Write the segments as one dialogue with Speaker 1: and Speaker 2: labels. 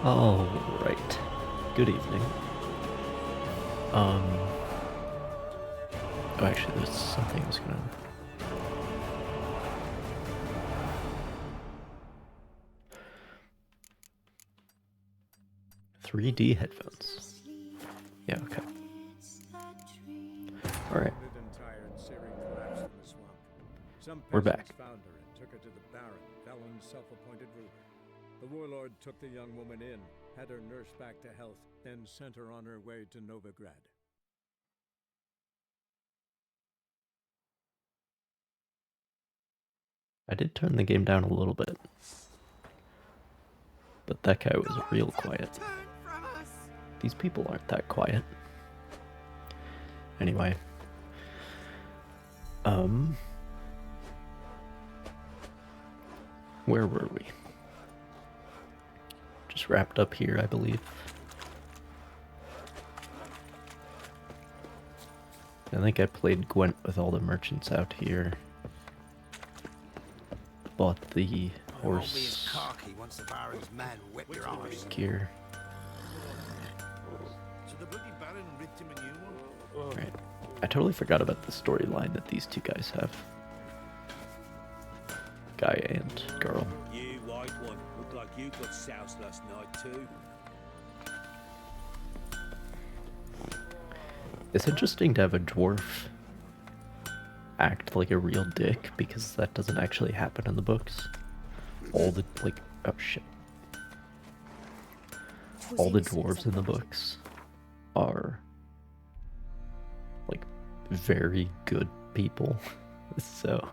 Speaker 1: All right. Good evening. Oh, actually, there's something I was gonna. 3D headphones. Yeah. Okay. All right. We're back.
Speaker 2: Found her and took her to the Baron, Felon's self-appointed ruler. The warlord took the young woman in, had her nursed back to health, then sent her on her way to Novigrad.
Speaker 1: I did turn the game down a little bit, but that guy was real quiet. These people aren't that quiet. Anyway. Where were we? Just wrapped up here, I believe. I think I played Gwent with all the merchants out here. Bought the horse gear. Right. I totally forgot about the storyline that these two guys have. Guy and girl.
Speaker 3: You white one, look like you got soused last night too.
Speaker 1: It's interesting to have a dwarf act like a real dick, because that doesn't actually happen in the books. All the, like, oh shit. All the dwarves in the books are, like, very good people. So,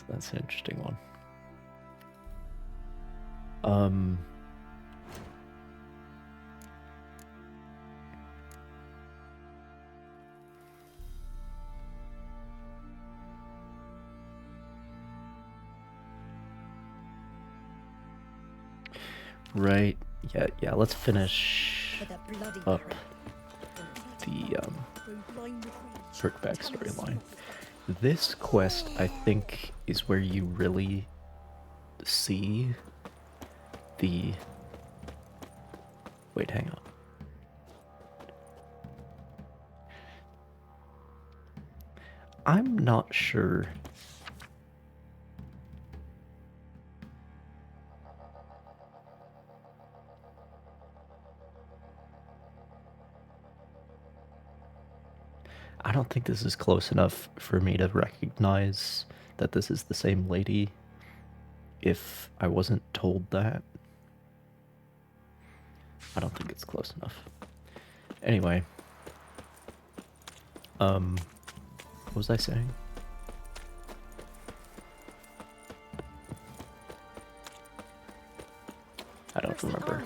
Speaker 1: that's an interesting one. Right. Yeah, let's finish up the Kirkback storyline. This quest, I think, is where you really see the... Wait, hang on. I'm not sure. I don't think this is close enough for me to recognize that this is the same lady if I wasn't told that. I don't think it's close enough. Anyway. What was I saying? I don't remember.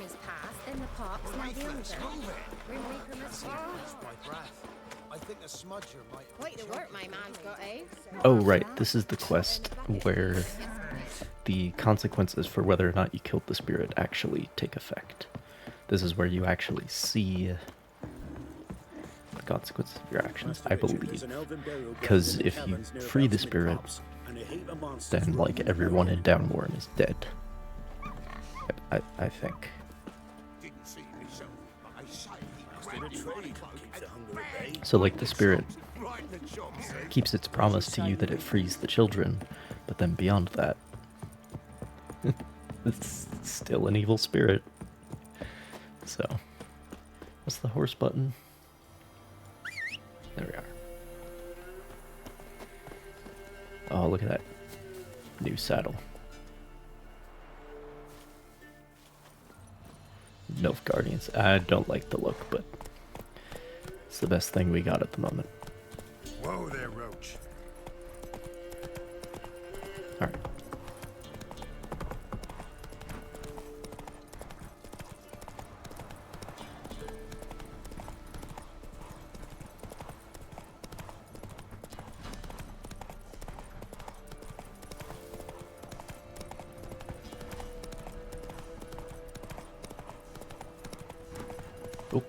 Speaker 1: Oh, right. This is the quest where the consequences for whether or not you killed the spirit actually take effect. This is where you actually see the consequences of your actions, I believe. Because if you free the spirit, then, like, everyone in Downwarren is dead. I think. So, like, the spirit keeps its promise to you that it frees the children, but then beyond that, it's still an evil spirit. So, what's the horse button? There we are. Oh, look at that new saddle. Nilfgaardians. I don't like the look, but it's the best thing we got at the moment.
Speaker 4: Whoa there, Roach.
Speaker 1: Alright. Oh.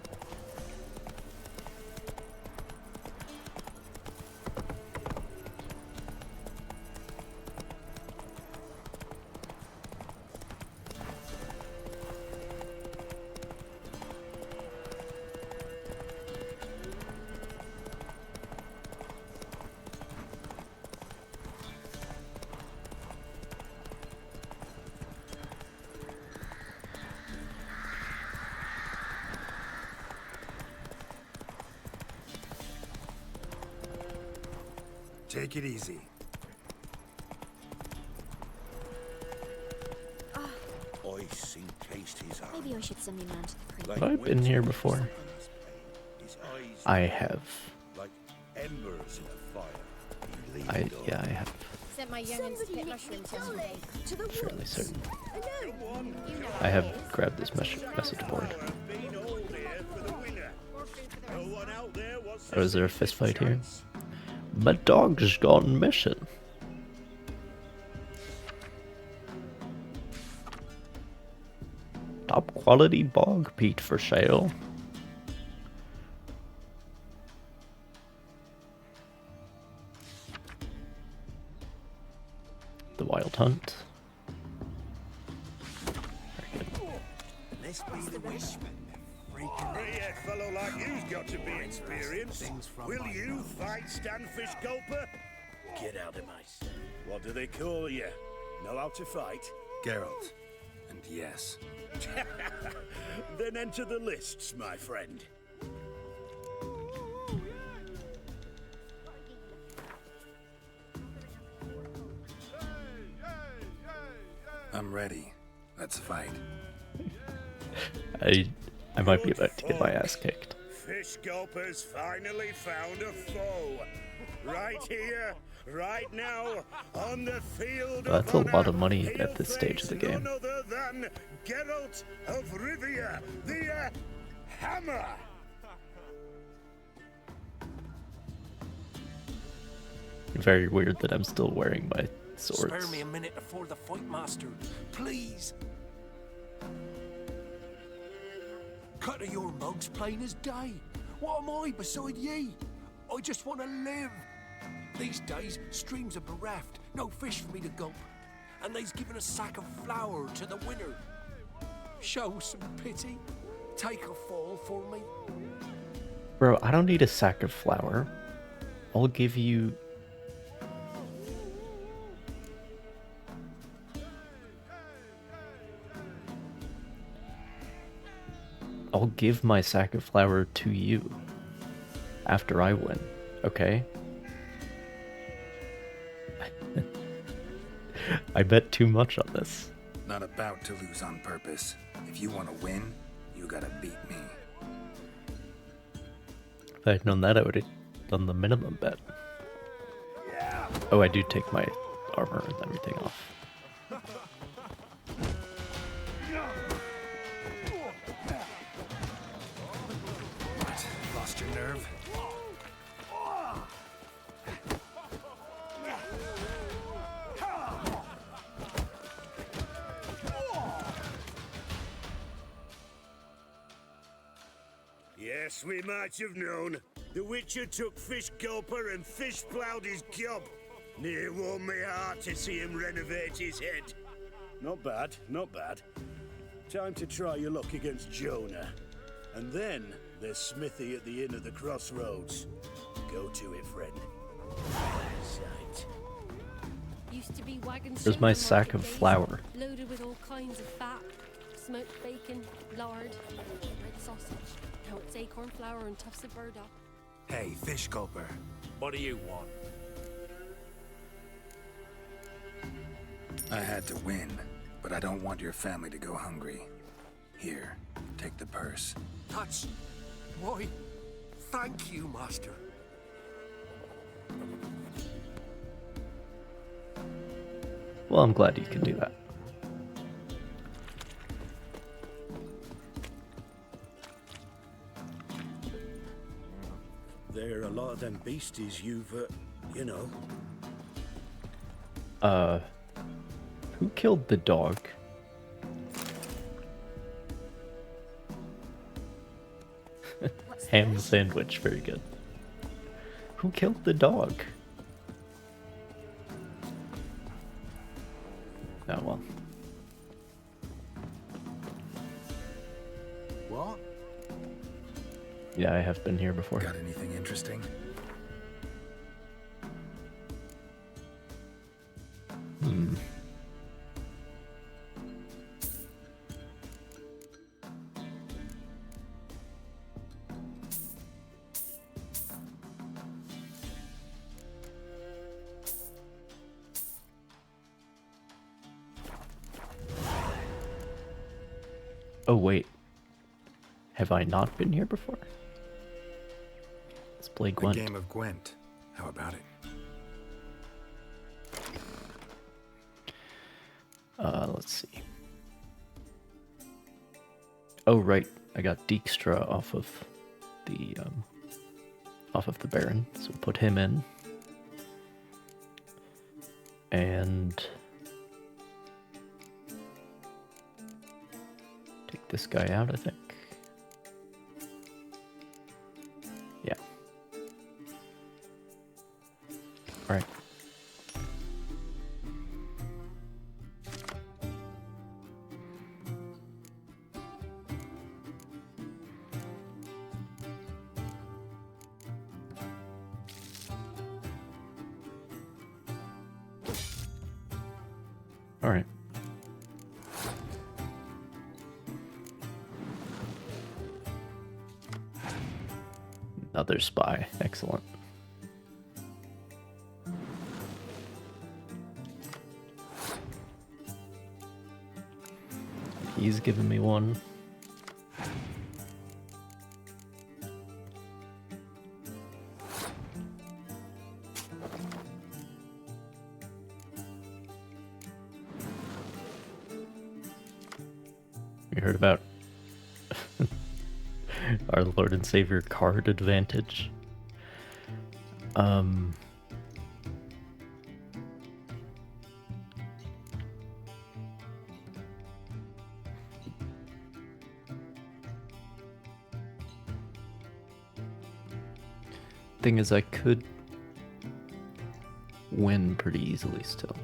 Speaker 4: Take it easy.
Speaker 3: Ice encased his arm.
Speaker 5: Maybe I should send me man to the priest.
Speaker 3: Like
Speaker 1: Have I been
Speaker 3: winter
Speaker 1: here
Speaker 3: in
Speaker 1: before?
Speaker 3: his eyes
Speaker 1: I have.
Speaker 3: like embers in a fire. He leaned over.
Speaker 1: Yeah, I have.
Speaker 5: Sent my youngins to pick mushrooms yesterday.
Speaker 6: To the
Speaker 1: Fairly
Speaker 6: woods.
Speaker 1: certain.
Speaker 6: Alone.
Speaker 5: You know
Speaker 1: I
Speaker 5: how
Speaker 1: have
Speaker 5: it is.
Speaker 1: grabbed this message board.
Speaker 3: I've been all here for the winner.
Speaker 5: More food for the
Speaker 3: No
Speaker 5: rest.
Speaker 3: one out there wants to
Speaker 1: Oh, is there a
Speaker 3: see
Speaker 1: fist
Speaker 3: this
Speaker 1: fight here?
Speaker 3: chance.
Speaker 1: My dog's gone missing. Top quality bog peat for sale. The Wild Hunt. Very good.
Speaker 4: This be the wish.
Speaker 3: Hey, a fellow like you's got to be experienced. Will you fight Stanfish Gulper? Get out of my sight. What do they call you? Know how to fight?
Speaker 4: Geralt. And yes.
Speaker 3: Then enter the lists, my friend.
Speaker 4: I'm ready. Let's fight.
Speaker 1: I might be about to get my ass kicked.
Speaker 3: Fish Gulper's finally found a foe. Right here, right now, on the field
Speaker 1: Well, that's
Speaker 3: of
Speaker 1: a lot
Speaker 3: honor,
Speaker 1: of money
Speaker 3: he'll
Speaker 1: at this stage of the
Speaker 3: face
Speaker 1: game.
Speaker 3: None other than Geralt of Rivia, the Hammer.
Speaker 1: Very weird that I'm still wearing my
Speaker 7: Spare
Speaker 1: swords.
Speaker 7: me a minute before the fight, master. Please. Cut of your mugs plain as day. What am I beside ye? I just want to live. These days, streams are bereft. No fish for me to gulp. And they's given a sack of flour to the winner. Show some pity. Take a fall for me.
Speaker 1: Bro, I don't need a sack of flour. I'll give you... I'll give my sack of flour to you after I win, okay? I bet too much on this.
Speaker 4: Not about to lose on purpose. If you want to win, you gotta beat me.
Speaker 1: If I'd known that, I would have done the minimum bet. Oh, I do take my armor and everything off.
Speaker 4: What? Lost your nerve?
Speaker 3: Yes, we might have known. The Witcher took Fish Gulper and fish ploughed his gob. Near warmed me heart to see him renovate his head. Not bad, not bad. Time to try your luck against Jonah. And then there's Smithy at the inn at the crossroads. Go to it, friend. Sight.
Speaker 8: Used to be wagons.
Speaker 1: Where's my sack of flour?
Speaker 8: Loaded with all kinds of fat, smoked bacon, lard, red sausage. Now it's acorn flour and tufts of burdock.
Speaker 4: Hey, Fish Gulper.
Speaker 7: What do you want?
Speaker 4: I had to win, but I don't want your family to go hungry. Here, take the purse.
Speaker 7: That's... Why, thank you, master.
Speaker 1: Well, I'm glad you can do that.
Speaker 3: There are a lot of them beasties you've, you know.
Speaker 1: Who killed the dog? Ham sandwich, very good. Who killed the dog? Oh well.
Speaker 4: What?
Speaker 1: Yeah, I have been here before.
Speaker 4: Got anything interesting?
Speaker 1: Oh, wait. Have I not been here before? Let's play
Speaker 4: A
Speaker 1: Gwent.
Speaker 4: game of Gwent. How about it?
Speaker 1: Let's see. Oh, right. I got Dijkstra off of the Baron, so put him in. And take this guy out, I think. Yeah. All right. All right. Another spy. Excellent. He's giving me one. You heard about our Lord and Savior card advantage? Thing is, I could win pretty easily still.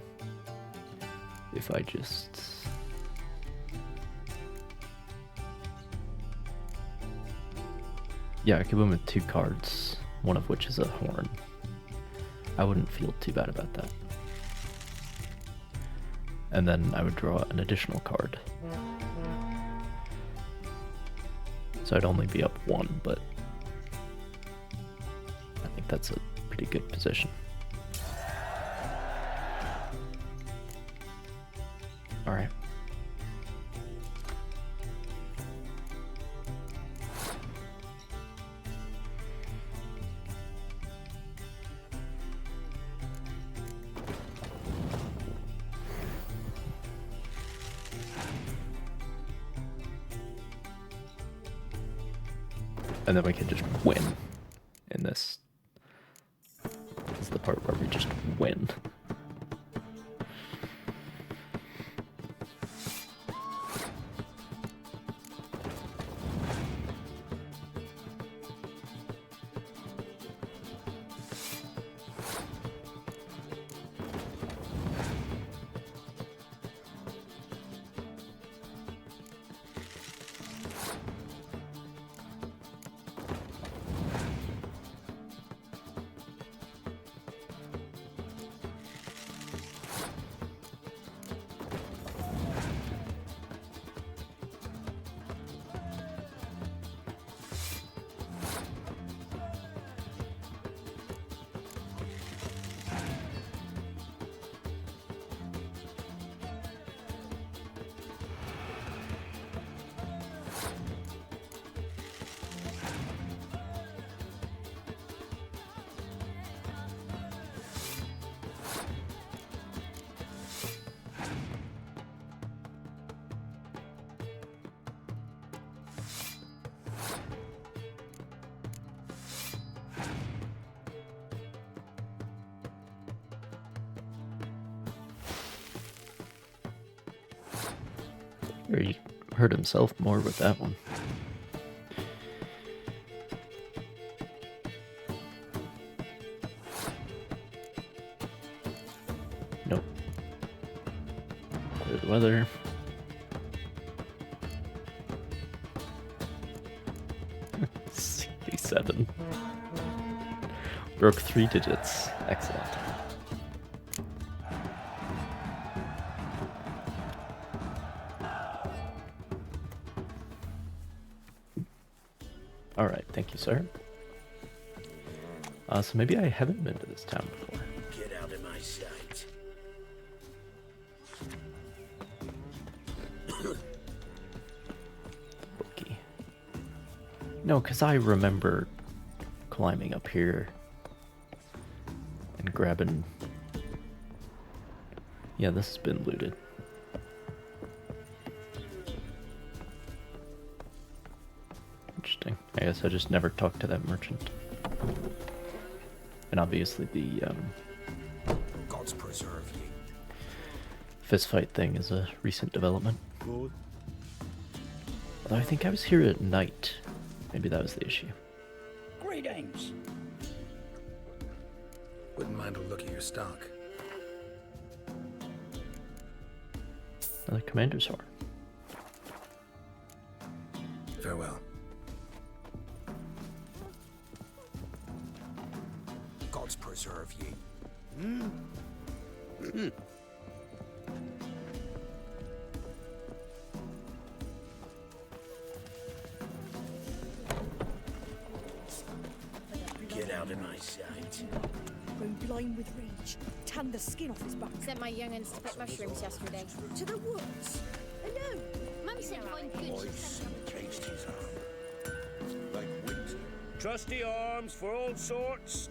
Speaker 1: If I just... Yeah, I could win with 2 cards, one of which is a horn. I wouldn't feel too bad about that. And then I would draw an additional card. So I'd only be up 1, but I think that's a pretty good position. Alright. And then we can just win in this. This is the part where we just win. Or he hurt himself more with that one. Nope. There's weather. CD7. Broke 3 digits. Excellent. Alright, thank you, sir. So maybe I haven't been to this town before.
Speaker 3: Get out of my sight.
Speaker 1: No, because I remember climbing up here and grabbing... Yeah, this has been looted. Interesting. I guess I just never talked to that merchant. And obviously the
Speaker 7: Gods preserve you.
Speaker 1: fist fight thing is a recent development.
Speaker 3: Good.
Speaker 1: Although I think I was here at night. Maybe that was the issue.
Speaker 6: Greetings.
Speaker 4: Wouldn't mind a look at your stock.
Speaker 1: Another commander's horn.
Speaker 4: Farewell.
Speaker 7: Gods preserve you.
Speaker 3: Get out of my sight.
Speaker 9: Grown blind with rage, tanned the skin off his back.
Speaker 5: Sent my young'uns to pick mushrooms yesterday.
Speaker 9: To the woods. Alone.
Speaker 5: Mum said find good.
Speaker 3: I encased his arm. Like winter. Trusty arms for all sorts.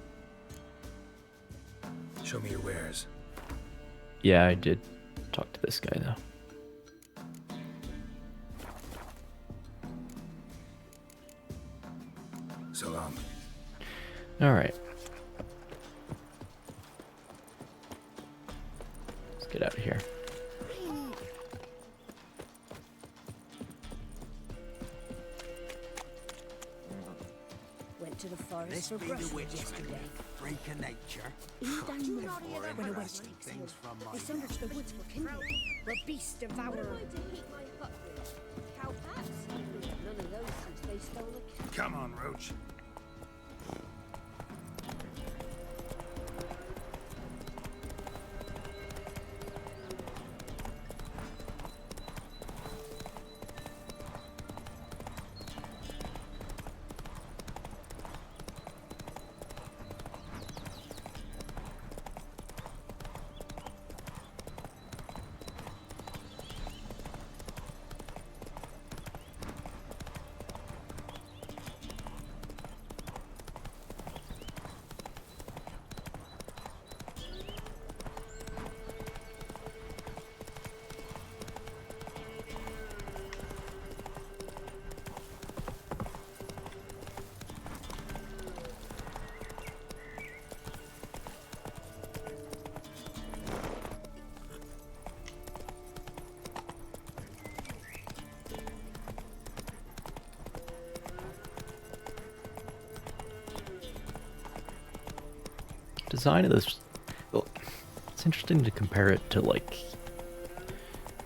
Speaker 4: Show me your wares.
Speaker 1: Yeah, I did talk to this guy though.
Speaker 4: So long.
Speaker 1: Alright. Let's get out of here.
Speaker 9: Went to the forest
Speaker 7: This
Speaker 9: for
Speaker 7: be the
Speaker 9: brushwood
Speaker 7: witch
Speaker 9: yesterday.
Speaker 7: freak of nature.
Speaker 9: In down
Speaker 5: you
Speaker 9: the
Speaker 5: not hear that
Speaker 9: when a
Speaker 5: rustling?
Speaker 9: wedge takes
Speaker 7: Things
Speaker 9: hold.
Speaker 7: from my
Speaker 9: They send to the woods for kindling. Where beasts devour.
Speaker 5: What am I to heat my hut with? Cow pats?
Speaker 9: None of those since they stole the cow.
Speaker 4: Come on, Roach.
Speaker 1: Design of this, well, it's interesting to compare it to like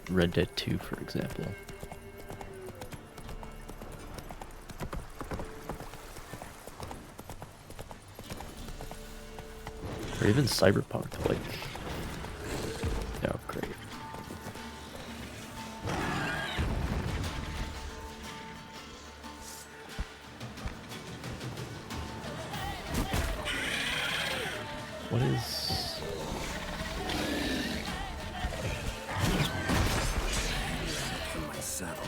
Speaker 1: Red Dead 2, for example. Or even Cyberpunk, like, oh great. What is...
Speaker 4: From my saddle.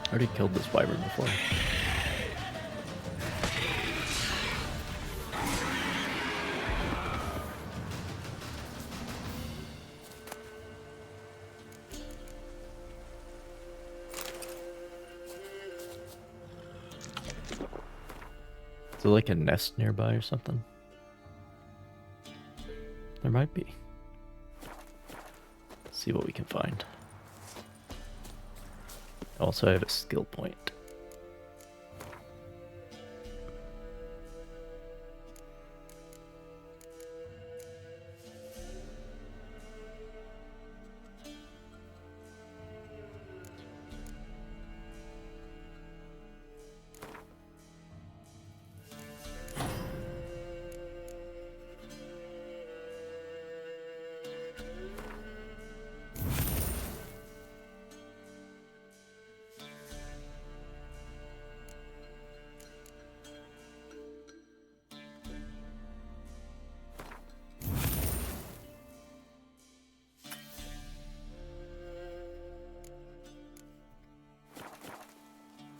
Speaker 1: I already killed this wyvern before. Is there like a nest nearby or something? There might be. Let's see what we can find. Also, I have a skill point.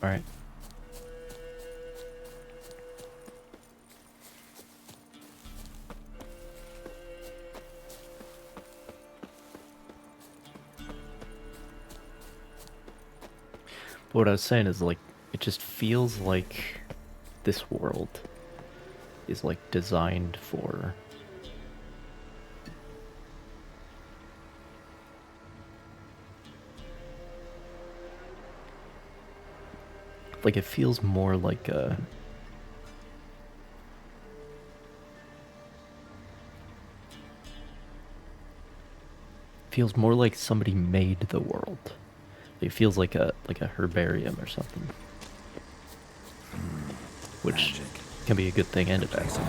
Speaker 1: Alright. But what I was saying is, like, it just feels like this world is, like, designed for... Like, it feels more like a... Feels more like somebody made the world. It feels like a herbarium or something. Which
Speaker 4: Magic.
Speaker 1: can be a good thing and a bad thing.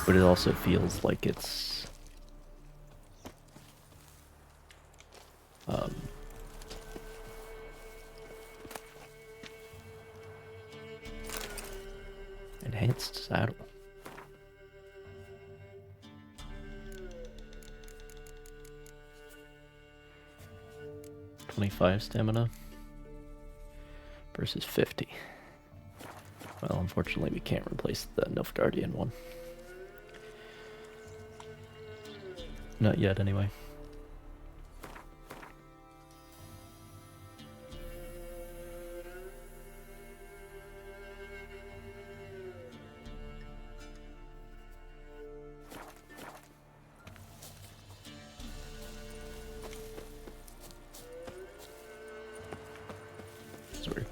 Speaker 1: But it also feels like it's... enhanced saddle. 25 stamina versus 50. Well, unfortunately, we can't replace the Nilfgaardian one. Not yet, anyway. Sorry.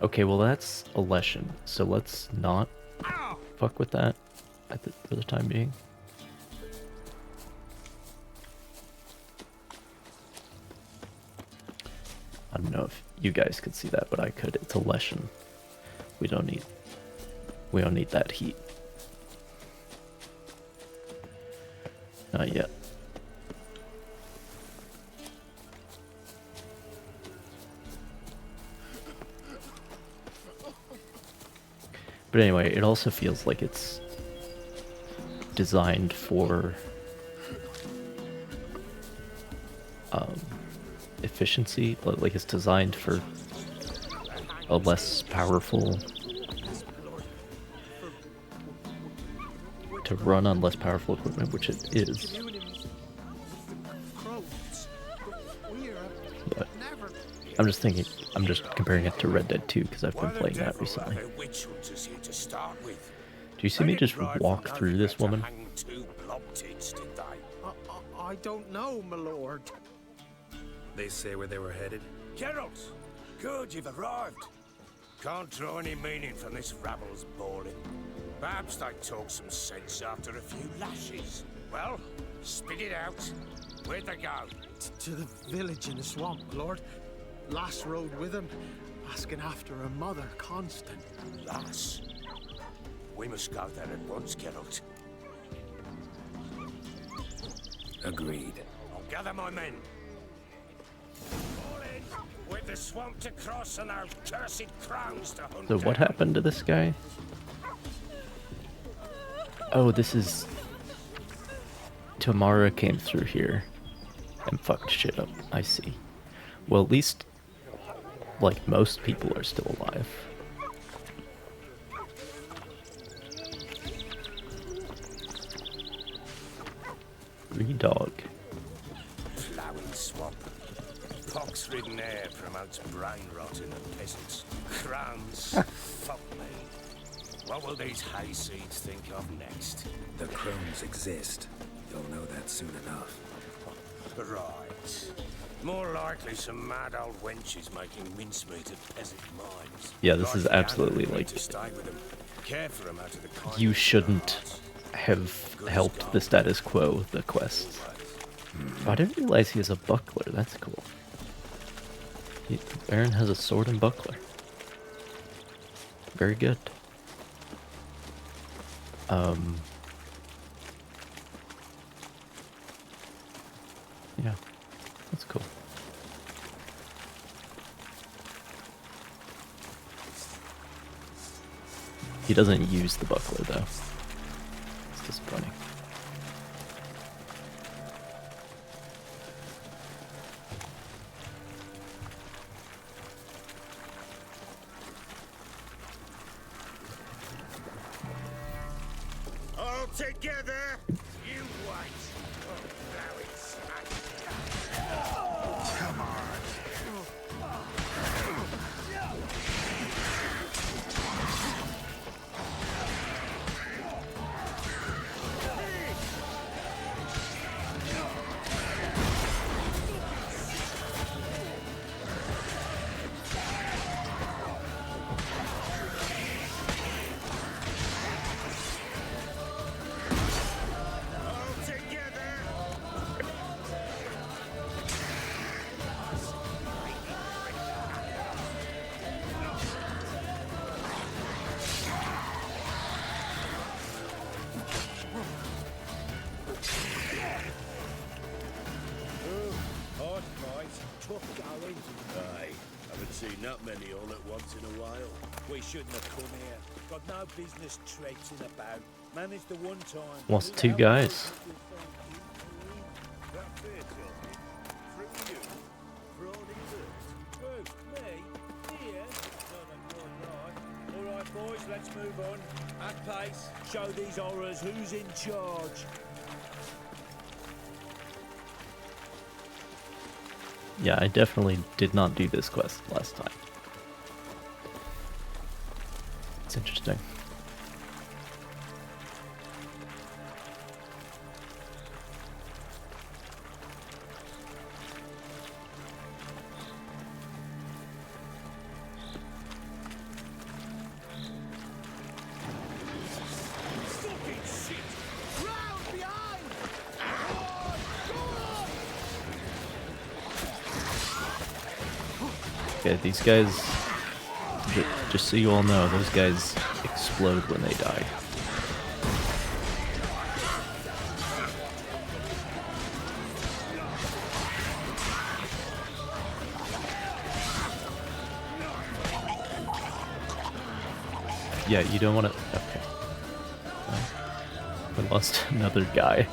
Speaker 1: Okay, well that's a lesson, so let's not fuck with that for the time being. I don't know if you guys could see that, but I could. It's a lesson. We don't need that heat. Not yet. But anyway, it also feels like it's designed for efficiency, like it's designed for a less powerful, to run on less powerful equipment, which it is. But I'm just thinking, I'm just comparing it to Red Dead 2 because I've been playing that recently. Do you see me just walk through this woman?
Speaker 7: I don't know, my lord.
Speaker 4: They say where they were headed?
Speaker 3: Geralt! Good, you've arrived. Can't draw any meaning from this rabble's bawling. Perhaps they talk some sense after a few lashes. Well, spit it out. Where'd they go?
Speaker 7: To the village in the swamp, my lord. Lass rode with him, asking after her mother, Constant.
Speaker 3: Lass? We must go there at once, Geralt.
Speaker 4: Agreed.
Speaker 3: I'll gather my men. All in, with the swamp to cross and our cursed crowns to hunt
Speaker 1: So what
Speaker 3: down.
Speaker 1: happened to this guy? Oh, this is... Tamara came through here and fucked shit up. I see. Well, at least, like, most people are still alive. Dog.
Speaker 3: Plowing swamp. Pox-ridden air promotes brain rot in the peasants. Crowns, fuck me. What will these hayseeds think of next?
Speaker 4: The crones exist. You'll know that soon enough.
Speaker 3: Right. More likely some mad old wenches making mincemeat of peasant minds.
Speaker 1: Yeah, this is
Speaker 3: Right,
Speaker 1: absolutely
Speaker 3: Anna,
Speaker 1: like...
Speaker 3: to stay with them. Care for them out of the kindness
Speaker 1: You
Speaker 3: of their
Speaker 1: shouldn't
Speaker 3: hearts.
Speaker 1: have helped the status quo, the quests. Oh, I didn't realize he has a buckler. That's cool. Baron has a sword and buckler. Very good. Yeah, that's cool. He doesn't use the buckler though. It's disappointing.
Speaker 3: together! You wait! Oh, blow it, smash! Come on! Seen that many all at once in a while.
Speaker 6: We shouldn't have come here. Got no business traipsing about. Managed the one time.
Speaker 1: Wants two guys.
Speaker 3: That fair talking. Through you. For all he learned.
Speaker 6: Who? Me? Here? All right, boys, let's move on. At pace. Show these horrors who's in charge.
Speaker 1: Yeah, I definitely did not do this quest last time. It's interesting. Okay, these guys, just so you all know, those guys explode when they die. Yeah, you don't want to... Okay. We lost another guy.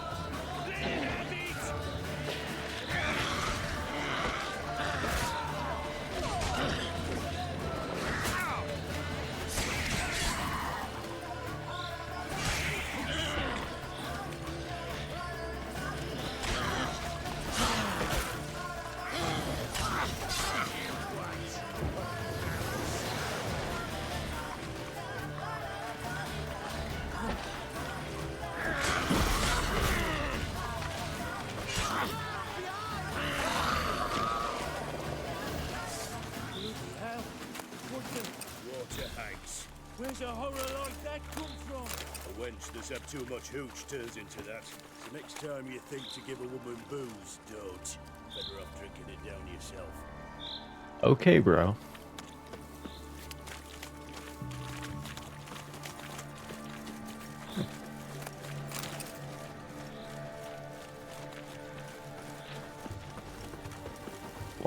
Speaker 6: Where's a horror like that come from?
Speaker 3: A wench that's had too much hooch turns into that. So next time you think to give a woman booze, don't. Better off drinking it down yourself.
Speaker 1: Okay, bro.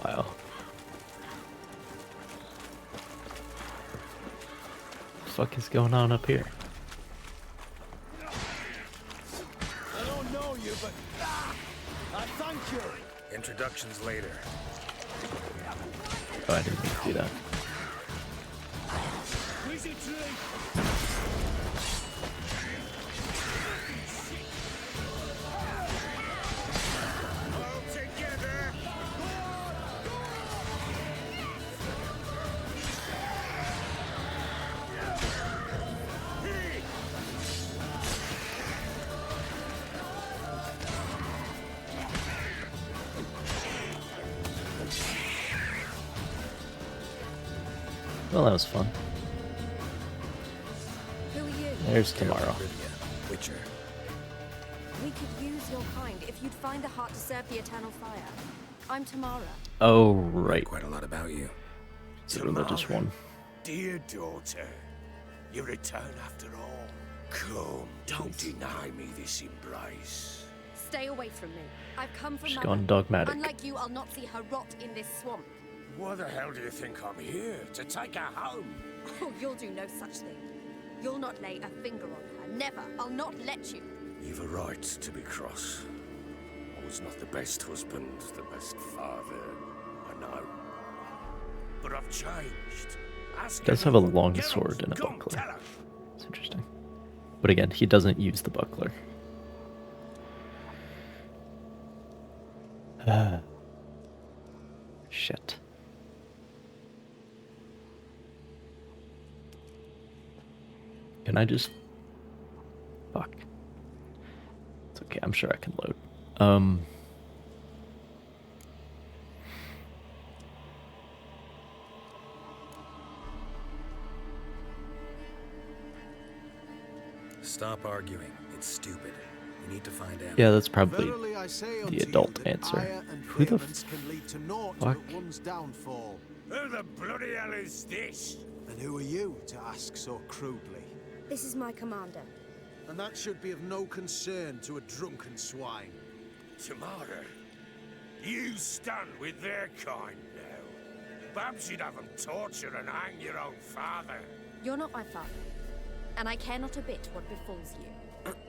Speaker 1: Wow. What the fuck is going on up here?
Speaker 7: I don't know you, but I thank you.
Speaker 4: Introductions later.
Speaker 1: Oh, I didn't mean to do that.
Speaker 6: Wizzy tree!
Speaker 1: Well, that was fun.
Speaker 5: Who are you?
Speaker 1: There's tomorrow.
Speaker 4: Witcher.
Speaker 5: We could use your kind if you'd find the heart to serve the eternal fire. I'm Tamara.
Speaker 1: Oh, right.
Speaker 4: Quite a lot about you.
Speaker 1: The religious one.
Speaker 3: Dear daughter, you return after all. Come, don't deny me this embrace.
Speaker 5: Stay away from me. I've come from
Speaker 1: She's
Speaker 5: Mother.
Speaker 1: gone dogmatic.
Speaker 5: Unlike you, I'll not see her rot in this swamp.
Speaker 3: Why the hell do you think I'm here? To take her home?
Speaker 5: Oh, you'll do no such thing. You'll not lay a finger on her. Never. I'll not let you.
Speaker 3: You've a right to be cross. I was not the best husband, the best father, I know. But I've changed. Ask
Speaker 1: Does
Speaker 3: her
Speaker 1: have a
Speaker 3: who-
Speaker 1: long
Speaker 3: Get
Speaker 1: sword
Speaker 3: up,
Speaker 1: and a
Speaker 3: come,
Speaker 1: buckler.
Speaker 3: tell her.
Speaker 1: It's interesting. But again, he doesn't use the buckler. Shit. Can I just... Fuck. It's okay, I'm sure I can load.
Speaker 4: Stop arguing. It's stupid. We need to find out.
Speaker 1: Yeah, that's probably
Speaker 7: Verily I say unto
Speaker 1: the adult
Speaker 7: you that
Speaker 1: answer.
Speaker 7: ire and
Speaker 1: Who the
Speaker 7: vehemence can lead to naught
Speaker 1: fuck?
Speaker 7: but one's downfall.
Speaker 3: Who the bloody hell is this?
Speaker 7: And who are you to ask so crudely?
Speaker 5: This is my commander.
Speaker 7: And that should be of no concern to a drunken swine.
Speaker 3: Tamara, you stand with their kind now. Perhaps you'd have them torture and hang your own father.
Speaker 5: You're not my father, and I care not a bit what befalls you.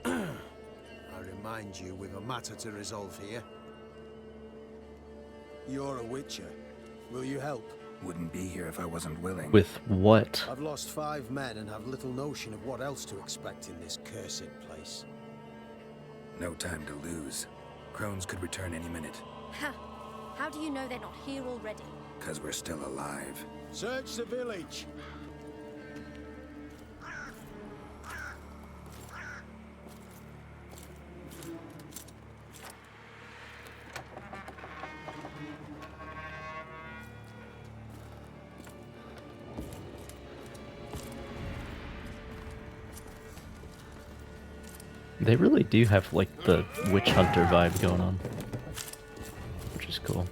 Speaker 7: I remind you, we've a matter to resolve here. You're a witcher. Will you help?
Speaker 4: Wouldn't be here if I wasn't willing.
Speaker 1: With what?
Speaker 7: I've lost 5 men and have little notion of what else to expect in this cursed place.
Speaker 4: No time to lose. Crones could return any minute.
Speaker 5: Ha! How do you know they're not here already?
Speaker 4: 'Cause we're still alive.
Speaker 7: Search the village.
Speaker 1: They really do have like the witch hunter vibe going on, which is cool.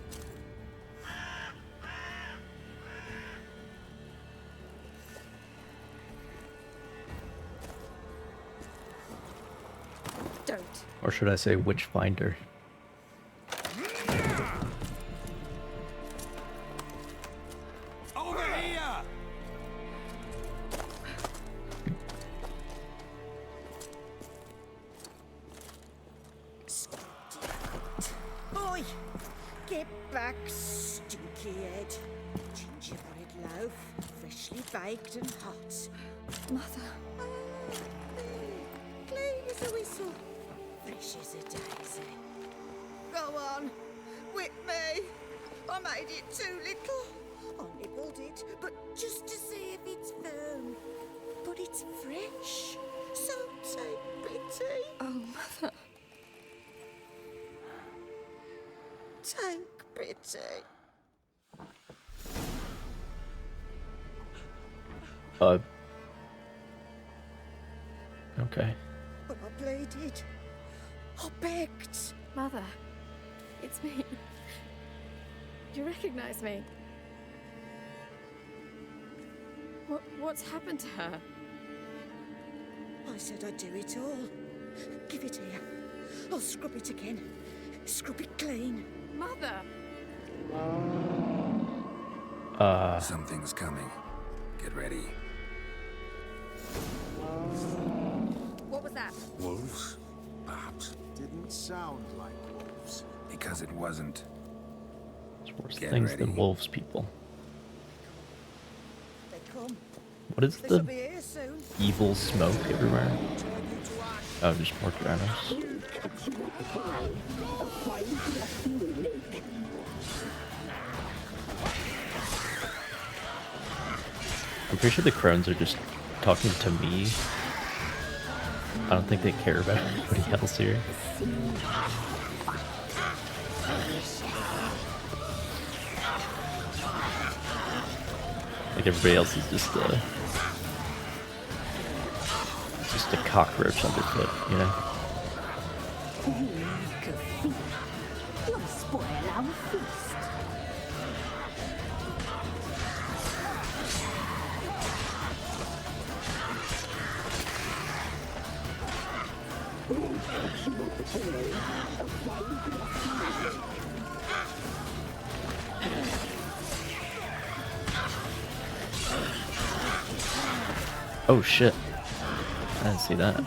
Speaker 5: Don't.
Speaker 1: Or should I say witch finder?
Speaker 6: Over here!
Speaker 9: Oi! Get back, stinky head. Gingerbread loaf, freshly baked and hot.
Speaker 5: Mother.
Speaker 9: Clean as a whistle, fresh as a daisy. Go on, whip me. I made it too little. I nibbled it, but just to see if it's firm. But it's fresh, so take pity.
Speaker 5: Oh, Mother.
Speaker 9: Take pity.
Speaker 1: Okay.
Speaker 9: But I pleaded. I begged.
Speaker 5: Mother. It's me. You recognize me? What's happened to her?
Speaker 9: I said I'd do it all. Give it here. I'll scrub it again. Scrub it clean.
Speaker 5: Mother!
Speaker 4: Something's coming. Get ready.
Speaker 5: What was that?
Speaker 4: Wolves? Perhaps.
Speaker 7: Didn't sound like wolves.
Speaker 4: Because it wasn't.
Speaker 1: There's worse
Speaker 4: Get
Speaker 1: things
Speaker 4: ready.
Speaker 1: than wolves, people.
Speaker 9: They come.
Speaker 1: What is
Speaker 9: They shall
Speaker 1: the
Speaker 9: be here soon.
Speaker 1: evil smoke everywhere? Oh, just more Dranos. I'm pretty sure the crones are just talking to me. I don't think they care about anybody else here. Like everybody else is just a cockroach underfoot, you know?
Speaker 9: You'll spoil our feast.
Speaker 1: Oh shit. I didn't see that.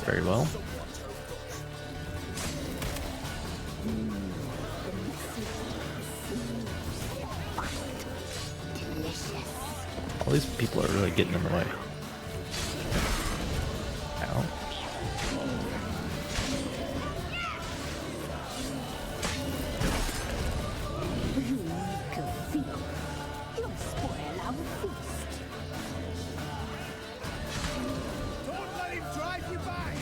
Speaker 1: Very well. All these people are really getting in the way. Ouch.
Speaker 6: Don't let him drive you back!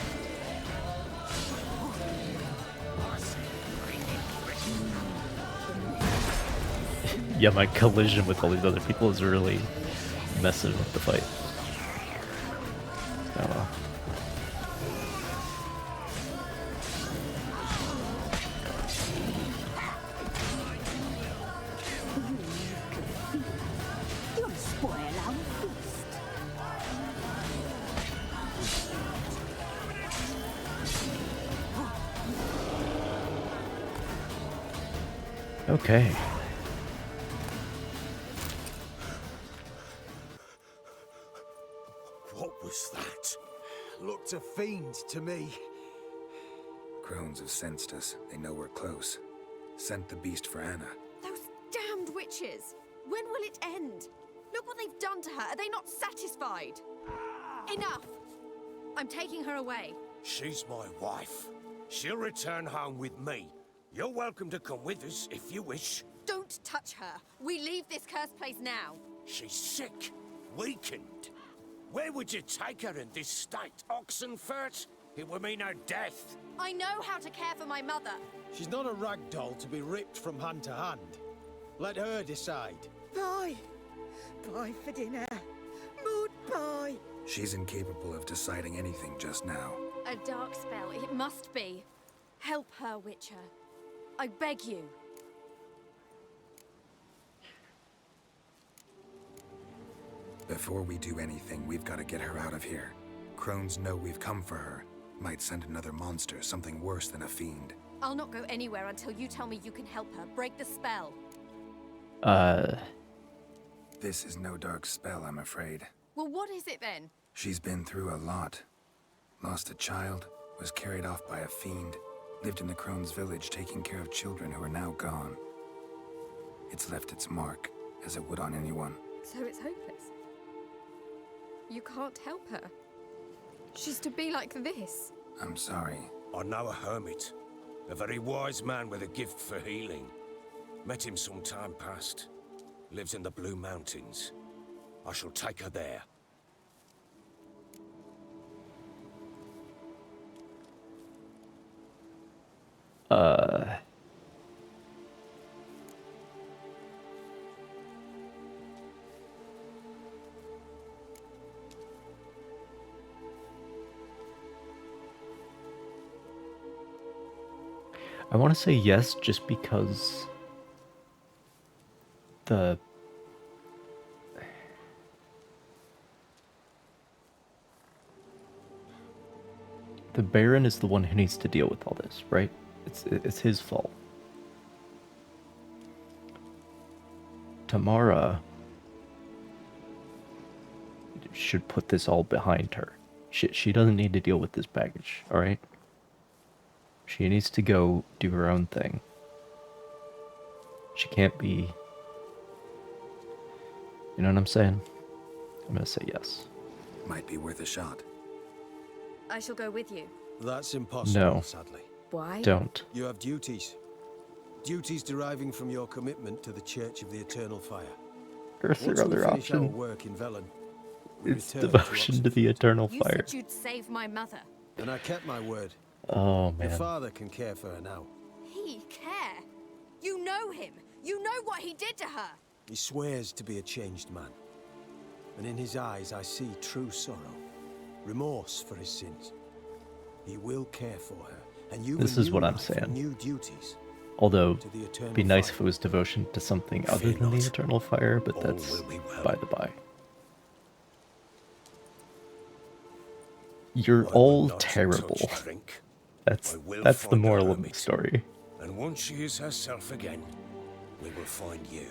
Speaker 1: Yeah, my collision with all these other people is really messing with the fight. Oh well. Okay.
Speaker 6: What was that?
Speaker 7: Looked a fiend to me.
Speaker 4: Crones have sensed us. They know we're close. Sent the beast for Anna.
Speaker 5: Those damned witches! When will it end? Look what they've done to her. Are they not satisfied? Enough! I'm taking her away.
Speaker 6: She's my wife. She'll return home with me. You're welcome to come with us if you wish.
Speaker 5: Don't touch her. We leave this cursed place now.
Speaker 6: She's sick, weakened. Where would you take her in this state? Oxenfurt? It would mean her death.
Speaker 5: I know how to care for my mother.
Speaker 7: She's not a rag doll to be ripped from hand to hand. Let her decide.
Speaker 9: Pie. Pie for dinner. Mood pie.
Speaker 4: She's incapable of deciding anything just now.
Speaker 5: A dark spell. It must be. Help her, Witcher. I beg you.
Speaker 4: Before we do anything, we've got to get her out of here. Crones know we've come for her. Might send another monster, something worse than a fiend.
Speaker 5: I'll not go anywhere until you tell me you can help her. Break the spell.
Speaker 4: This is no dark spell, I'm afraid.
Speaker 5: Well, what is it then?
Speaker 4: She's been through a lot. Lost a child, was carried off by a fiend, lived in the Crone's village taking care of children who are now gone. It's left its mark, as it would on anyone.
Speaker 5: So it's hopeless. You can't help her. She's to be like this.
Speaker 4: I'm sorry.
Speaker 6: I know a hermit. A very wise man with a gift for healing. Met him some time past. Lives in the Blue Mountains. I shall take her there.
Speaker 1: I want to say yes just because the Baron is the one who needs to deal with all this, right? It's his fault. Tamara should put this all behind her. She doesn't need to deal with this baggage, all right? She needs to go do her own thing. She can't be... You know what I'm saying? I'm gonna say yes.
Speaker 4: Might be worth a shot.
Speaker 5: I shall go with you.
Speaker 7: That's impossible,
Speaker 1: No.
Speaker 7: sadly.
Speaker 5: Why?
Speaker 1: Don't.
Speaker 7: You have duties. Duties deriving from your commitment to the Church of the Eternal Fire.
Speaker 1: There's
Speaker 7: Once
Speaker 1: your
Speaker 7: we
Speaker 1: other
Speaker 7: finish our
Speaker 1: option.
Speaker 7: work in Velen, we
Speaker 1: It's
Speaker 7: return
Speaker 1: devotion to the
Speaker 7: Oxenfurt.
Speaker 1: eternal
Speaker 5: You
Speaker 1: fire.
Speaker 5: said you'd save my mother.
Speaker 7: And I kept my word.
Speaker 1: Oh,
Speaker 7: Your
Speaker 1: man.
Speaker 7: father can care for her now.
Speaker 5: He care. You know him. You know what he did to her.
Speaker 7: He swears to be a changed man. And in his eyes I see true sorrow. Remorse for his sins. He will care for her. And you
Speaker 1: This is
Speaker 7: renew
Speaker 1: what I'm
Speaker 7: life and
Speaker 1: saying.
Speaker 7: new duties
Speaker 1: Although,
Speaker 7: to the eternal
Speaker 1: it'd be nice
Speaker 7: fire.
Speaker 1: if it was devotion to something other
Speaker 6: Fear
Speaker 1: than the
Speaker 6: not.
Speaker 1: eternal fire, but
Speaker 6: All
Speaker 1: that's
Speaker 6: will be well.
Speaker 1: by the by. You're
Speaker 6: I will
Speaker 1: all
Speaker 6: not
Speaker 1: terrible.
Speaker 6: touch drink.
Speaker 1: That's
Speaker 6: I will
Speaker 1: the
Speaker 6: find
Speaker 1: moral
Speaker 6: the
Speaker 1: of the
Speaker 6: hermit.
Speaker 1: story.
Speaker 6: And once she is herself again, we will find you.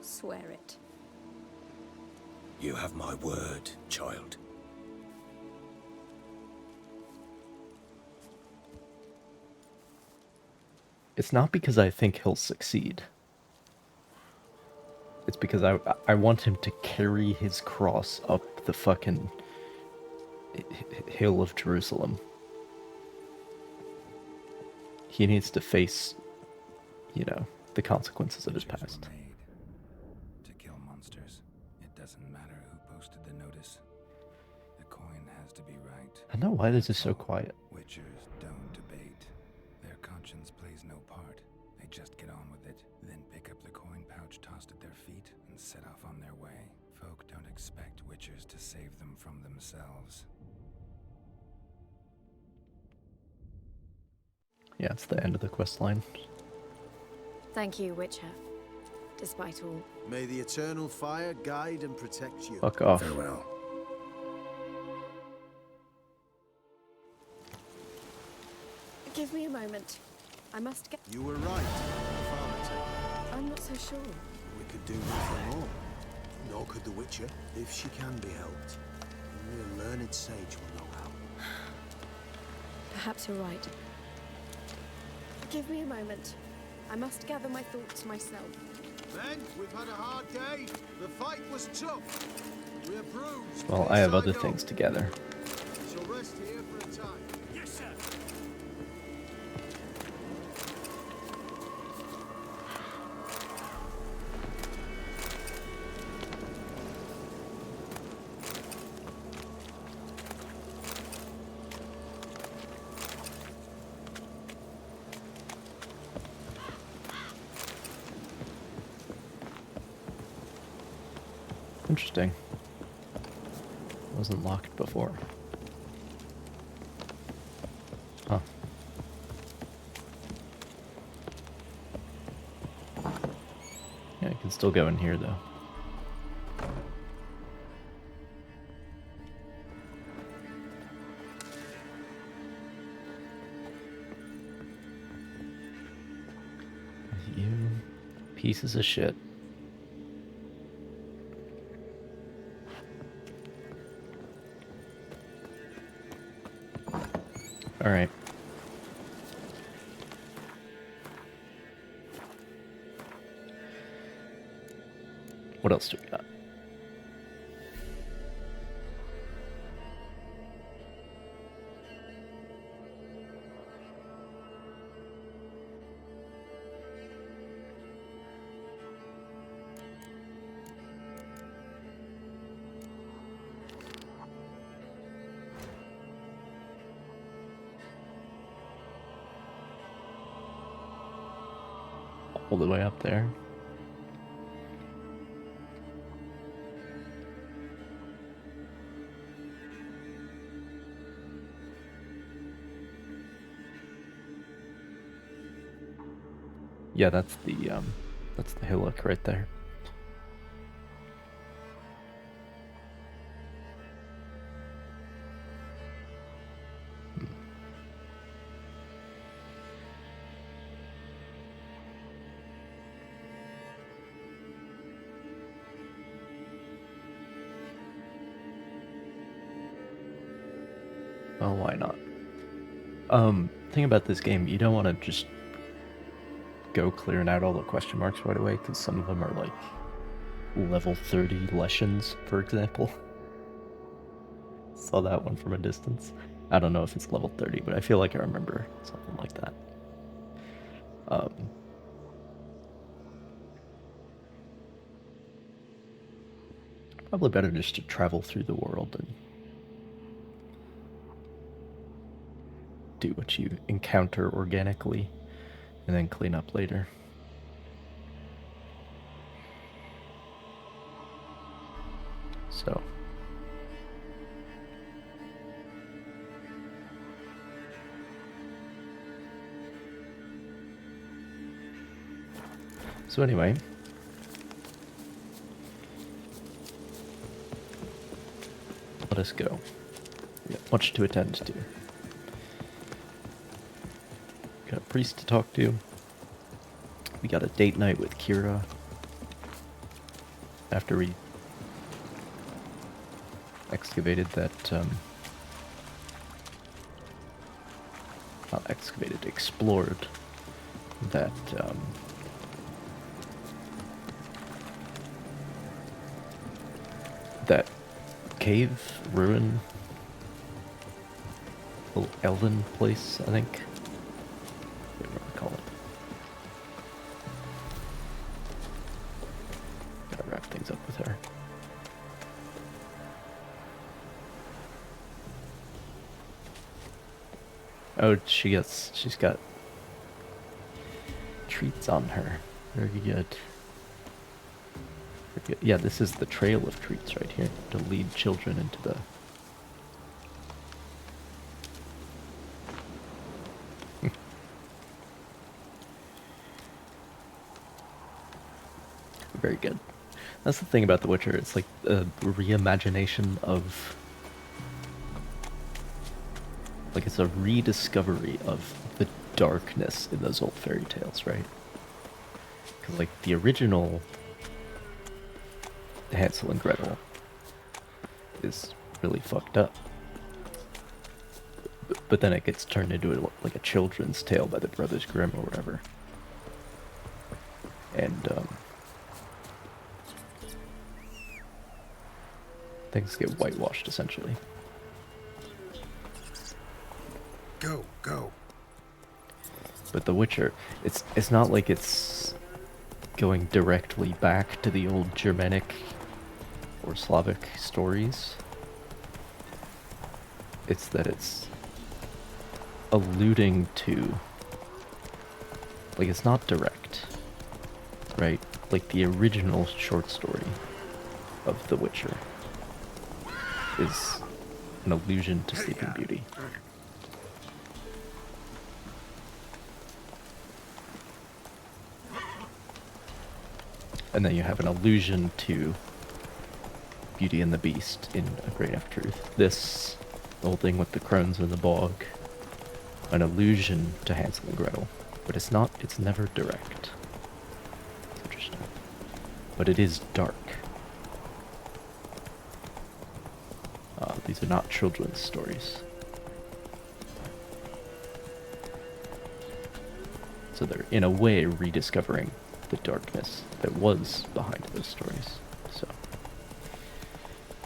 Speaker 5: Swear it.
Speaker 6: You have my word, child.
Speaker 1: It's not because I think he'll succeed. It's because I want him to carry his cross up the fucking hill of Jerusalem. He needs to face, you know, the consequences of his
Speaker 4: Witchers were
Speaker 1: past.
Speaker 4: made to kill monsters. It doesn't matter who posted the notice. The coin has to be right.
Speaker 1: I don't know why this is so quiet.
Speaker 4: Witchers don't debate. Their conscience plays no part. They just get on with it, then pick up the coin pouch tossed at their feet and set off on their way. Folk don't expect witchers to save them from themselves.
Speaker 1: Yeah, it's the end of the quest line.
Speaker 5: Thank you, Witcher. Despite all.
Speaker 10: May the eternal fire guide and protect you.
Speaker 1: Fuck off.
Speaker 4: Farewell.
Speaker 5: Give me a moment. I must get.
Speaker 10: You were right, Farmington.
Speaker 5: I'm not so sure.
Speaker 10: We could do nothing more. Nor could the Witcher, if she can be helped. Only a learned sage will know how.
Speaker 5: Perhaps you're right. Give me a moment. I must gather my thoughts myself.
Speaker 10: Men, we've had a hard day. The fight was tough. We're bruised.
Speaker 1: Well, I have other things to gather.
Speaker 10: We shall rest here for a time.
Speaker 3: Yes, sir.
Speaker 1: Interesting. Wasn't locked before. Huh. Yeah, I can still go in here though. You pieces of shit. All right. What else do we got? All the way up there. Yeah, that's the hillock right there. Well, why not? Thing about this game, you don't want to just go clearing out all the question marks right away, because some of them are like level 30 lessons, for example. Saw that one from a distance. I don't know if it's level 30, but I feel like I remember something like that. Probably better just to travel through the world and do what you encounter organically and then clean up later. So anyway, let us go. We got much to attend to. Got a priest to talk to. We got a date night with Kira. After we excavated that, not excavated, explored that, cave, ruin, little elven place, I think. I don't know what to call it. Gotta wrap things up with her. Oh, she's got treats on her. Very good. Very good. Yeah, this is the trail of treats right here to lead children into the very good. That's the thing about The Witcher. It's like a reimagination of, like, it's a rediscovery of the darkness in those old fairy tales, right? Because, like, the original Hansel and Gretel is really fucked up. But then it gets turned into like a children's tale by the Brothers Grimm or whatever. And, things get whitewashed, essentially.
Speaker 4: Go, go.
Speaker 1: But The Witcher, it's not like it's going directly back to the old Germanic or Slavic stories. It's that it's alluding to, like, it's not direct, right? Like, the original short story of The Witcher is an allusion to Sleeping Beauty. And then you have an allusion to Beauty and the Beast in A Grain of Truth. This, the whole thing with the crones in the bog, an allusion to Hansel and Gretel. But it's never direct. It's interesting. But it is dark. These are not children's stories. So they're, in a way, rediscovering the darkness that was behind those stories. So,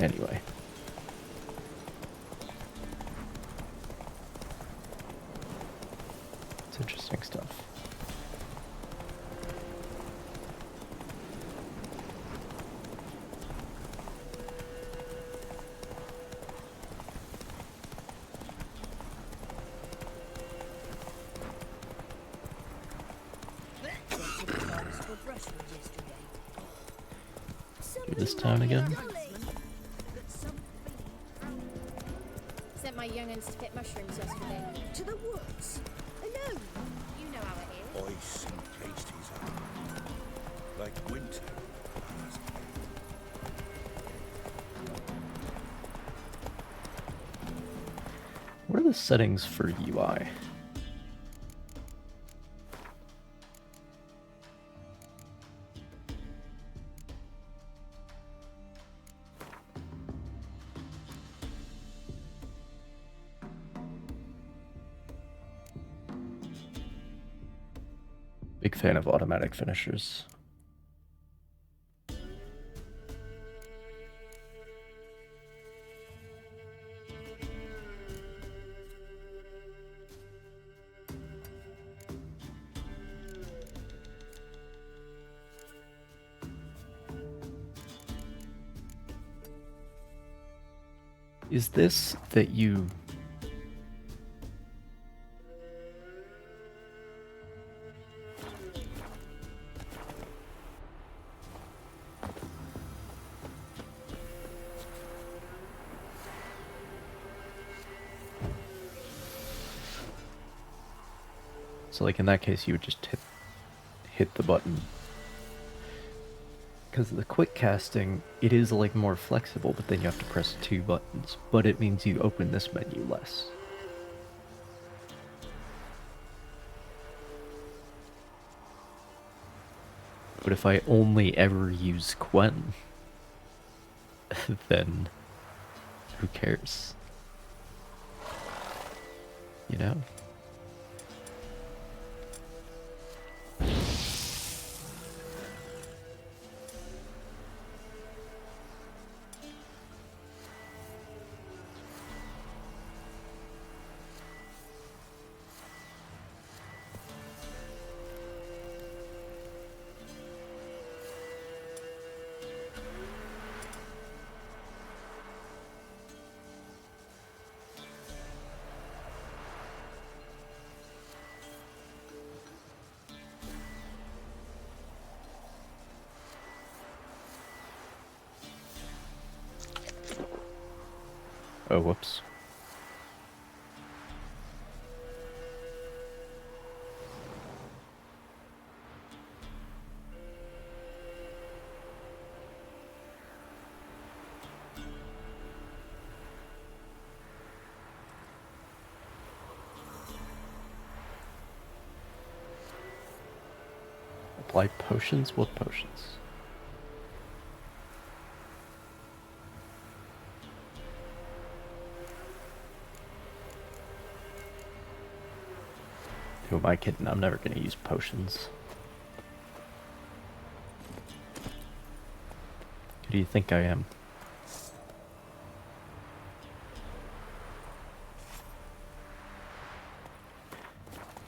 Speaker 1: anyway. It's interesting stuff. Do this town again?
Speaker 11: Sent my young'uns to pick mushrooms yesterday.
Speaker 9: To the woods. Alone.
Speaker 11: You know how it is.
Speaker 6: Ice and pasties are like winter.
Speaker 1: What are the settings for UI? Big fan of automatic finishers. Is this that you... So, like, in that case, you would just hit the button. Because the quick casting, it is, like, more flexible, but then you have to press 2 buttons. But it means you open this menu less. But if I only ever use Gwent, then who cares? You know? Oh, whoops. Apply potions? What potions? Who am I kidding? I'm never gonna use potions. Who do you think I am?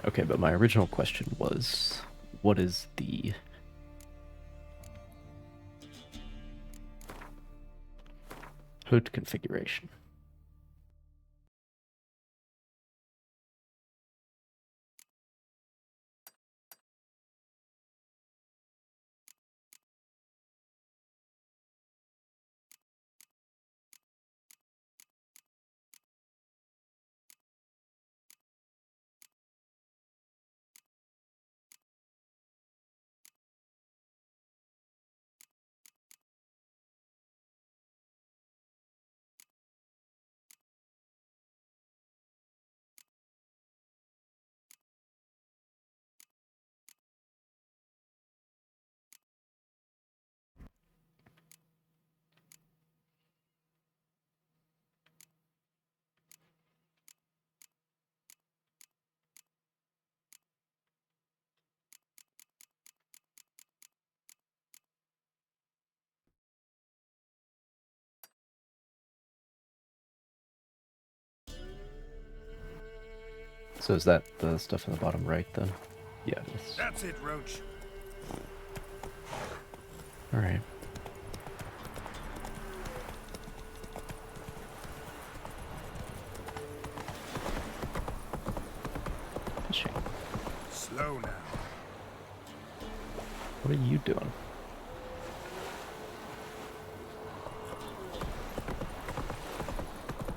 Speaker 1: Okay, but my original question was, what is the hood configuration? So is that the stuff in the bottom right then? Yeah, it is.
Speaker 3: That's it, Roach.
Speaker 1: Alright. Fishing.
Speaker 3: Slow now.
Speaker 1: What are you doing?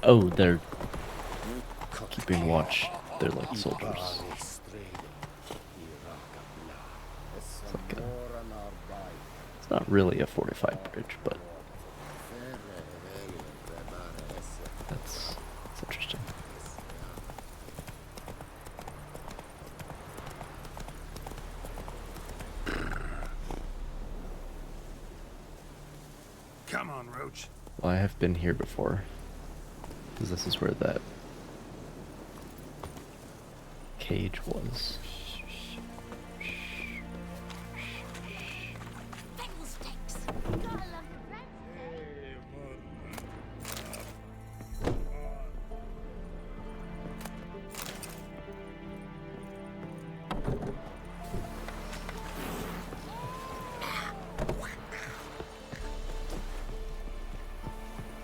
Speaker 1: Oh, they're keeping watch. They're like soldiers. It's like a... It's not really a fortified bridge, but... That's interesting.
Speaker 3: Come on, Roach.
Speaker 1: Well, I have been here before. Because this is where that cage was.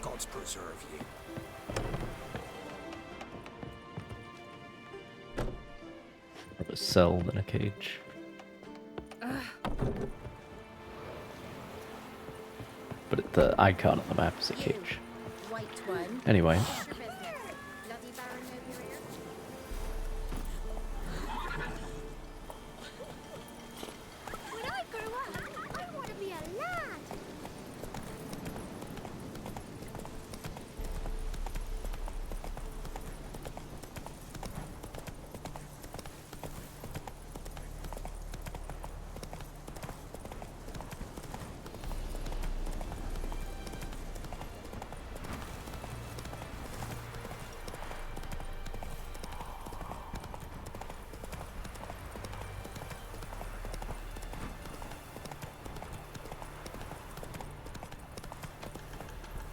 Speaker 6: God's preserve you.
Speaker 1: More of a cell than a cage. But the icon on the map is a cage.
Speaker 11: White one.
Speaker 1: Anyway.
Speaker 11: What's your business? Bloody Baron over here?
Speaker 12: When I grow up, I want to be a lad.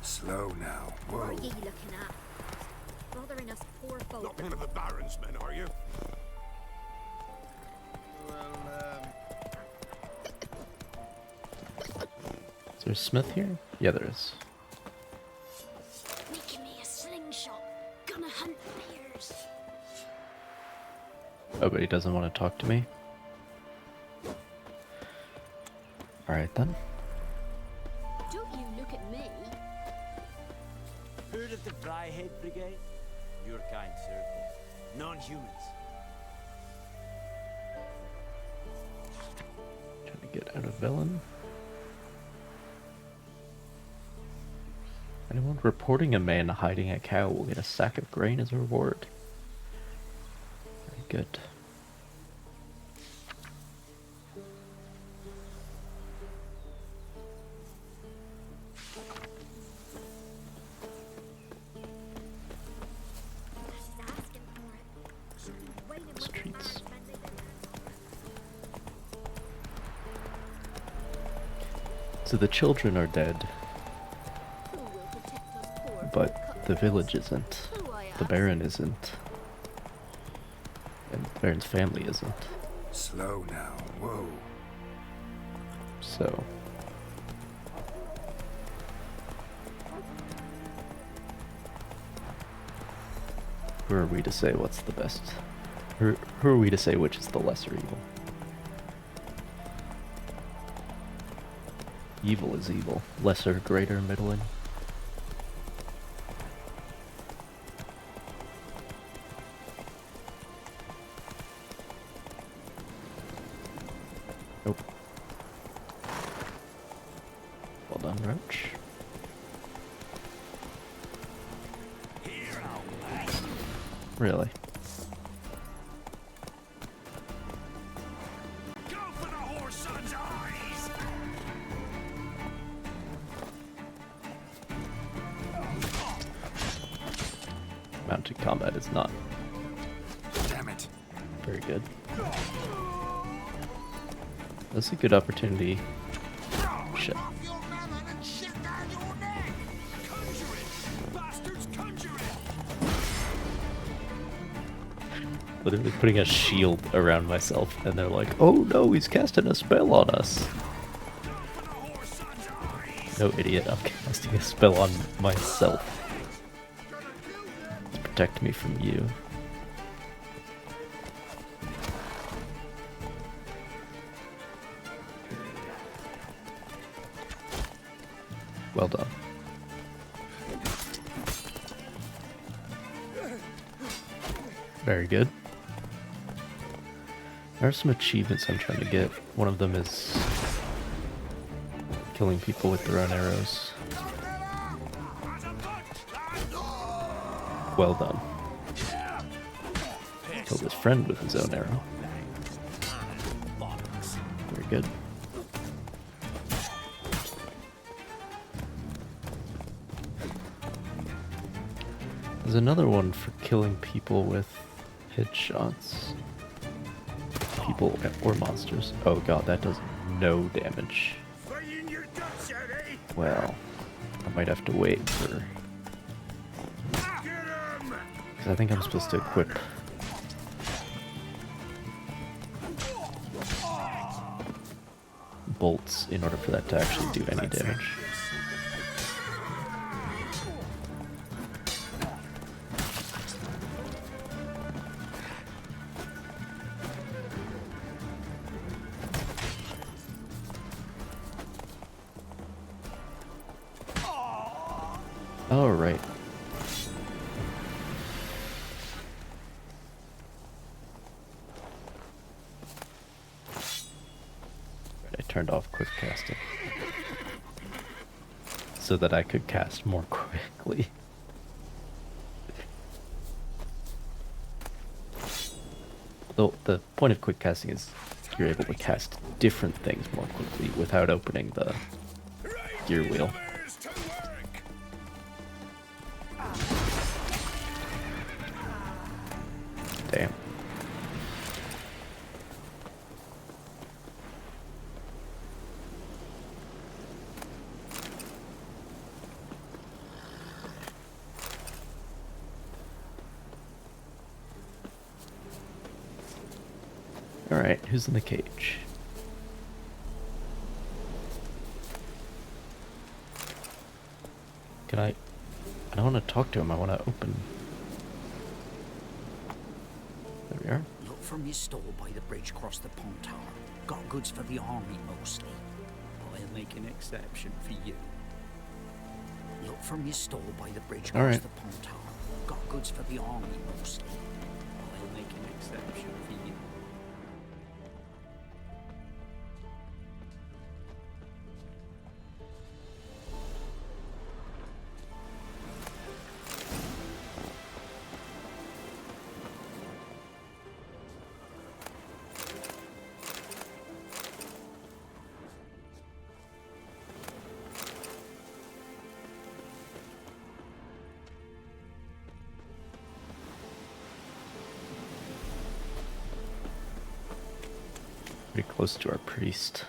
Speaker 4: Slow now.
Speaker 12: What
Speaker 4: Whoa.
Speaker 12: are ye looking at? Bothering us poor folk.
Speaker 6: Not one of the Baron's men, are you?
Speaker 1: Is there a smith here? Yeah, there is.
Speaker 12: Making me a slingshot. Gonna hunt bears.
Speaker 1: Oh, but he doesn't want to talk to me? Alright then.
Speaker 12: Don't you look at me.
Speaker 13: Heard of the Fryhead Brigade? Your kind served them. Non-humans.
Speaker 1: Trying to get out of Velen. Anyone reporting a man hiding a cow will get a sack of grain as a reward. Very good. Streets. So the children are dead, but the village isn't. The Baron isn't. And the Baron's family isn't.
Speaker 4: Slow now, whoa.
Speaker 1: So... who are we to say what's the best? Who are we to say which is the lesser evil? Evil is evil. Lesser, greater, middling. Nope. Well done, Roach. Really?
Speaker 3: Go for the horse son's eyes!
Speaker 1: Mounted combat is not
Speaker 4: Damn it.
Speaker 1: very good. That's a good opportunity. Shit. Literally putting a shield around myself, and they're like, oh no, he's casting a spell on us. No, idiot, I'm casting a spell on myself to protect me from you. Well done. Very good. There are some achievements I'm trying to get. One of them is killing people with their own arrows. Well done. Killed his friend with his own arrow. Very good. There's another one for killing people with headshots. People or monsters. Oh god, that does no damage. Well, I might have to wait for... 'cause I think I'm supposed to equip bolts in order for that to actually do any damage. All right. I turned off quick casting so that I could cast more quickly. The point of quick casting is you're able to cast different things more quickly without opening the gear wheel. Damn. Alright, who's in the cage? Can I don't want to talk to him, I want to open... There we are.
Speaker 14: Look from your stall by the bridge across the pond tower. Got goods for the army mostly. But I'll make an exception for you. Look Look from your stall by the bridge
Speaker 1: All
Speaker 14: across
Speaker 1: right.
Speaker 14: the pond tower. Got goods for the army mostly. I'll make an exception for you.
Speaker 1: Pretty close to our priest.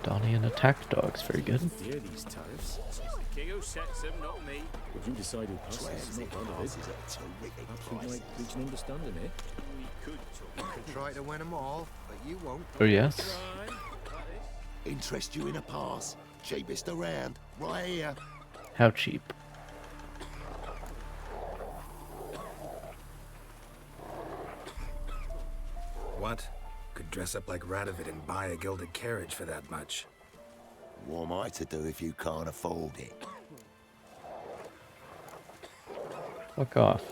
Speaker 1: Donnie and attack dogs, very good.
Speaker 15: Dear these tariffs. King who sets them, not me. If you decide who passes, it's not one of it. Perhaps we might reach an understanding, eh? We could
Speaker 10: Try to win them all, but you won't.
Speaker 1: Oh yes.
Speaker 3: Interest you in a pass? Cheapest around, right here.
Speaker 1: How cheap?
Speaker 4: What? Could dress up like Radovid and buy a gilded carriage for that much.
Speaker 3: What am I to do if you can't afford it?
Speaker 1: Fuck off.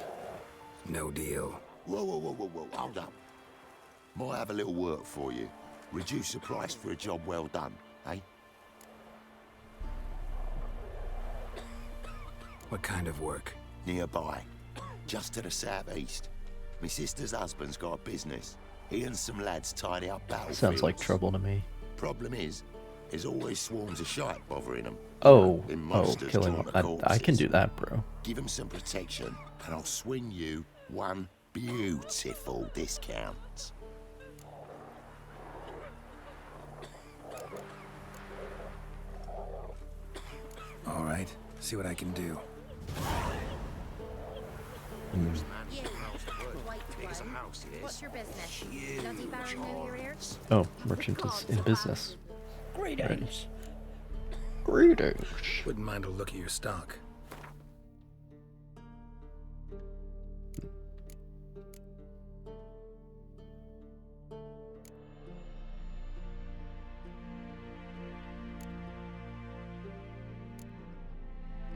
Speaker 4: No deal.
Speaker 3: Whoa, hold up. Might have a little work for you. Reduce the price for a job well done, eh?
Speaker 4: What kind of work?
Speaker 3: Nearby. Just to the southeast. My sister's husband's got a business. He and some lads tidy up battlefields.
Speaker 1: Sounds like trouble to me.
Speaker 3: Problem is, there's always swarms of shite bothering them.
Speaker 1: Oh,
Speaker 3: In
Speaker 1: oh,
Speaker 3: monsters
Speaker 1: killing
Speaker 3: drawn
Speaker 1: them.
Speaker 3: to
Speaker 1: I can
Speaker 3: corpses.
Speaker 1: do that, bro.
Speaker 3: Give them some protection, and I'll swing you one beautiful discount.
Speaker 4: All right. See what I can do.
Speaker 11: You, white one. What's your business? Bloody Baron know you're here?
Speaker 1: Oh, merchant is in business.
Speaker 14: Greetings.
Speaker 1: Greetings.
Speaker 4: Wouldn't mind a look at your stock.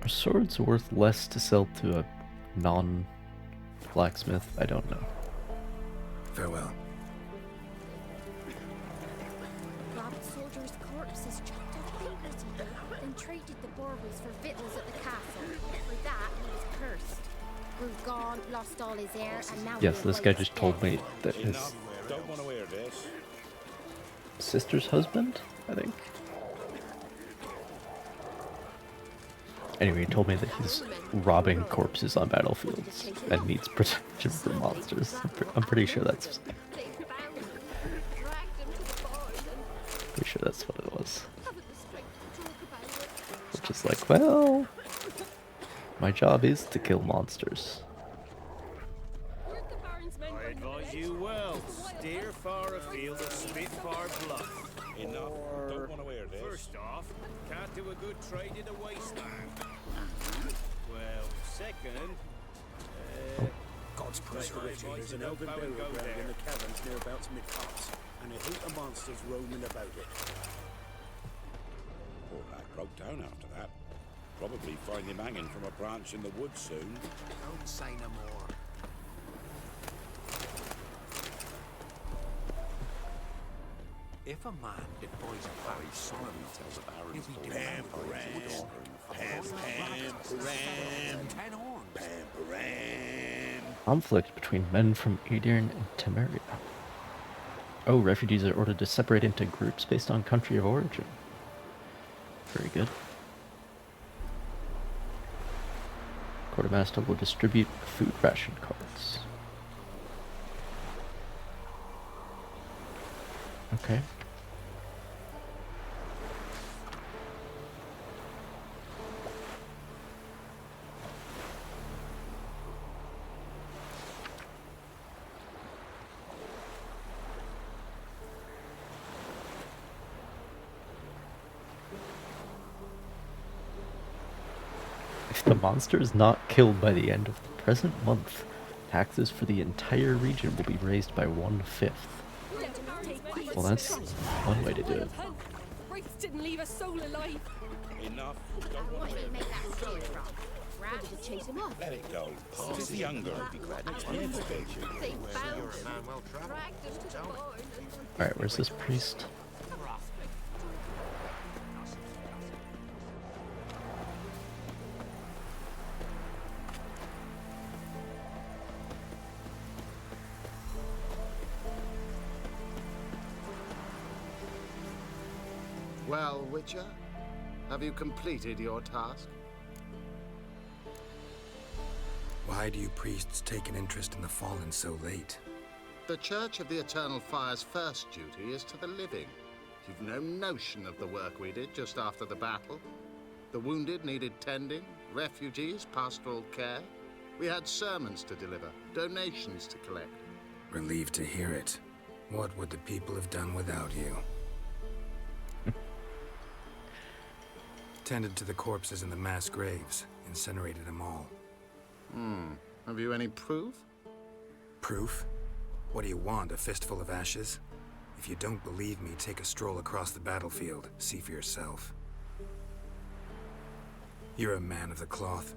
Speaker 1: Are swords worth less to sell to a non-blacksmith? I don't know.
Speaker 4: Farewell.
Speaker 11: Robbed soldiers' corpses, chopped off papers he did, then traded the baubles for victuals at the castle. For that, he was cursed. Grew gone, lost all his heir, and now
Speaker 1: Yes,
Speaker 11: he
Speaker 1: this guy
Speaker 11: awaits
Speaker 1: just told
Speaker 11: death.
Speaker 1: me that his
Speaker 6: Don't want to hear this.
Speaker 1: sister's husband, I think. Anyway, he told me that he's robbing corpses on battlefields and needs protection from monsters. I'm pretty sure that's what it was. Which is like, well, my job is to kill monsters.
Speaker 15: I advise you well. Steer far afield of Spitfire Bluff.
Speaker 6: Enough. Don't want to hear this.
Speaker 15: First off, can't do a good trade in a wasteland. Well, second,
Speaker 10: God's preservation. There's an elven burial ground in the caverns nearabouts mid-parts, and a heap of monsters roaming about it.
Speaker 6: Poor lad broke down after that. Probably find him hanging from a branch in the woods soon.
Speaker 10: Don't say no more. If a man defies a parish solemnly tells the Baron, he'll be
Speaker 3: Pam-param,
Speaker 1: Conflict between men from Aedirn and Temeria. Oh, refugees are ordered to separate into groups based on country of origin. Very good. Quartermaster will distribute food ration cards. Okay. I If the monster is not killed by the end of the present month, taxes for the entire region will be raised by 1/5. Well, that's one way to do it.
Speaker 8: Wraiths didn't leave a soul alive.
Speaker 16: Enough.
Speaker 11: What did he make that steer from? Rather to chase him off.
Speaker 16: Let it go. It is the younger of the graduates.
Speaker 11: They found him, dragged him to the barn.
Speaker 1: Alright, where's this priest?
Speaker 17: Well, Witcher, have you completed your task?
Speaker 4: Why do you priests take an interest in the fallen so late?
Speaker 17: The Church of the Eternal Fire's first duty is to the living. You've no notion of the work we did just after the battle. The wounded needed tending, refugees, pastoral care. We had sermons to deliver, donations to collect.
Speaker 4: Relieved to hear it. What would the people have done without you? Tended to the corpses in the mass graves, incinerated them all.
Speaker 17: Have you any proof?
Speaker 4: Proof? What do you want, a fistful of ashes? If you don't believe me, take a stroll across the battlefield. See for yourself. You're a man of the cloth.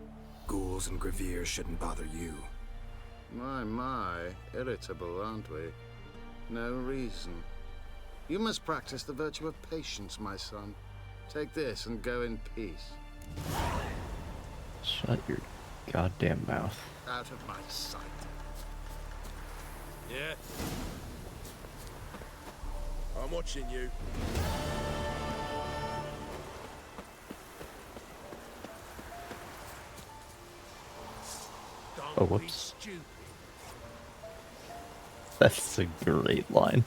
Speaker 4: Ghouls and graveers shouldn't bother you.
Speaker 17: My, irritable, aren't we? No reason. You must practice the virtue of patience, my son. Take this and go in peace.
Speaker 1: Shut your goddamn mouth.
Speaker 17: Out of my sight.
Speaker 7: Yeah. I'm watching you.
Speaker 1: Oh, whoops. That's a great line.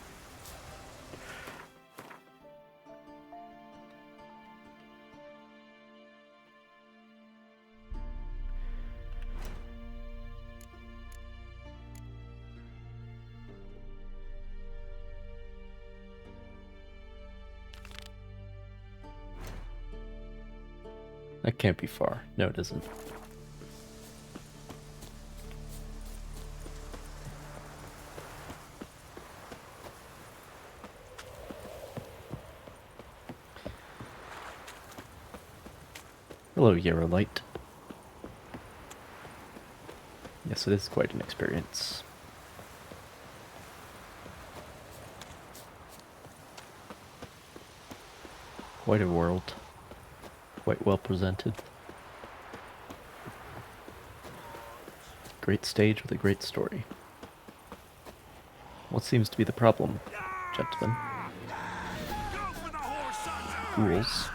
Speaker 1: That can't be far. No, it isn't. Hello, Yarrowlight. Yes, it is quite an experience. Quite a world. Quite well presented. Great stage with a great story. What seems to be the problem, gentlemen? Ghouls.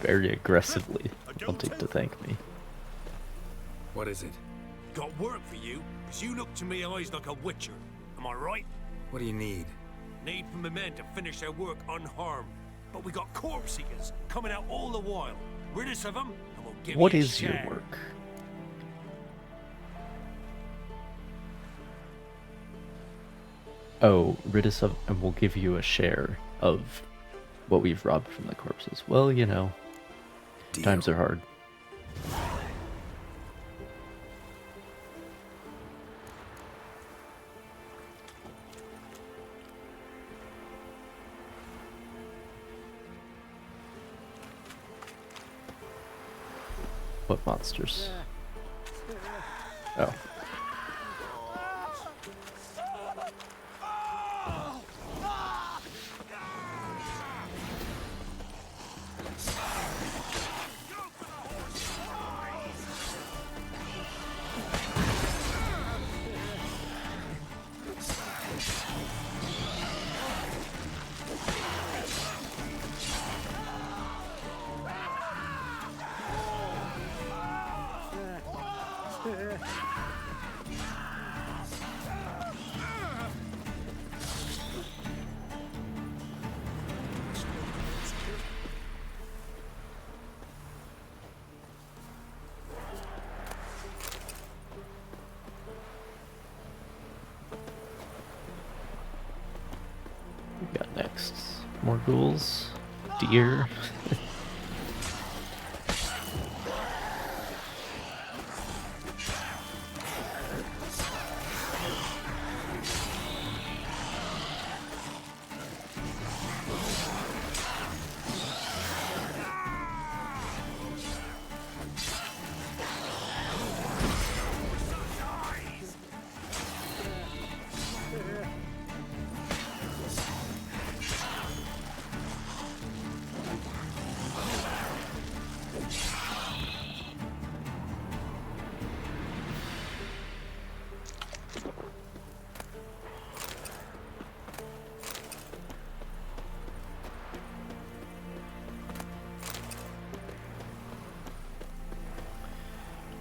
Speaker 1: Very aggressively wanting to thank me.
Speaker 4: What is it?
Speaker 7: Got work for you, because you look to me eyes like a witcher. Am I right?
Speaker 4: What do you need?
Speaker 7: Need for my men to finish their work unharmed. But we got corpse eaters coming out all the while. Rid us of them, and we'll give
Speaker 1: What
Speaker 7: you a
Speaker 1: is your
Speaker 7: share.
Speaker 1: work? Oh, rid us of, and we'll give you a share of what we've robbed from the corpses. Well, you know, times are hard. What monsters? Oh. We got next. More ghouls. Deer.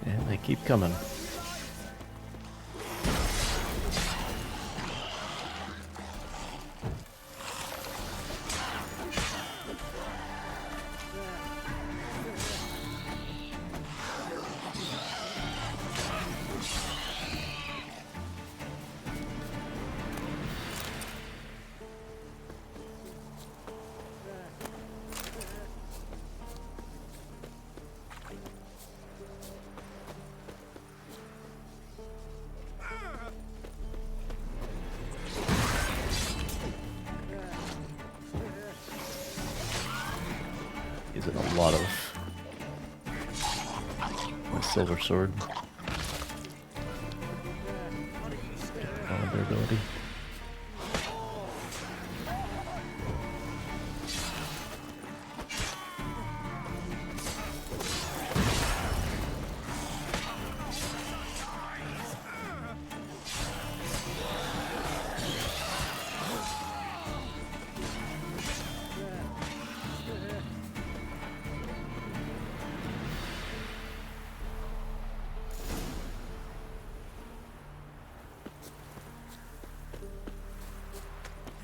Speaker 1: And they keep coming. Using a lot of my silver sword. Vulnerability.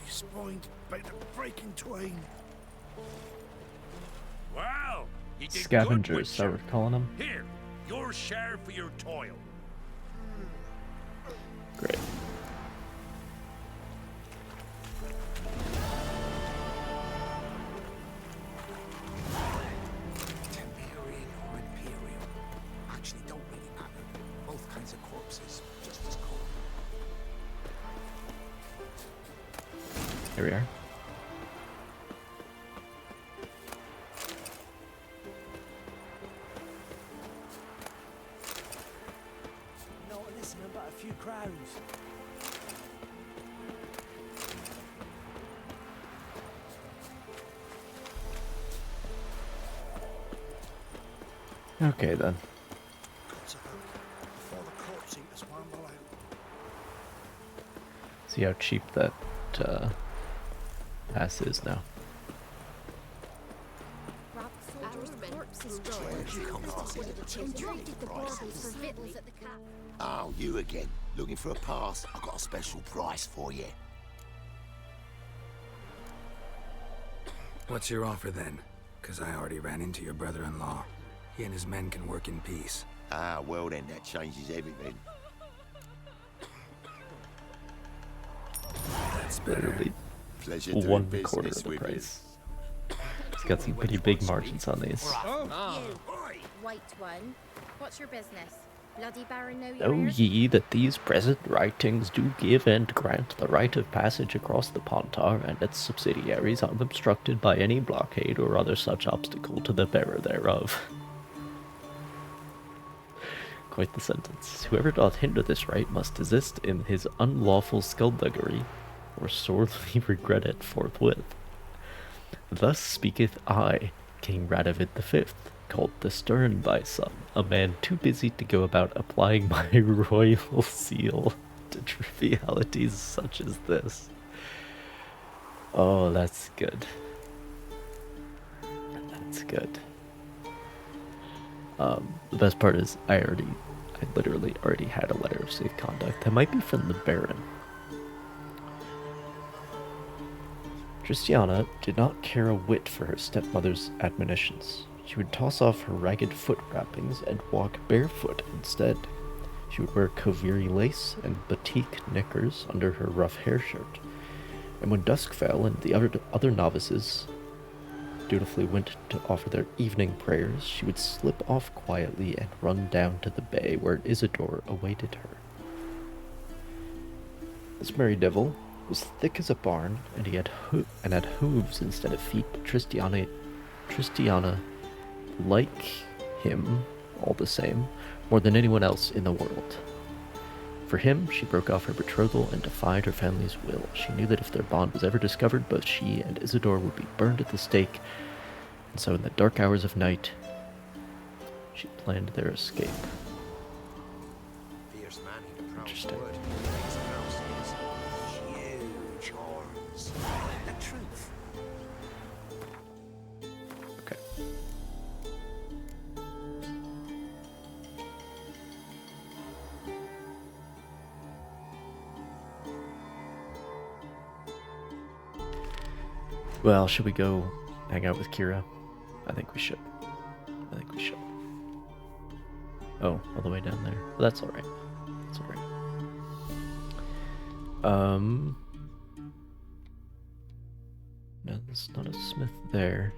Speaker 3: Spined by the breaking twain.
Speaker 6: Wow! You did
Speaker 1: Scavengers,
Speaker 6: good,
Speaker 1: I would calling them.
Speaker 6: Here, your share for your toil.
Speaker 1: Great.
Speaker 7: Temperian or Imperial. Actually, don't really matter. Both kinds of corpses, just as cool.
Speaker 1: Here we are.
Speaker 13: Not listening but a few crows.
Speaker 1: Okay then.
Speaker 10: Before the corpse eaters wamble out.
Speaker 1: See how cheap that pass is now.
Speaker 11: Traded the baubles for victuals at the cap.
Speaker 18: Oh, you again. Looking for a pass? I've got a special price for you.
Speaker 4: What's your offer then? Because I already ran into your brother-in-law. He and his men can work in peace.
Speaker 18: Ah, well then, that changes everything.
Speaker 4: That's better.
Speaker 1: Literally
Speaker 18: Pleasure doing
Speaker 1: 1/4
Speaker 18: business
Speaker 1: of the
Speaker 18: with you.
Speaker 1: price. It's got some pretty big margins on these.
Speaker 11: You, white one. What's your business? Bloody Baron know your
Speaker 1: Know
Speaker 11: ears?
Speaker 1: ye that these present writings do give and grant the right of passage across the Pontar and its subsidiaries unobstructed by any blockade or other such obstacle to the bearer thereof. Quite the sentence. Whoever doth hinder this right must desist in his unlawful skullduggery, or sorely regret it forthwith. Thus speaketh I, King Radovid V, called the Stern by some, a man too busy to go about applying my royal seal to trivialities such as this. Oh, that's good. That's good. The best part is I I literally already had a letter of safe conduct. That might be from the Baron. Tristiana did not care a whit for her stepmother's admonitions. She would toss off her ragged foot wrappings and walk barefoot instead. She would wear Koviri lace and batik knickers under her rough hair shirt. And when dusk fell and the other novices dutifully went to offer their evening prayers, she would slip off quietly and run down to the bay where Isidore awaited her. This merry devil was thick as a barn, and he had hooves instead of feet. But Tristiana, like him, all the same, more than anyone else in the world. For him, she broke off her betrothal and defied her family's will. She knew that if their bond was ever discovered, both she and Isidore would be burned at the stake, and so in the dark hours of night, she planned their escape. Interesting. Okay. Well, should we go hang out with Kira? I think we should. Oh, all the way down there. Well, that's alright. That's alright. No, there's not a smith there.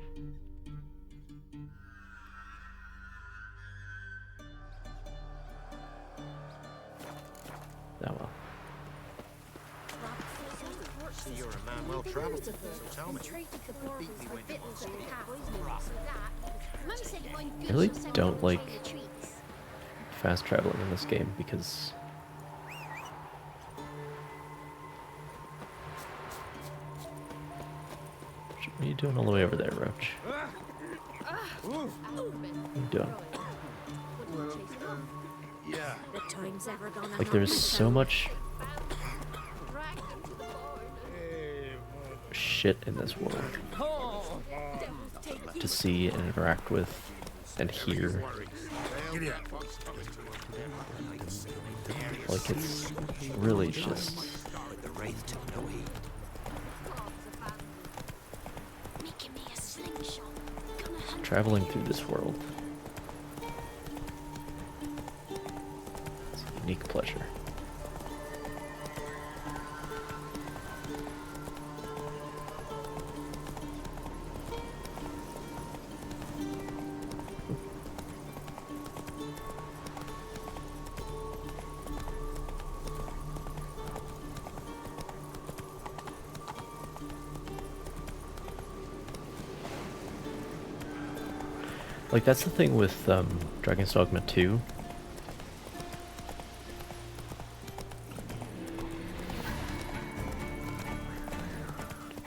Speaker 1: Oh well.
Speaker 18: You're a man well travelled, so tell me.
Speaker 1: I really don't like fast traveling in this game because what are you doing all the way over there, Roach? What are you doing?
Speaker 18: Yeah.
Speaker 1: Like there's so much shit in this world to see and interact with and hear. Like it's really just traveling through this world. It's a unique pleasure. Like, that's the thing with Dragon's Dogma 2.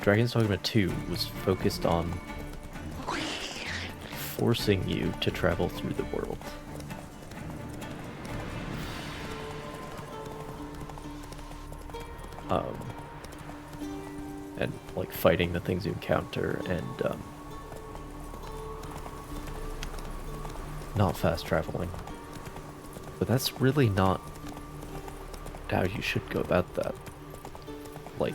Speaker 1: Dragon's Dogma 2 was focused on forcing you to travel through the world. And, like, fighting the things you encounter and, not fast traveling. But that's really not how you should go about that. Like,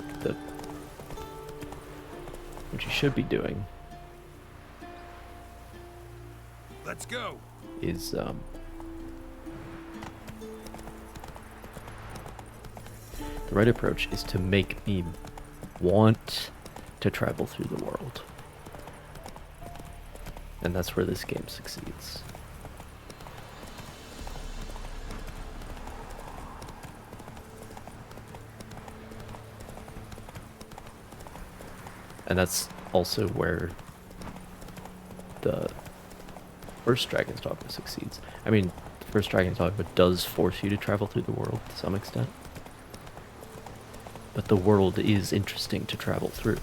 Speaker 1: what you should be doing
Speaker 6: Let's go.
Speaker 1: Is the right approach is to make me want to travel through the world. And that's where this game succeeds. And that's also where the first Dragon's Dogma succeeds. I mean, the first Dragon's Dogma does force you to travel through the world to some extent. But the world is interesting to travel through.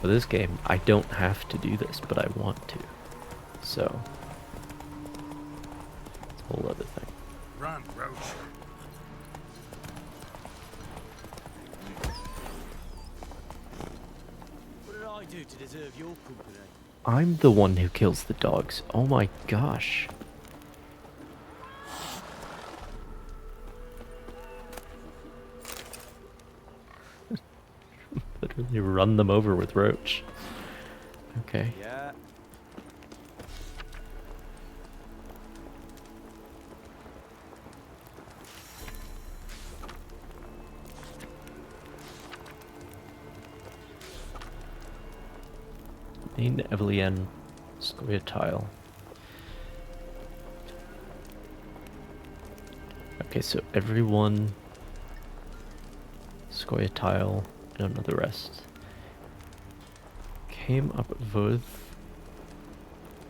Speaker 1: For this game, I don't have to do this, but I want to. So, it's a whole other thing.
Speaker 6: Run, Roach.
Speaker 13: do to deserve your company?
Speaker 1: I'm the one who kills the dogs. Oh my gosh. Literally run them over with roach. Okay.
Speaker 13: Yeah.
Speaker 1: Main Evelian Scoia'tael. Okay, so everyone Scoia'tael and none of the rest came up with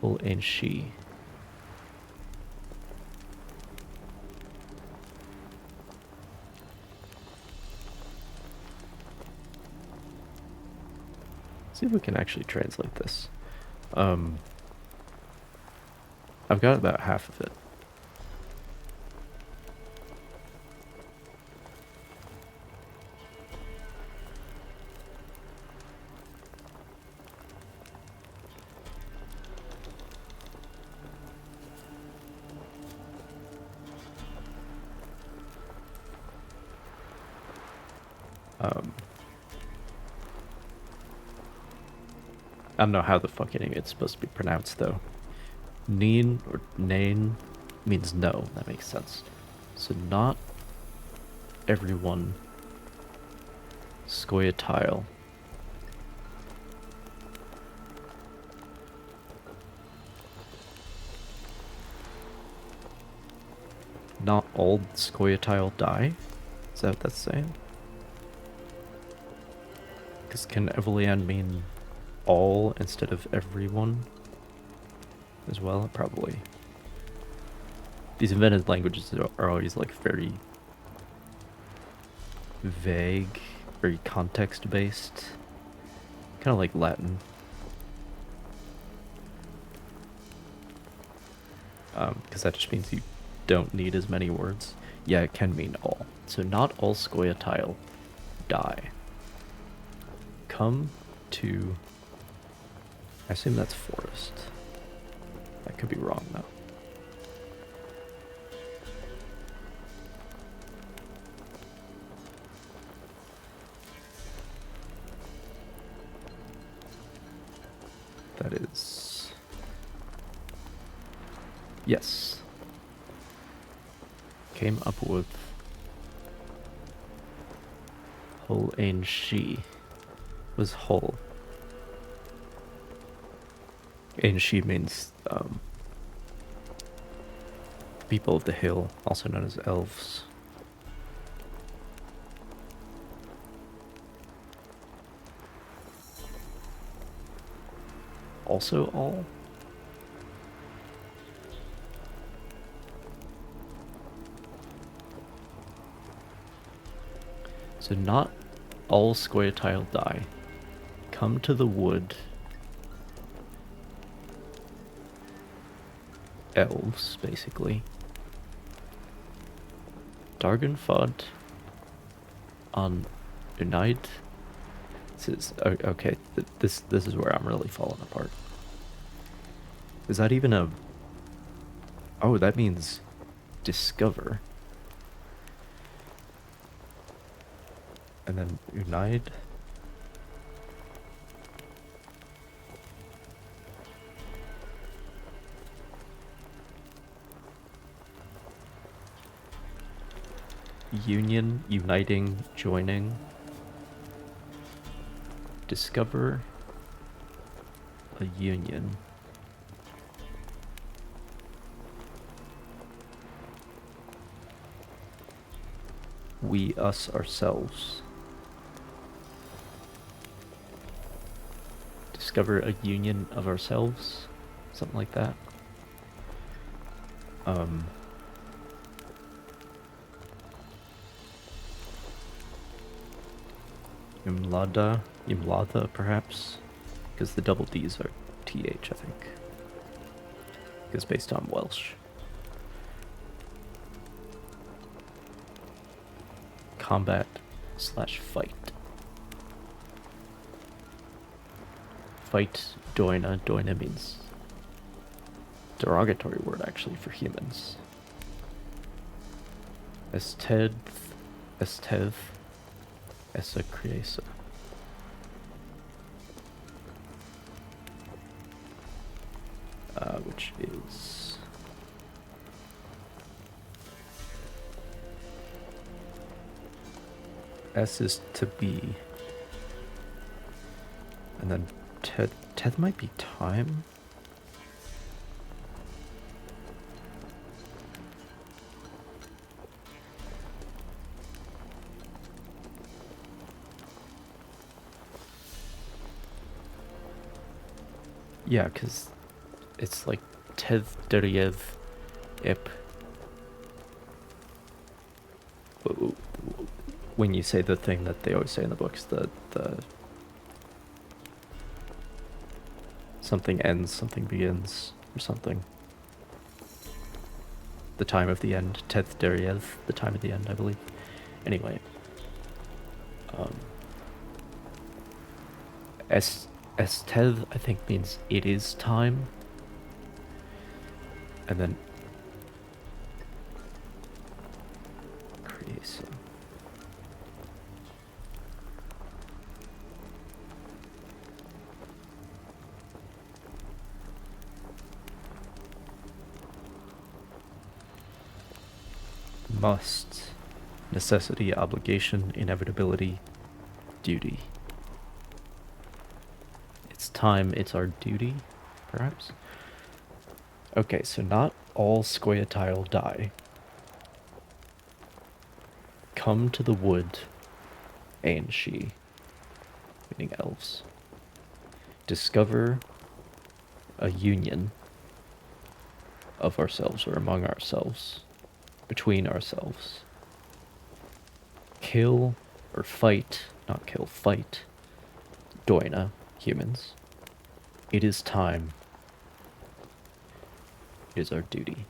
Speaker 1: Ul Ein Shi. See if we can actually translate this. I've got about half of it. I don't know how the fuck it's supposed to be pronounced though. Neen or Nain means no, that makes sense. So not everyone Scoia'tael. Not all Scoia'tael die? Is that what that's saying? Because can Evelian mean all instead of everyone as well? Probably. These invented languages are always like very vague, very context based. Kind of like Latin. Because that just means you don't need as many words. Yeah, it can mean all. So not all Scoia'tael die. Come to... I assume that's forest. I could be wrong though. That is... Yes. Came up with Ul Ein Shi. Was Hol. Ein Shi means people of the hill, also known as elves. Also all? So not all Scoia'tael die. Come to the wood. Elves, basically. Dargenfod on Unite. This is okay. This is where I'm really falling apart. Is that even a? Oh, that means discover. And then Unite. Union, uniting, joining. Discover a union. We, us, ourselves. Discover a union of ourselves. Something like that. Imlada, perhaps? Because the double D's are TH, I think. Because based on Welsh. Combat / fight. fight Doina. Doina means derogatory word actually for humans. Estev, Essa Criesa. Which is S is to be, and then Teth might be time. Yeah, because it's like Teth Deriev Ip. When you say the thing that they always say in the books, the something ends, something begins, or something. The time of the end, Teth Deriev, the time of the end, I believe. Anyway, Estev, I think, means it is time. And then Creation. Must, necessity, obligation, inevitability, duty. It's time, it's our duty, perhaps? Okay, so not all Scoia'tael die. Come to the wood, and she, meaning elves. Discover a union of ourselves or among ourselves, between ourselves. Kill or fight, not kill, fight, Doina, humans. It is time. It is our duty.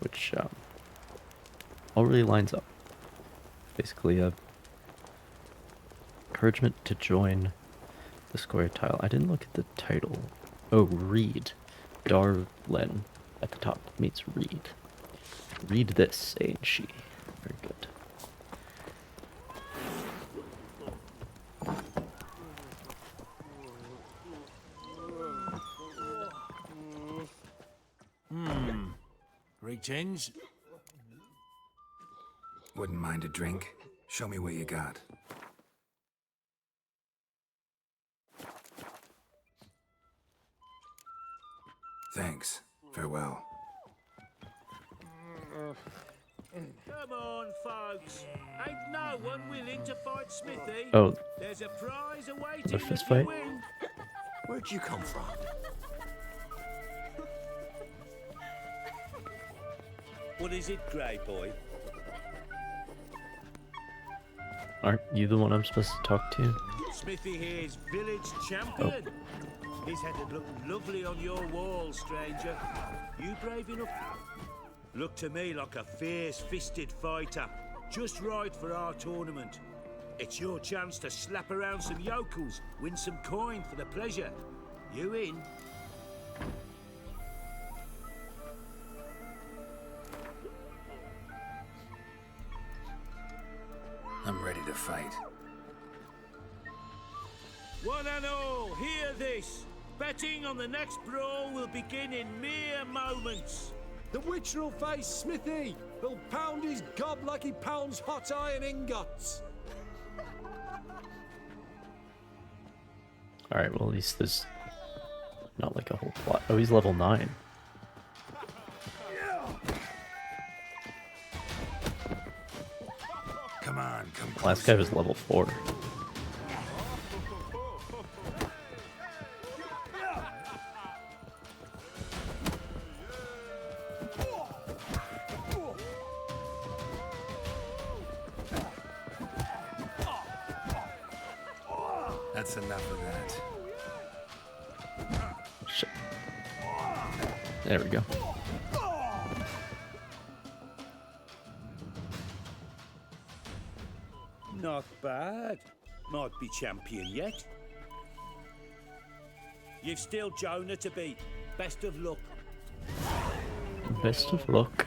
Speaker 1: Which all really lines up. Basically a encouragement to join the Scoia'tael. I didn't look at the title. Oh, read. Darlen at the top means read. Read this, ain't she? Very good.
Speaker 7: Greetings.
Speaker 4: Wouldn't mind a drink? Show me what you got. Thanks. Farewell.
Speaker 13: Come on, folks. Ain't no one willing to fight Smithy.
Speaker 1: Oh.
Speaker 13: There's a prize awaiting
Speaker 1: The fist
Speaker 13: if
Speaker 1: fight?
Speaker 13: you win.
Speaker 7: Where'd you come from?
Speaker 13: What is it, Grey Boy?
Speaker 1: Aren't you the one I'm supposed to talk to?
Speaker 13: Smithy here's village champion. His head'd look lovely on your wall, stranger. You brave enough? Look to me like a fierce-fisted fighter. Just right for our tournament. It's your chance to slap around some yokels, win some coin for the pleasure. You in?
Speaker 4: I'm ready to fight.
Speaker 13: One and all, hear this. Betting on the next brawl will begin in mere moments.
Speaker 7: The Witcher will face Smithy. He'll pound his gob like he pounds hot iron ingots.
Speaker 1: Alright, well at least there's not like a whole plot. Oh, he's level 9.
Speaker 4: Come on, come closer.
Speaker 1: Last guy was level 4.
Speaker 4: That's enough of that.
Speaker 1: Shit. There we go.
Speaker 13: Not bad. Might be champion yet. You've still Jonah to beat. Best of luck.
Speaker 1: Best of luck.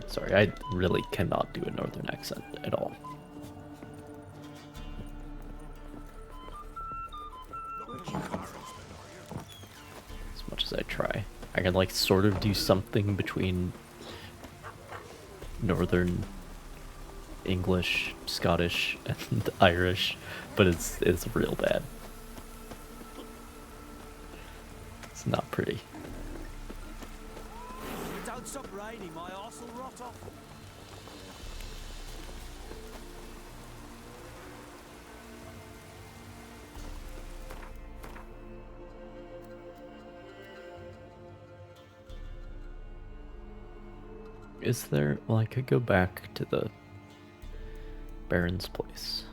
Speaker 1: Sorry, I really cannot do a northern accent at all. As much as I try. I can like sort of do something between northern English, Scottish, and Irish, but it's real bad. It's not pretty.
Speaker 7: If it don't stop raining, my arse will rot off.
Speaker 1: Is there... Well, I could go back to the Baron's place.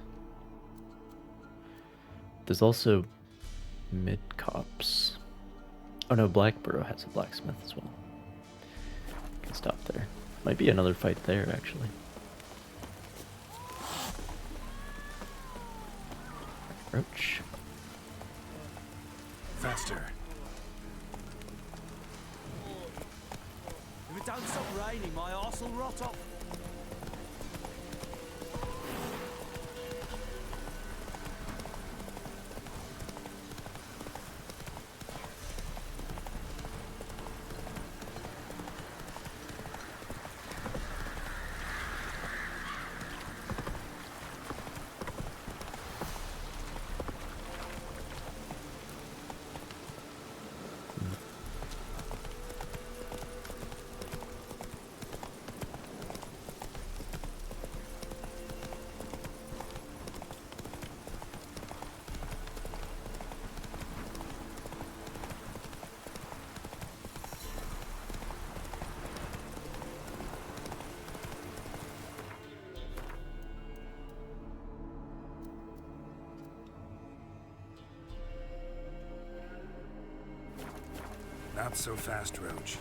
Speaker 1: There's also Mid-Copse. Oh no, Blackborough has a blacksmith as well. Can stop there. Might be another fight there, actually. Roach.
Speaker 4: Faster.
Speaker 7: If it don't stop raining, my arse will rot off.
Speaker 4: Not so fast, Roach.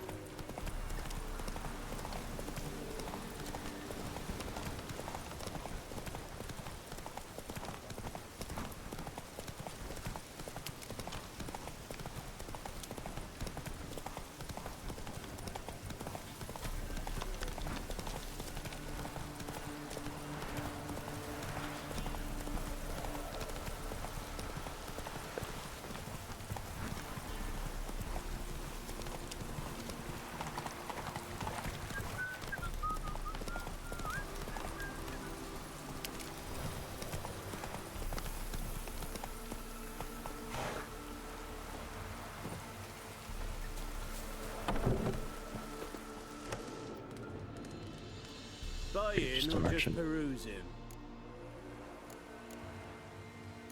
Speaker 13: Buying
Speaker 1: Just a
Speaker 13: or just
Speaker 1: merchant.
Speaker 13: perusing?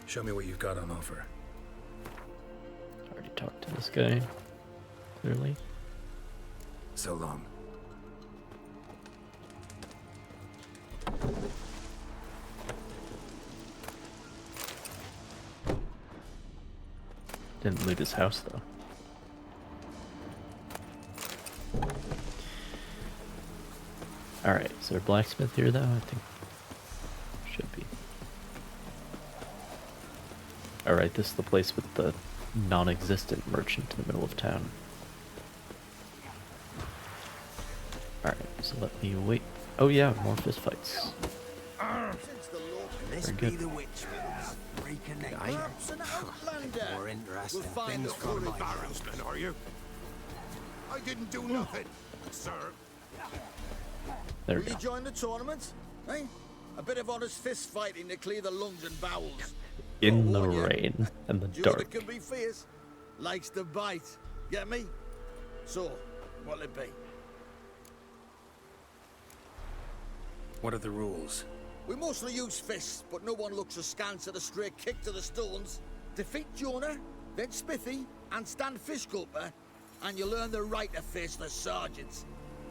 Speaker 4: Show me what you've got on offer.
Speaker 1: Already talked to this guy, clearly.
Speaker 4: So long.
Speaker 1: Didn't leave his house, though. Alright, is there a blacksmith here, though? I think should be. Alright, this is the place with the non-existent merchant in the middle of town. Alright, so let me wait. Oh yeah, more fist fights.
Speaker 18: This
Speaker 1: Very
Speaker 18: be
Speaker 1: good.
Speaker 18: the witch mills. Reconnect.
Speaker 7: Perhaps an outlander
Speaker 18: More interesting
Speaker 7: will find
Speaker 18: things
Speaker 7: the
Speaker 18: from my
Speaker 7: barrelsman,
Speaker 18: are you?
Speaker 7: I didn't do nothing, sir.
Speaker 1: There
Speaker 19: Will
Speaker 1: we
Speaker 19: you
Speaker 1: go.
Speaker 19: join the tournament? Eh? A bit of honest fist fighting to clear the lungs and bowels.
Speaker 1: In the
Speaker 19: warn you.
Speaker 1: rain and the
Speaker 19: Dude that
Speaker 1: dark.
Speaker 19: can be fierce. Likes to bite. Get me? So, what'll it be?
Speaker 4: What are the rules?
Speaker 19: We mostly use fists, but no one looks askance at a straight kick to the stones. Defeat Jonah, then Smithy, and stand fish gulper, and you'll earn the right to face the sergeants.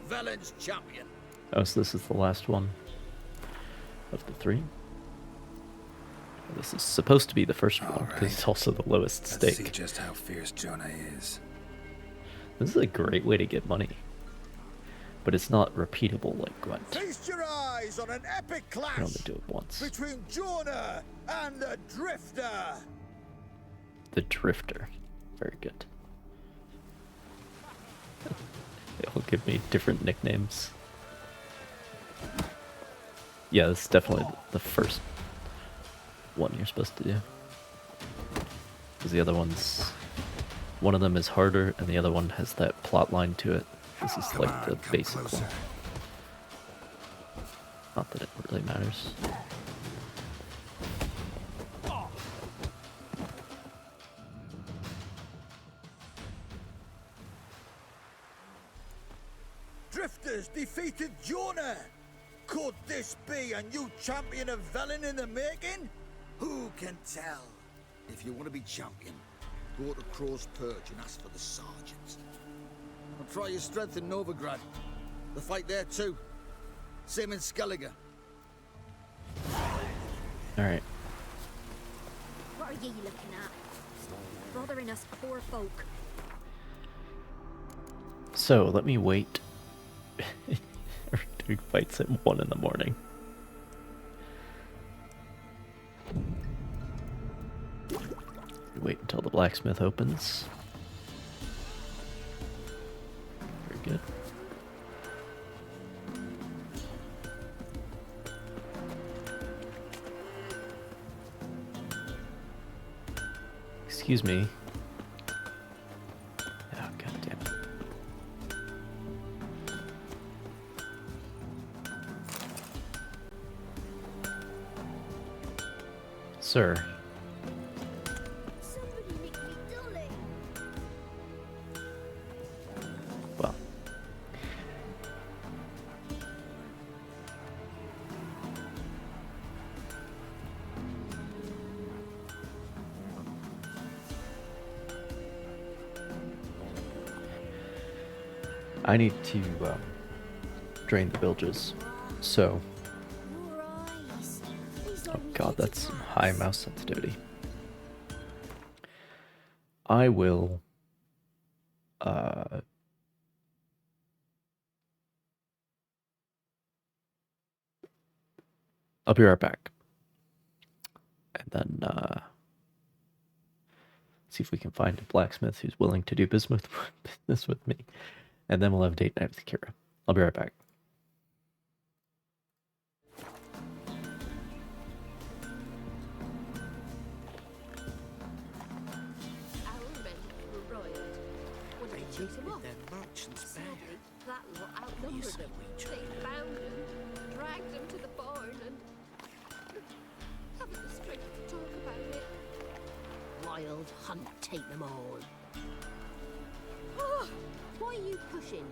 Speaker 19: Velen's champion.
Speaker 1: Oh, so this is the last one of the three? This is supposed to be the first one, because it's also the lowest
Speaker 4: Let's see
Speaker 1: stake.
Speaker 4: just how fierce Jonah is.
Speaker 1: This is a great way to get money. But it's not repeatable like Gwent.
Speaker 19: Feast your eyes on an epic
Speaker 1: You
Speaker 19: clash
Speaker 1: can only do it once.
Speaker 19: between Jonah and the Drifter.
Speaker 1: The Drifter. Very good. It'll give me different nicknames. Yeah, this is definitely the first one you're supposed to do. Because the other ones, one of them is harder and the other one has that plot line to it. This is like the basic one. Not that it really matters.
Speaker 19: Drifters defeated Jonah! Could this be a new champion of Velen in the making? Who can tell? If you want to be champion, go to Crow's Perch and ask for the sergeant. And try your strength in Novigrad. The fight there too. Same in Skellige.
Speaker 1: Alright.
Speaker 11: What are ye looking at? Bothering us poor folk.
Speaker 1: So, let me wait. We're doing fights at 1 in the morning. Wait until the blacksmith opens. Very good. Excuse me. Oh, goddamn it. Sir. Well. I need to drain the bilges, so... Oh god, that's some high mouse sensitivity. I will... I'll be right back. And then, see if we can find a blacksmith who's willing to do business with me. And then we'll have date night with Kira. I'll be right back.
Speaker 8: Sadly, that lot outnumbered them. They found him, dragged him to the barn, and haven't the strength to talk about it.
Speaker 11: Wild hunt, take them all. Oh, why are you pushing?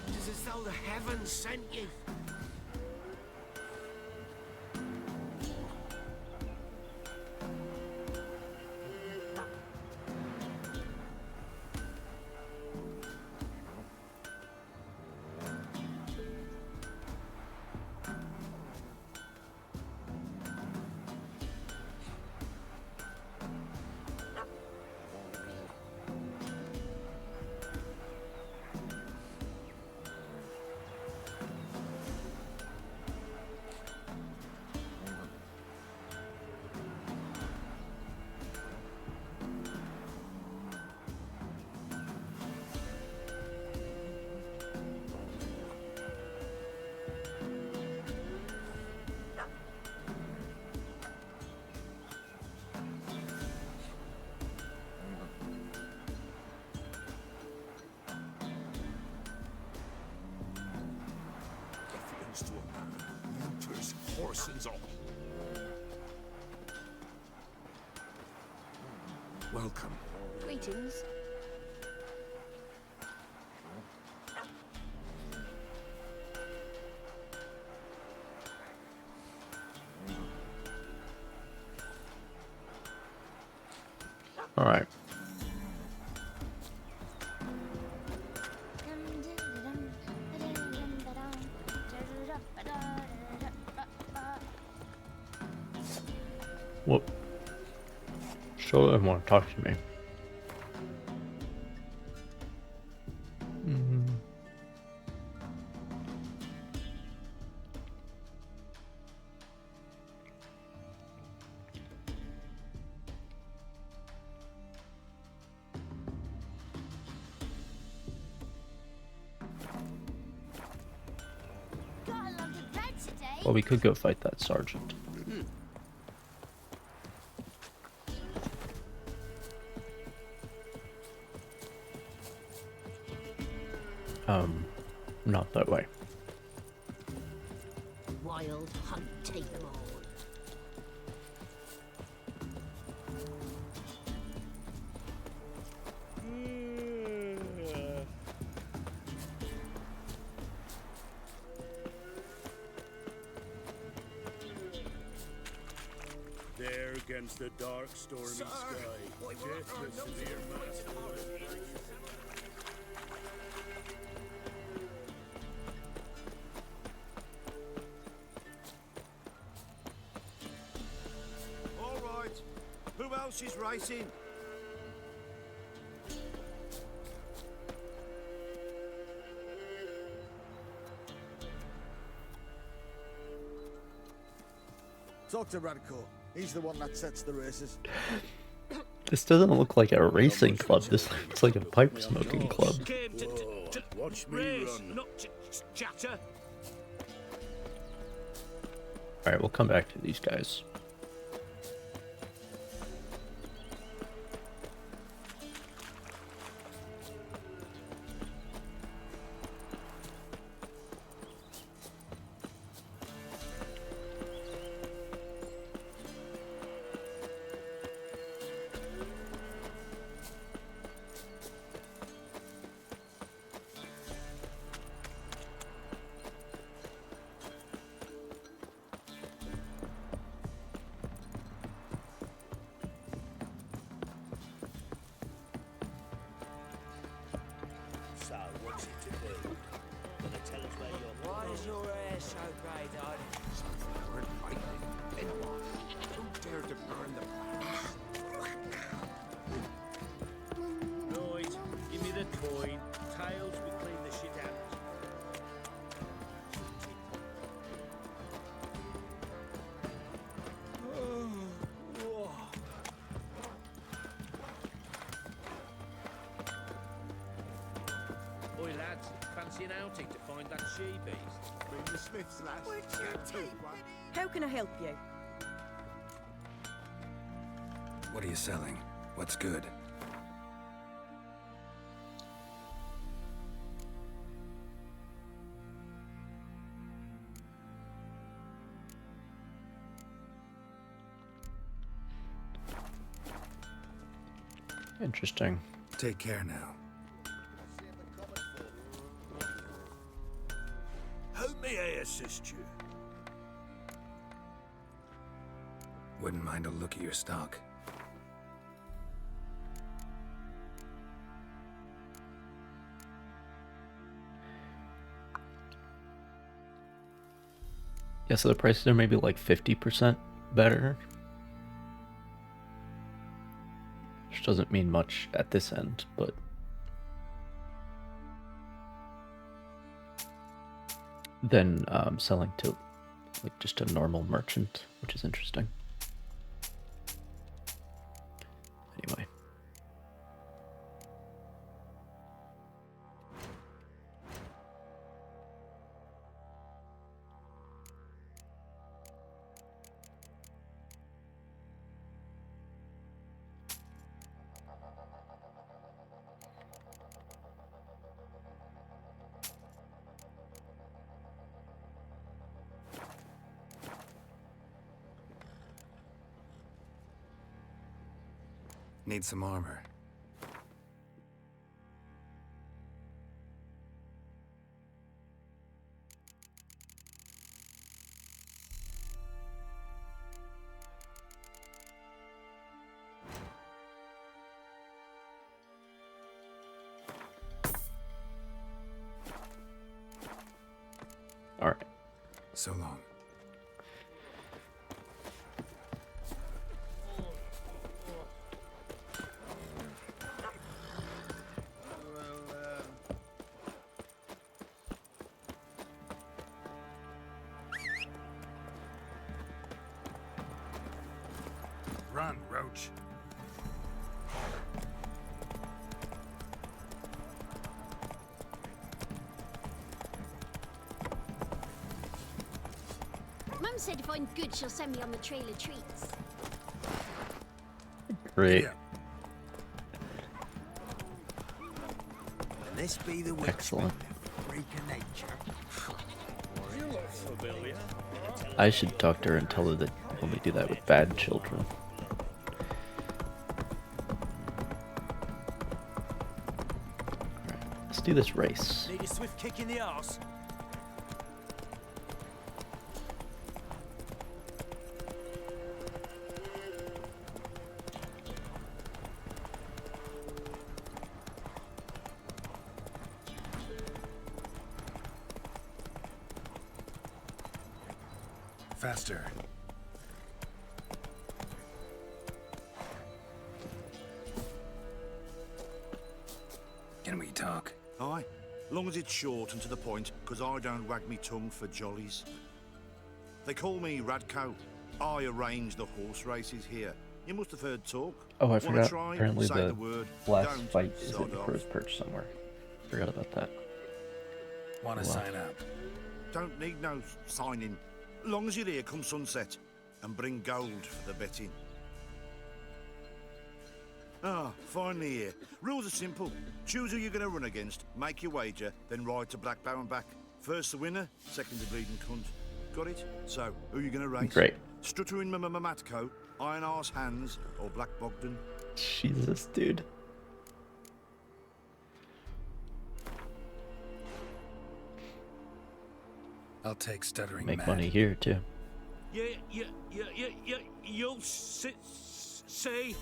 Speaker 7: It's as though the heavens sent you. Parsons up.
Speaker 10: Welcome.
Speaker 8: Greetings.
Speaker 1: All right. What? Show them want to talk to me. Well, we could go fight that sergeant. Not that way.
Speaker 11: Wild hunt, take them all.
Speaker 3: There against the dark, stormy sky, death the severe master.
Speaker 13: All right. Who else is racing?
Speaker 19: Talk to Radko. He's the one that sets the races.
Speaker 1: This doesn't look like a racing club. This looks like a pipe smoking club.
Speaker 13: Came to
Speaker 3: watch me
Speaker 13: race,
Speaker 3: run.
Speaker 13: not chatter.
Speaker 1: All right, we'll come back to these guys.
Speaker 13: So, what's it to do? Gonna tell us where you're
Speaker 20: Why is your hair so grey, darling?
Speaker 7: Something weren't lightning. Then what? Who dared to burn the plans?
Speaker 13: Right, give me the coin. Tails, we clean the shit out. Oi, lads, fancy an outing to find that she-beast?
Speaker 7: Bring the Smiths, lads.
Speaker 9: Where'd you take
Speaker 20: How can I help you?
Speaker 4: What are you selling? What's good?
Speaker 1: Interesting.
Speaker 4: Take care now.
Speaker 3: How may I assist you?
Speaker 4: Wouldn't mind a look at your stock.
Speaker 1: Yeah, so the prices are maybe like 50% better. Which doesn't mean much at this end, but then selling to like just a normal merchant, which is interesting. Anyway.
Speaker 4: Need some armor.
Speaker 1: All right.
Speaker 4: So long. Run, Roach.
Speaker 12: Mum said if I'm good, she'll send me on the trail of treats.
Speaker 1: Great.
Speaker 10: This be the witch.
Speaker 1: Excellent.
Speaker 10: Freak of nature.
Speaker 13: You look familiar.
Speaker 1: I should talk to her and tell her that you only do that with bad children. Alright, let's do this race.
Speaker 13: Need a swift kick in the arse.
Speaker 4: Faster. Can we talk?
Speaker 21: Aye, long as it's short and to the point, because I don't wag me tongue for jollies. They call me Radko. I arrange the horse races here. You must have heard talk.
Speaker 1: Oh, I
Speaker 21: Wanna
Speaker 1: forgot.
Speaker 21: try?
Speaker 1: Apparently
Speaker 21: Say
Speaker 1: the
Speaker 21: word.
Speaker 1: last
Speaker 21: Don't
Speaker 1: fight is
Speaker 21: sod
Speaker 1: in
Speaker 21: off.
Speaker 1: Crow's Perch somewhere. Forgot about that.
Speaker 4: Want to
Speaker 1: Wow.
Speaker 4: sign up?
Speaker 21: Don't need no signing. Long as you're here come sunset. And bring gold for the betting. Ah, finally here. Rules are simple. Choose who you're going to run against, make your wager, then ride to Blackbow and back. First the winner, second the bleeding cunt. Got it? So, who are you going to race?
Speaker 1: Great.
Speaker 21: Struttering Matko, Iron Arse Hands, or Black Bogdan?
Speaker 1: Jesus, dude.
Speaker 4: I'll take stuttering
Speaker 1: Make
Speaker 4: Matt.
Speaker 1: money here, too.
Speaker 13: You'll see.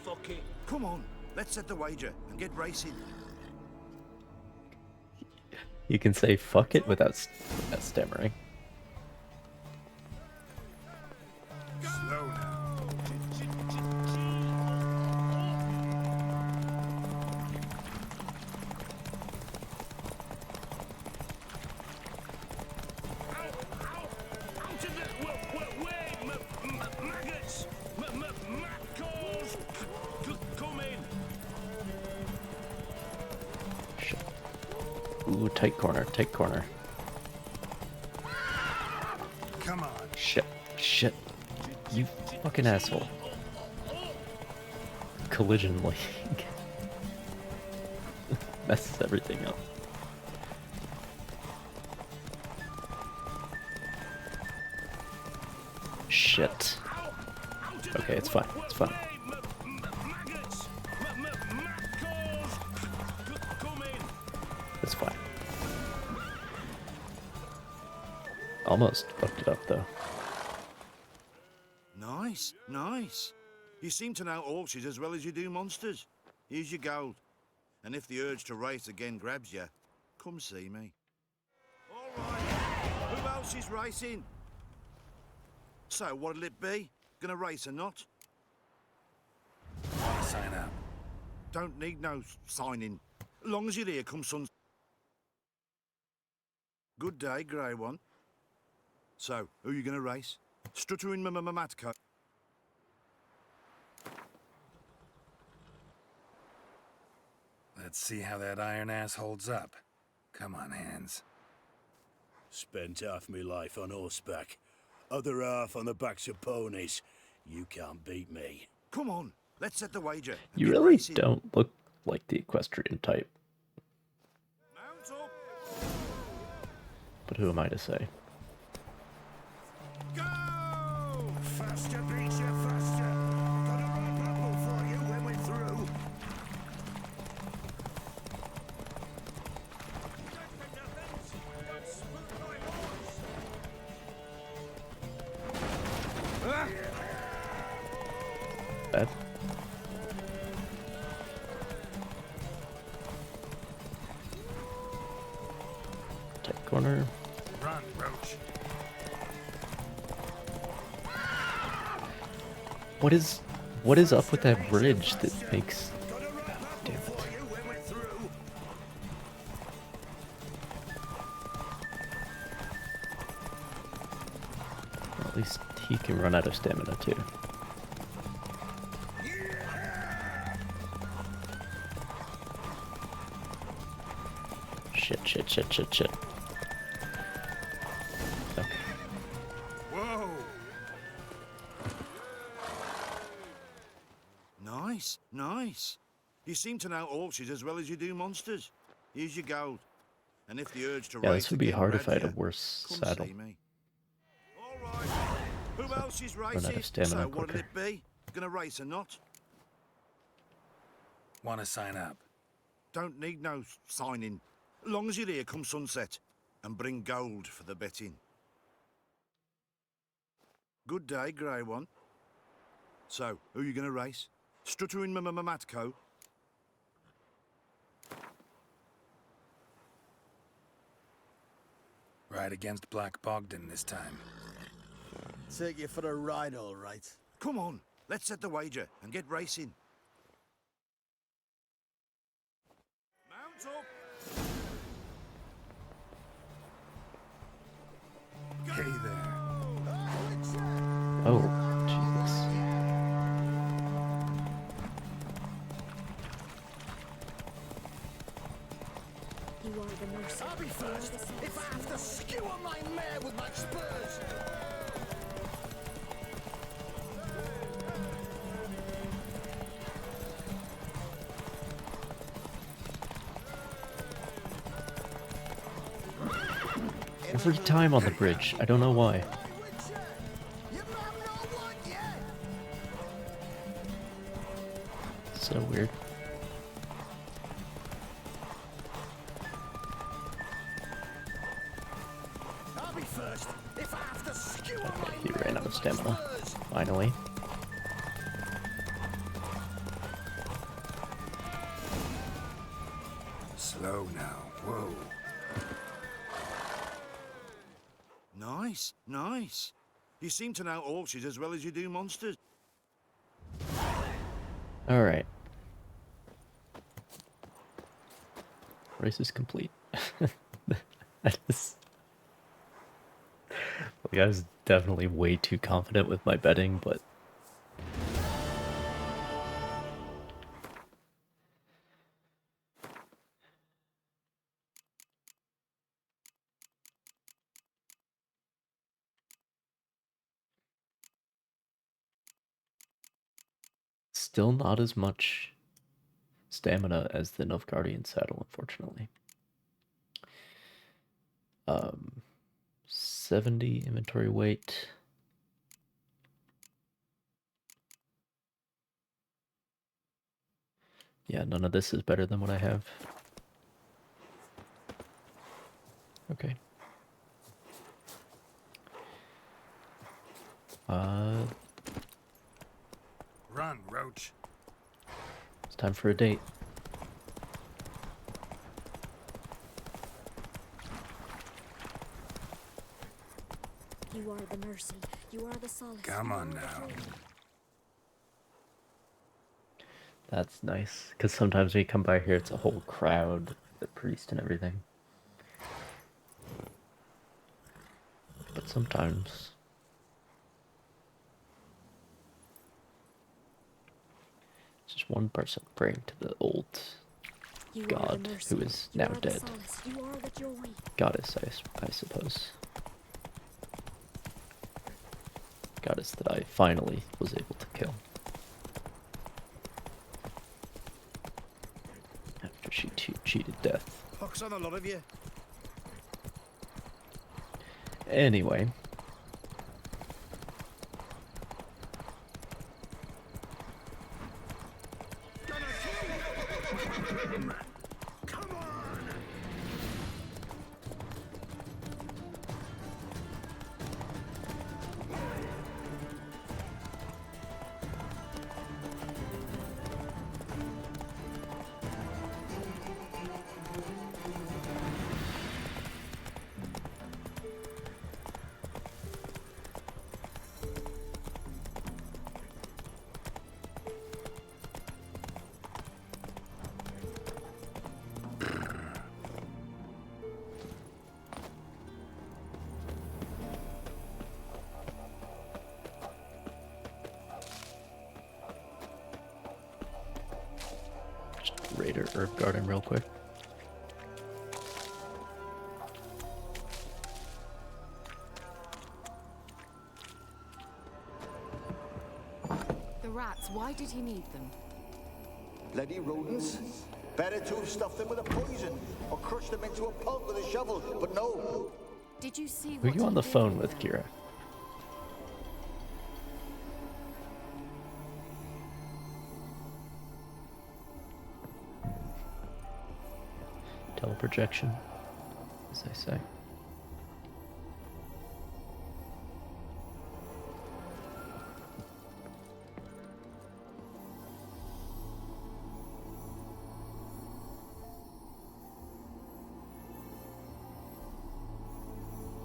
Speaker 13: Fuck it.
Speaker 21: Come on, let's set the wager and get racing.
Speaker 1: You can say fuck it without stammering.
Speaker 4: Slow now.
Speaker 13: Maggots! Matcalls! Come in!
Speaker 1: Shit. Ooh, tight corner, tight corner.
Speaker 4: Come on.
Speaker 1: Shit, shit. You fucking asshole. Collision league. Messes everything up. Shit. Okay, it's fine. It's fine. It's fine. Almost fucked it up though.
Speaker 21: Nice, nice. You seem to know horses as well as you do monsters. Here's your gold. And if the urge to race again grabs you, come see me. All right. Who else is racing? So, what'll it be? Gonna race or not?
Speaker 4: Want to sign up?
Speaker 21: Don't need no signing. Long as you're here, come sun. Good day, grey one. So, who you gonna race? Struttering Matko.
Speaker 4: Let's see how that iron ass holds up. Come on, Hands.
Speaker 3: Spent half my life on horseback, other half on the backs of ponies. You can't beat me.
Speaker 21: Come on, let's set the wager. and
Speaker 1: You
Speaker 21: get
Speaker 1: really
Speaker 21: racing.
Speaker 1: don't look like the equestrian type.
Speaker 21: Mount up.
Speaker 1: But who am I to say?
Speaker 21: Go!
Speaker 3: Faster beats you faster. Got a ripe apple for you when we're through.
Speaker 1: Bad. Tight corner.
Speaker 21: Run, Roach.
Speaker 1: What is up with that bridge that makes? Damn it. Well, at least he can run out of stamina too. Shit. Okay.
Speaker 21: Whoa! Nice. You seem to know horses as well as you do monsters. Here's your gold. And if the urge to
Speaker 1: Yeah,
Speaker 21: race
Speaker 1: this would be
Speaker 21: again
Speaker 1: hard if I
Speaker 21: grabs
Speaker 1: had a
Speaker 21: you,
Speaker 1: worse
Speaker 21: come
Speaker 1: saddle.
Speaker 21: see me. All right. Who else is
Speaker 1: Run out of
Speaker 21: racing?
Speaker 1: stamina
Speaker 21: So what'll
Speaker 1: quicker.
Speaker 21: it be? Gonna race or not?
Speaker 4: Want to sign up?
Speaker 21: Don't need no signing. Long as you're here come sunset. And bring gold for the betting. Good day, grey one. So, who you gonna race? Struttering Matco?
Speaker 4: Ride against Black Bogdan this time.
Speaker 19: Take you for a ride, all right.
Speaker 21: Come on, let's set the wager and get racing. Mount up!
Speaker 4: Hey there.
Speaker 1: Oh, Jesus.
Speaker 11: You are the mercy.
Speaker 19: I'll be first if I have to skewer my mare with my spurs.
Speaker 1: Every time on the bridge, I don't know why. So weird.
Speaker 19: I'll be first if I have to skewer
Speaker 1: Okay, he ran out of stamina. Finally.
Speaker 4: Slow now. Whoa.
Speaker 21: Nice. You seem to know horses as well as you do monsters.
Speaker 1: Alright. Race is complete. I was definitely way too confident with my betting, but still not as much stamina as the Nilfgaardian saddle, unfortunately. 70 inventory weight. Yeah, none of this is better than what I have. Okay.
Speaker 4: Run, Roach.
Speaker 1: It's time for a date.
Speaker 11: You are the mercy. You are the solace.
Speaker 4: Come on now.
Speaker 1: That's nice, because sometimes when you come by here, it's a whole crowd, the priest and everything. But sometimes it's just one person praying to the old god who is now dead. Goddess, I suppose. Goddess that I finally was able to kill. After she cheated death.
Speaker 21: Pox on a lot of you.
Speaker 1: Anyway. herb garden real quick.
Speaker 2: The rats, why did he need them?
Speaker 19: Bloody rodents. Better to have stuffed them with a poison or crushed them into a pulp with a shovel, but no.
Speaker 2: Did you see
Speaker 1: Who are
Speaker 2: what
Speaker 1: you on
Speaker 2: he
Speaker 1: the
Speaker 2: did
Speaker 1: phone
Speaker 2: with
Speaker 1: with,
Speaker 2: them?
Speaker 1: Kira? Teleprojection, as they say.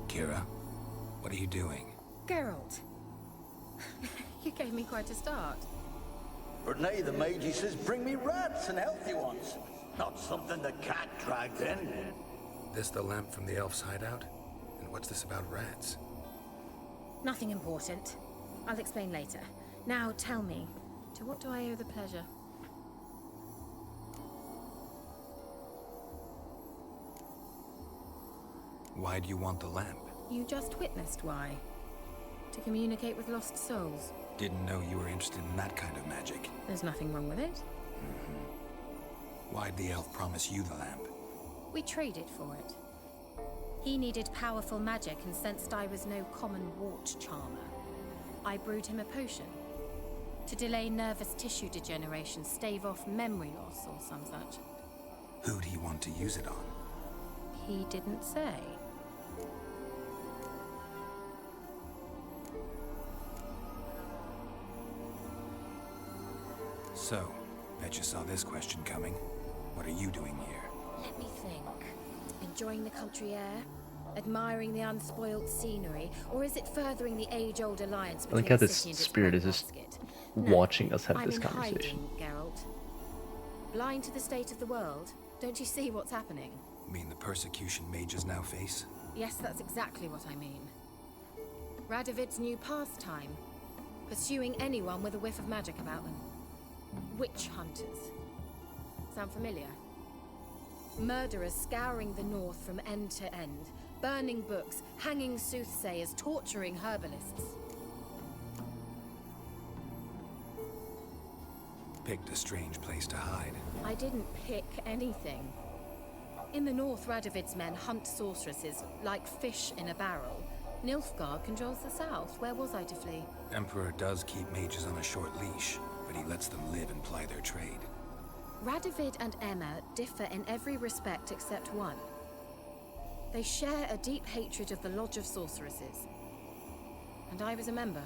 Speaker 4: Kira, what are you doing?
Speaker 2: Geralt. You gave me quite a start.
Speaker 19: But nay, the mage, he says, bring me rats and healthy ones. Not something the cat dragged in.
Speaker 4: This the lamp from the elf's hideout? And what's this about rats?
Speaker 2: Nothing important. I'll explain later. Now tell me, to what do I owe the pleasure?
Speaker 4: Why do you want the lamp?
Speaker 2: You just witnessed why. To communicate with lost souls.
Speaker 4: Didn't know you were interested in that kind of magic.
Speaker 2: There's nothing wrong with it.
Speaker 4: Why'd the elf promise you the lamp?
Speaker 2: We traded for it. He needed powerful magic and sensed I was no common wart charmer. I brewed him a potion. To delay nervous tissue degeneration, stave off memory loss or some such.
Speaker 4: Who'd he want to use it on?
Speaker 2: He didn't say.
Speaker 4: So, bet you saw this question coming. What are you doing here?
Speaker 2: Let me think. Enjoying the country air? Admiring the unspoilt scenery? Or is it furthering the age-old alliance
Speaker 1: I
Speaker 2: between
Speaker 1: like how
Speaker 2: the
Speaker 1: this
Speaker 2: city and its
Speaker 1: spirit is just
Speaker 2: breadbasket?
Speaker 1: watching us have
Speaker 2: I'm
Speaker 1: this
Speaker 2: in
Speaker 1: conversation.
Speaker 2: hiding, Geralt. Blind to the state of the world? Don't you see what's happening?
Speaker 4: Mean the persecution mages now face?
Speaker 2: Yes, that's exactly what I mean. Radovid's new pastime. Pursuing anyone with a whiff of magic about them. Witch hunters. Sound familiar? Murderers scouring the north from end to end. Burning books, hanging soothsayers, torturing herbalists.
Speaker 4: Picked a strange place to hide.
Speaker 2: I didn't pick anything. In the north, Radovid's men hunt sorceresses like fish in a barrel. Nilfgaard controls the south. Where was I to flee?
Speaker 4: Emperor does keep mages on a short leash, but he lets them live and ply their trade.
Speaker 2: Radovid and Emma differ in every respect except one. They share a deep hatred of the Lodge of Sorceresses. And I was a member.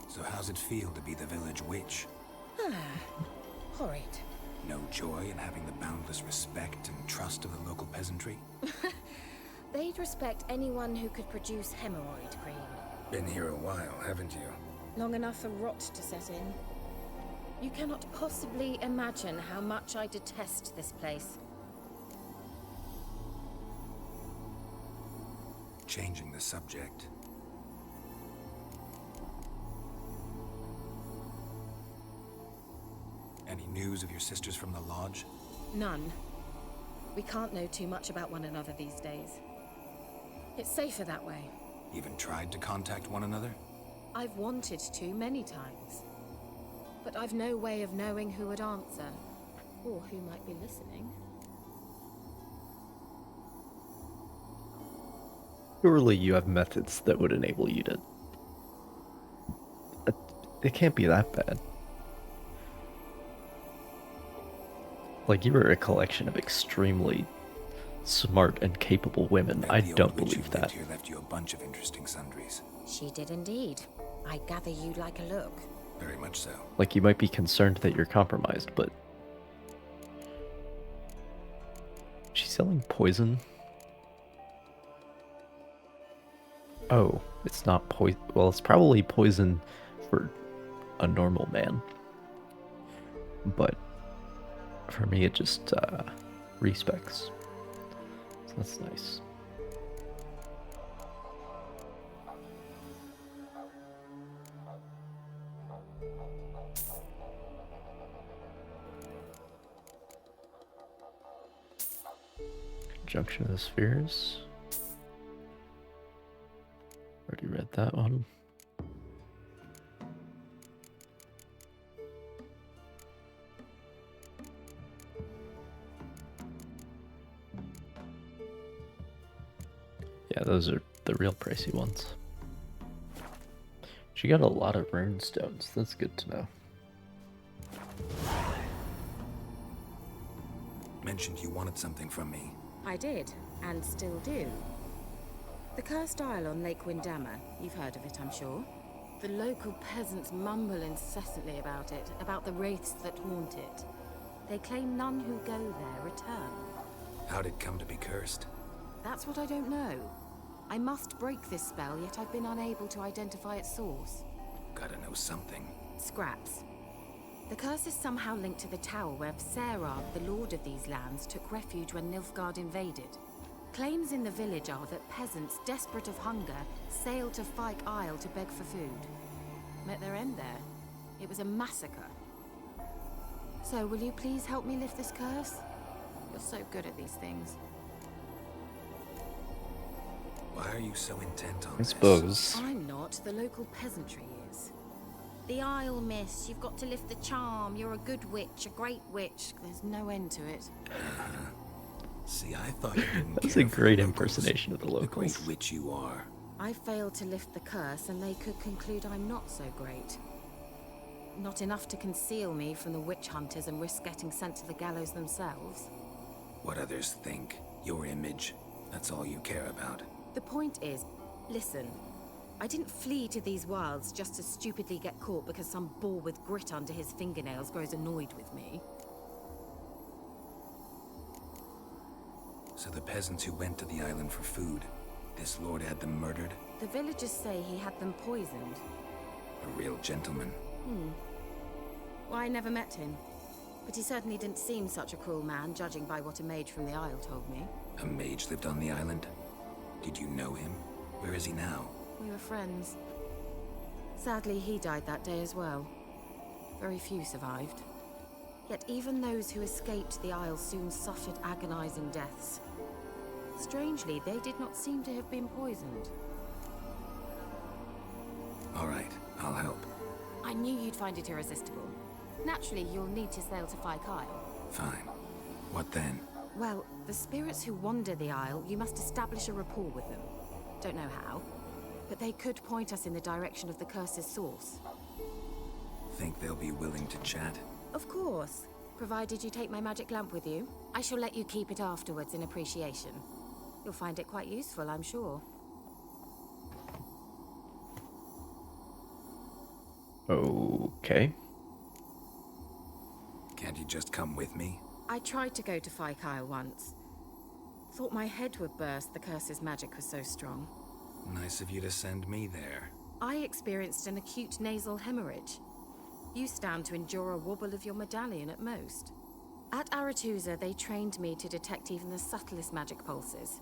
Speaker 4: So how's it feel to be the village witch?
Speaker 2: Horrid.
Speaker 4: No joy in having the boundless respect and trust of the local peasantry?
Speaker 2: They'd respect anyone who could produce hemorrhoid cream.
Speaker 4: Been here a while, haven't you?
Speaker 2: Long enough for rot to set in. You cannot possibly imagine how much I detest this place.
Speaker 4: Changing the subject. Any news of your sisters from the lodge?
Speaker 2: None. We can't know too much about one another these days. It's safer that way.
Speaker 4: Even tried to contact one another?
Speaker 2: I've wanted to many times. But I've no way of knowing who would answer, or who might be listening.
Speaker 1: Surely you have methods that would enable you to... It can't be that bad. Like, you are a collection of extremely smart and capable women. I don't believe that.
Speaker 4: Here left you a bunch of interesting sundries.
Speaker 2: She did indeed. I gather you'd like a look.
Speaker 4: Very much so.
Speaker 1: Like, you might be concerned that you're compromised, but... She's selling poison? Oh, it's not poison. Well, it's probably poison for a normal man. But for me, it just respects. So that's nice. Junction of the Spheres. Already read that one. Yeah, those are the real pricey ones. She got a lot of rune stones. That's good to know.
Speaker 4: Mentioned you wanted something from me.
Speaker 2: I did, and still do. The cursed isle on Lake Windammer. You've heard of it, I'm sure. The local peasants mumble incessantly about it, about the wraiths that haunt it. They claim none who go there return.
Speaker 4: How'd it come to be cursed?
Speaker 2: That's what I don't know. I must break this spell, yet I've been unable to identify its source.
Speaker 4: Gotta know something.
Speaker 2: Scraps. The curse is somehow linked to the tower where Sarah, the lord of these lands, took refuge when Nilfgaard invaded. Claims in the village are that peasants, desperate of hunger, sailed to Fyke Isle to beg for food. Met their end there. It was a massacre. So, will you please help me lift this curse? You're so good at these things.
Speaker 4: Why are you so intent on
Speaker 1: I
Speaker 4: this?
Speaker 1: suppose.
Speaker 2: I'm not. The local peasantry is.
Speaker 11: The Isle, miss. You've got to lift the charm. You're a good witch, a great witch.
Speaker 2: There's no end to it.
Speaker 4: See, I thought you didn't
Speaker 1: That's
Speaker 4: care
Speaker 1: a
Speaker 4: for
Speaker 1: great
Speaker 4: the locals.
Speaker 1: impersonation of the
Speaker 4: The
Speaker 1: locals.
Speaker 4: great witch you are.
Speaker 2: I failed to lift the curse, and they could conclude I'm not so great. Not enough to conceal me from the witch hunters and risk getting sent to the gallows themselves.
Speaker 4: What others think, your image, that's all you care about.
Speaker 2: The point is, listen, I didn't flee to these wilds just to stupidly get caught because some boar with grit under his fingernails grows annoyed with me.
Speaker 4: So the peasants who went to the island for food, this lord had them murdered?
Speaker 2: The villagers say he had them poisoned.
Speaker 4: A real gentleman.
Speaker 2: Well, I never met him, but he certainly didn't seem such a cruel man, judging by what a mage from the Isle told me.
Speaker 4: A mage lived on the island? Did you know him? Where is he now?
Speaker 2: We were friends. Sadly, he died that day as well. Very few survived. Yet even those who escaped the Isle soon suffered agonizing deaths. Strangely, they did not seem to have been poisoned.
Speaker 4: All right, I'll help.
Speaker 2: I knew you'd find it irresistible. Naturally, you'll need to sail to Fyke Isle.
Speaker 4: Fine. What then?
Speaker 2: Well, the spirits who wander the Isle, you must establish a rapport with them. Don't know how, but they could point us in the direction of the curse's source.
Speaker 4: Think they'll be willing to chat?
Speaker 2: Of course, provided you take my magic lamp with you. I shall let you keep it afterwards in appreciation. You'll find it quite useful, I'm sure.
Speaker 1: Okay.
Speaker 4: Can't you just come with me?
Speaker 2: I tried to go to Fyke Isle once. Thought my head would burst, the curse's magic was so strong.
Speaker 4: Nice of you to send me there.
Speaker 2: I experienced an acute nasal hemorrhage. You stand to endure a wobble of your medallion at most. At Aretusa, they trained me to detect even the subtlest magic pulses.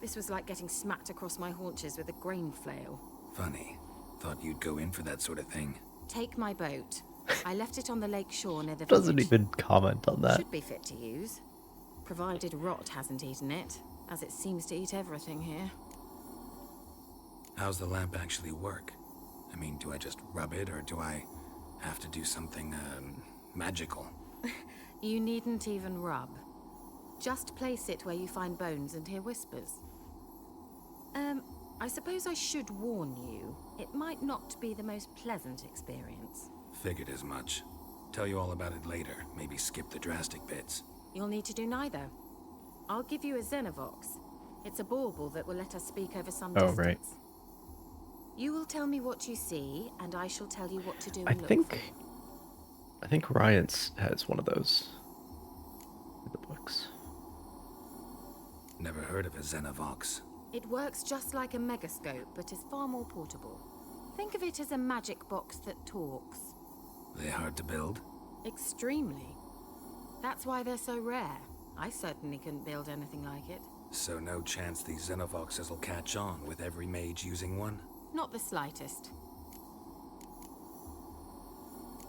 Speaker 2: This was like getting smacked across my haunches with a grain flail.
Speaker 4: Funny. Thought you'd go in for that sort of thing.
Speaker 2: Take my boat. I left it on the lake shore near the
Speaker 1: Doesn't
Speaker 2: village.
Speaker 1: even comment on that.
Speaker 2: Should be fit to use. Provided rot hasn't eaten it, as it seems to eat everything here.
Speaker 4: How's the lamp actually work? I mean, do I just rub it, or do I have to do something, magical?
Speaker 2: You needn't even rub. Just place it where you find bones and hear whispers. I suppose I should warn you. It might not be the most pleasant experience.
Speaker 4: Figured as much. Tell you all about it later. Maybe skip the drastic bits.
Speaker 2: You'll need to do neither. I'll give you a Xenovox. It's a bauble that will let us speak over some distance.
Speaker 1: Right.
Speaker 2: You will tell me what you see, and I shall tell you what to do
Speaker 1: I
Speaker 2: and look
Speaker 1: think Riot's has one of those in the books.
Speaker 4: Never heard of a Xenovox.
Speaker 2: It works just like a megascope, but is far more portable. Think of it as a magic box that talks.
Speaker 4: They hard to build?
Speaker 2: Extremely. That's why they're so rare. I certainly couldn't build anything like it.
Speaker 4: So no chance these Xenovoxes will catch on with every mage using one?
Speaker 2: Not the slightest.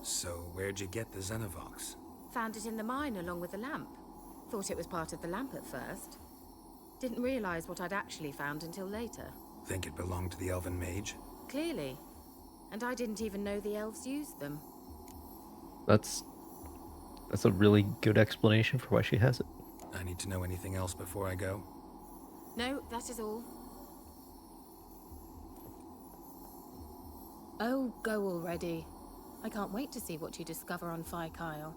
Speaker 4: So where'd you get the Xenovox?
Speaker 2: Found it in the mine along with the lamp. Thought it was part of the lamp at first. Didn't realise what I'd actually found until later.
Speaker 4: Think it belonged to the elven mage?
Speaker 2: Clearly. And I didn't even know the elves used them.
Speaker 1: That's a really good explanation for why she has it.
Speaker 4: I need to know anything else before I go?
Speaker 2: No, that is all. Oh, go already. I can't wait to see what you discover on Phi Kyle.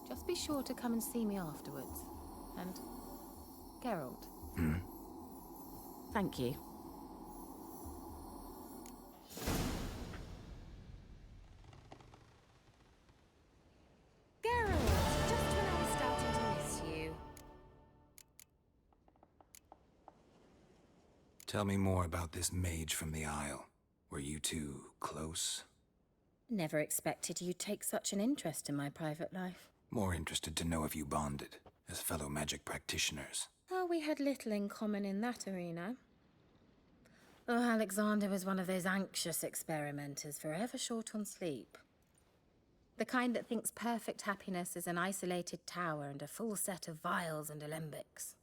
Speaker 2: Just be sure to come and see me afterwards. And Geralt. Thank you. Geralt, just when I was starting to miss you.
Speaker 4: Tell me more about this mage from the Isle. Were you two close?
Speaker 2: Never expected you'd take such an interest in my private life.
Speaker 4: More interested to know if you bonded, as fellow magic practitioners.
Speaker 2: Oh, we had little in common in that arena. Oh, Alexander was one of those anxious experimenters, forever short on sleep. The kind that thinks perfect happiness is an isolated tower and a full set of vials and alembics.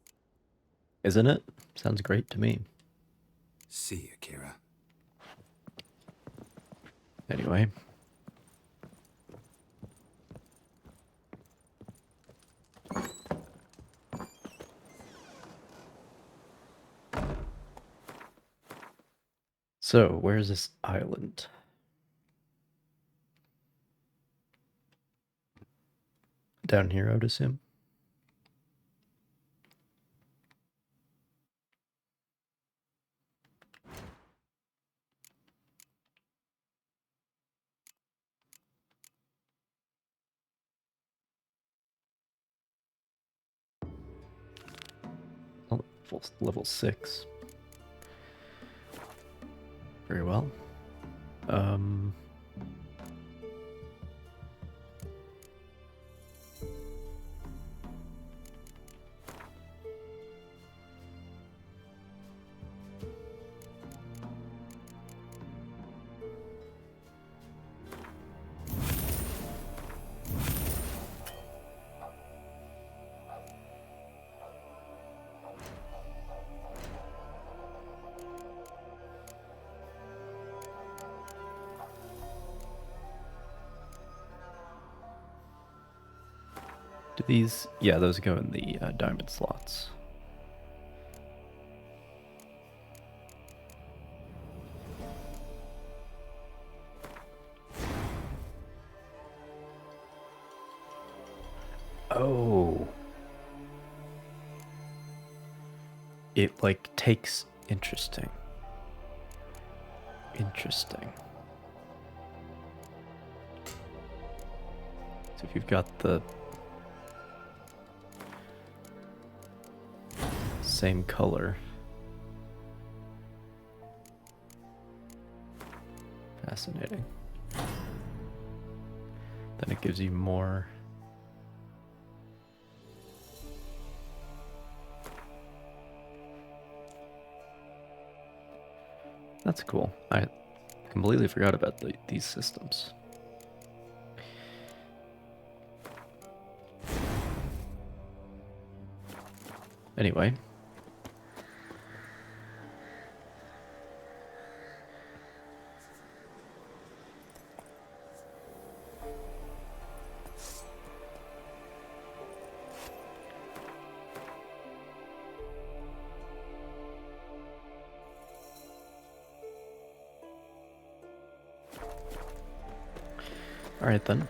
Speaker 1: Isn't it? Sounds great to me.
Speaker 4: See you, Kira.
Speaker 1: Anyway. So, where's this island? Down here, I would assume. Oh, level 6. Very well. Do these... Yeah, those go in the diamond slots. Oh. It, like, takes... Interesting. Interesting. So if you've got the... same color. Fascinating. Then it gives you more. That's cool. I completely forgot about these systems. Anyway. All right then.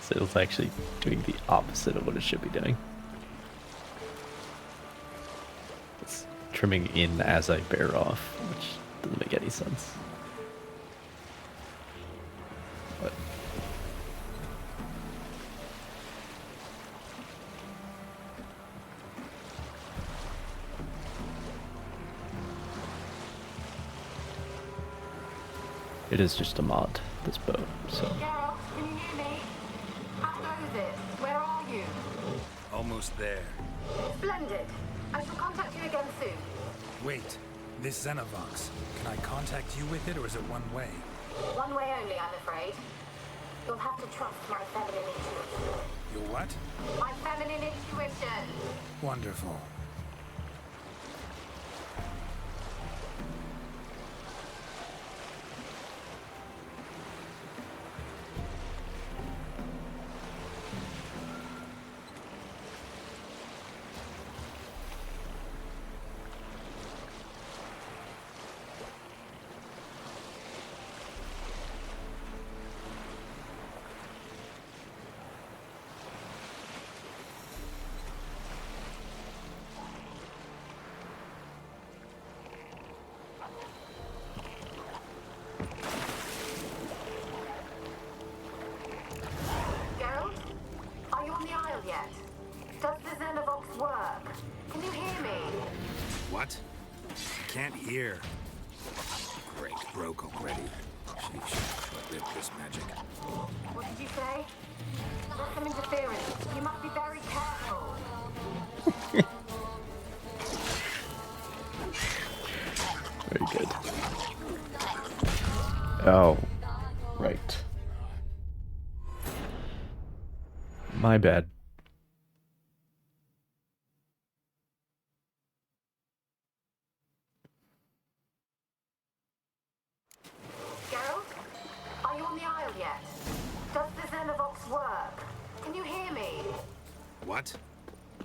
Speaker 1: So it's actually doing the opposite of what it should be doing. It's trimming in as I bear off, which doesn't make any sense. But it is just a mod, this boat, so.
Speaker 5: Geralt, can you hear me? How goes it? Where are you?
Speaker 4: Almost there.
Speaker 5: Splendid. I shall contact you again soon.
Speaker 4: Wait, this Xenovox, can I contact you with it or is it one way?
Speaker 5: One way only, I'm afraid. You'll have to trust my feminine intuition.
Speaker 4: Your what?
Speaker 5: My feminine intuition.
Speaker 4: Wonderful.
Speaker 5: Geralt? Are you on the Isle yet? Does the Xenovox work? Can you hear me?
Speaker 4: What? I can't hear. Great, broke already. Sheesh, rip this magic.
Speaker 5: What did you say? There's some interference. You must be very careful.
Speaker 1: Very good. Oh, right. My bad.
Speaker 5: Geralt? Are you on the Isle yet? Does the Xenovox work? Can you hear me?
Speaker 4: What?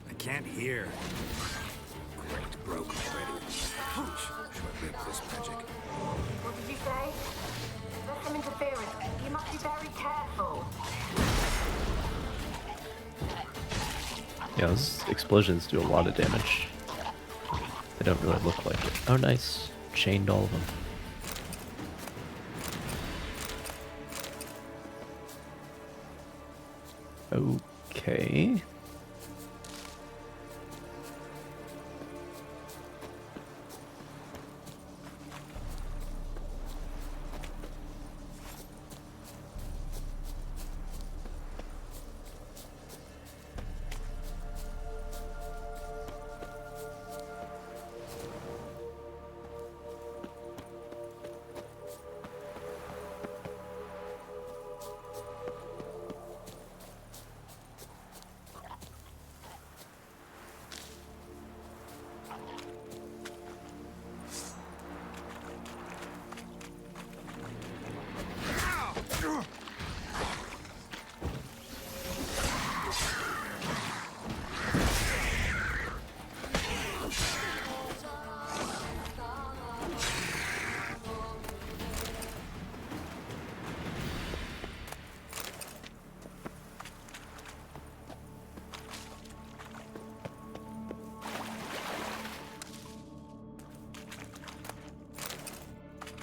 Speaker 4: I can't hear. Great, broke already. Sheesh, rip this magic.
Speaker 5: What did you say? There's some interference. You must be very careful.
Speaker 1: Yeah, those explosions do a lot of damage. They don't really look like it. Oh, nice. Chained all of them. Okay.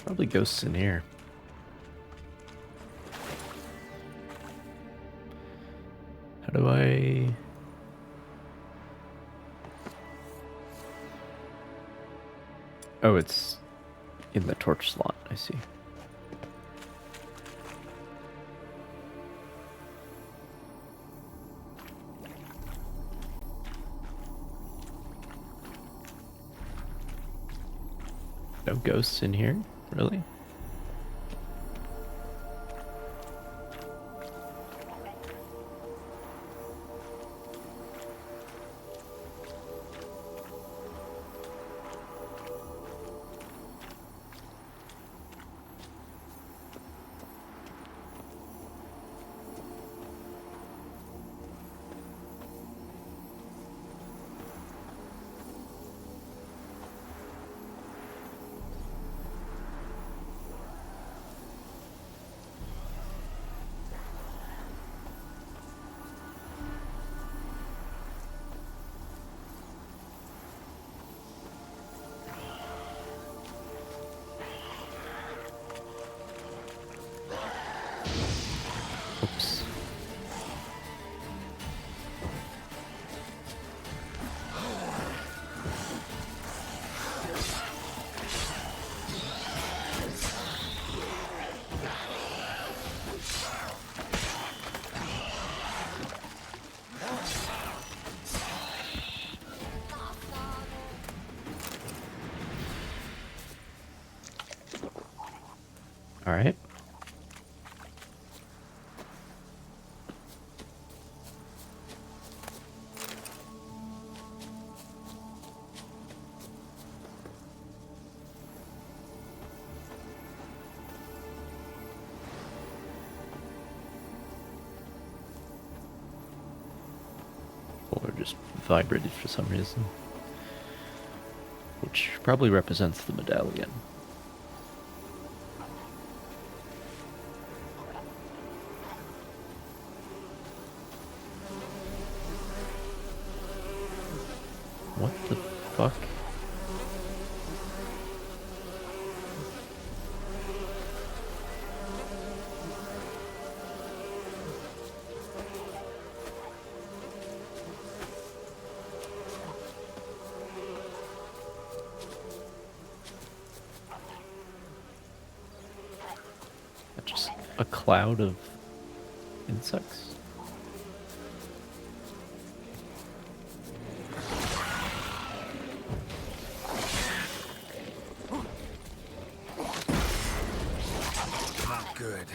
Speaker 1: Probably ghosts in here. How do I... Oh, it's in the torch slot, I see. No ghosts in here? Really? just vibrated for some reason. Which probably represents the medallion. What the fuck? Just a cloud of insects.
Speaker 4: Not good.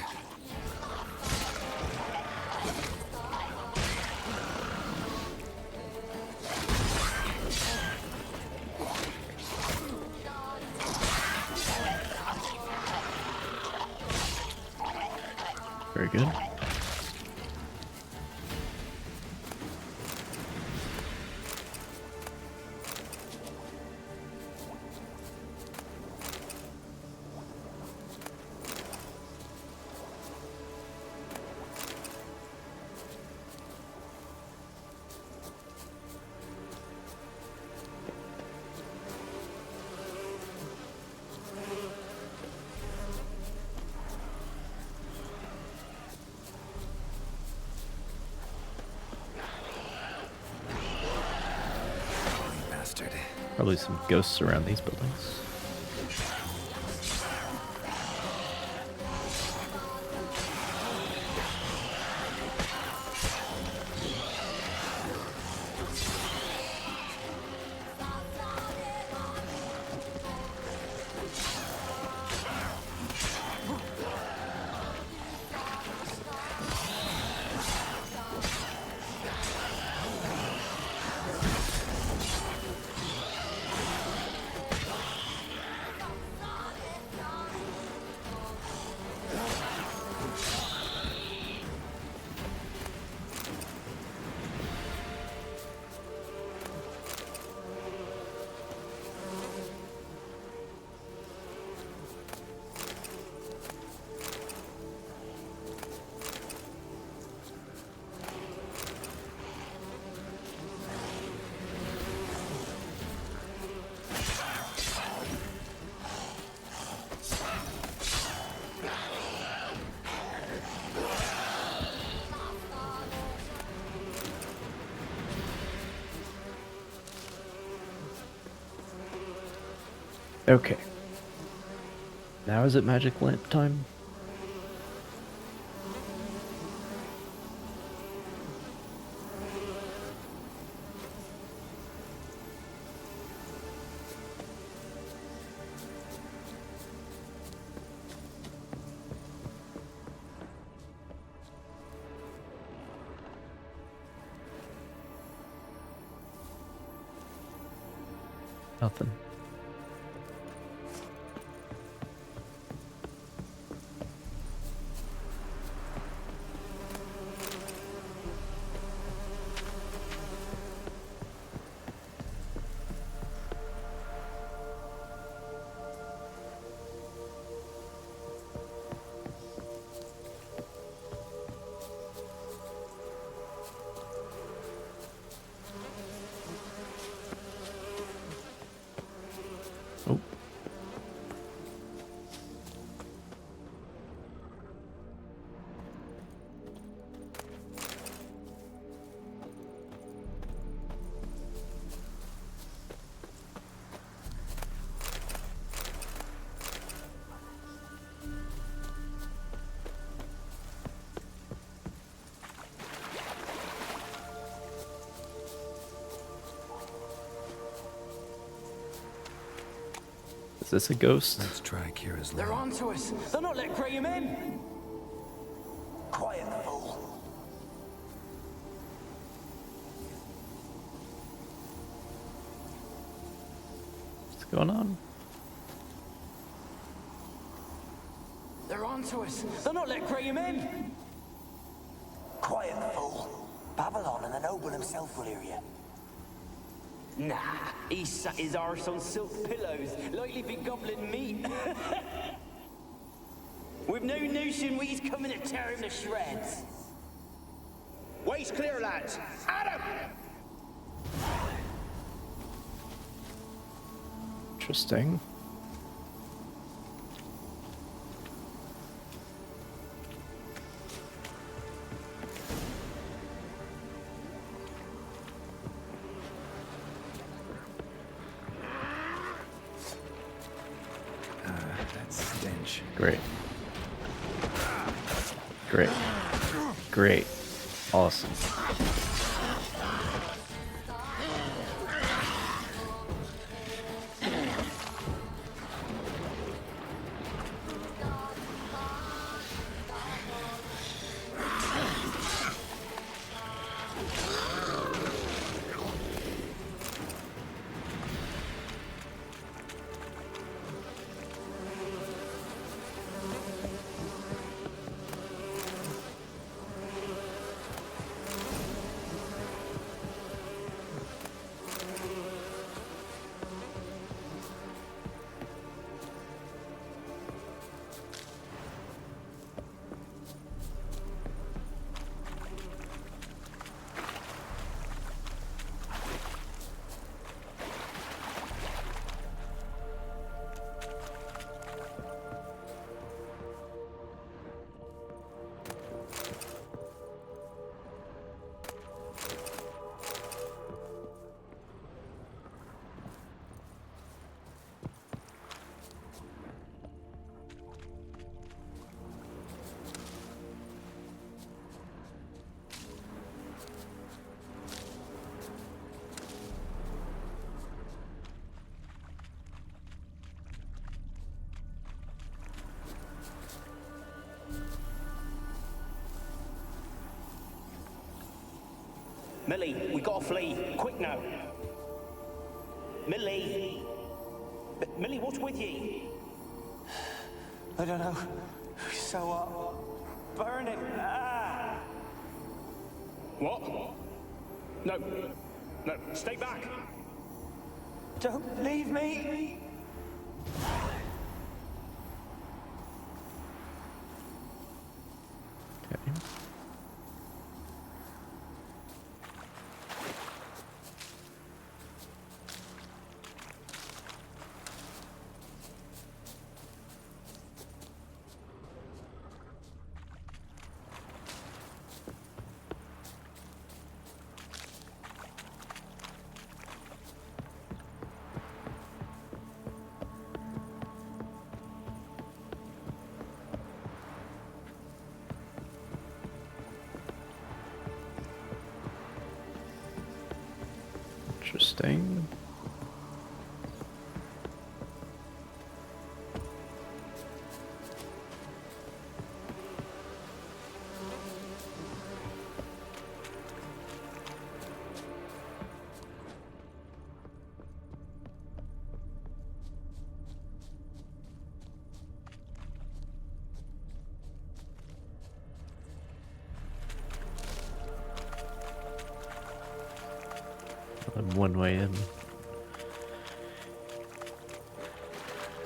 Speaker 1: Very good. Probably some ghosts around these buildings. Okay. Now is it magic lamp time? Nothing. Oh. Is this a ghost?
Speaker 4: Let's try Kira's
Speaker 14: They're
Speaker 4: lamp.
Speaker 14: on to us. They're not letting Graham in.
Speaker 18: Quiet, fool.
Speaker 1: What's going on?
Speaker 14: They're on to us. They're not letting Graham in.
Speaker 18: Quiet, fool. Babylon and the noble himself will hear you.
Speaker 14: Nah, he sat his arse on silk pillows, like he be gobbling meat. We've no notion he's coming to tear him to shreds.
Speaker 3: Way's clear, lads. Adam!
Speaker 1: Interesting.
Speaker 4: That stench.
Speaker 1: Great. Great. Great. Awesome.
Speaker 14: Millie, we gotta flee. Quick now. Millie! Millie, what's with ye? I don't know. So, burning. Ah! What? No. No, stay back. Don't leave me.
Speaker 1: Okay. Interesting. One way in.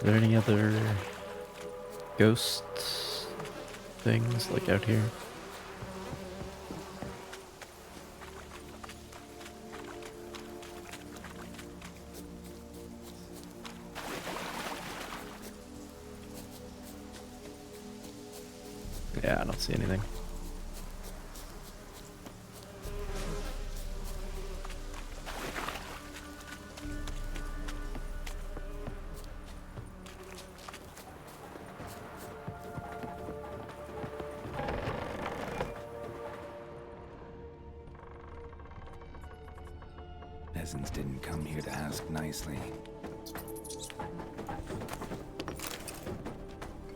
Speaker 1: Are there any other ghost things like out here? Yeah, I don't see anything.
Speaker 4: Peasants didn't come here to ask nicely.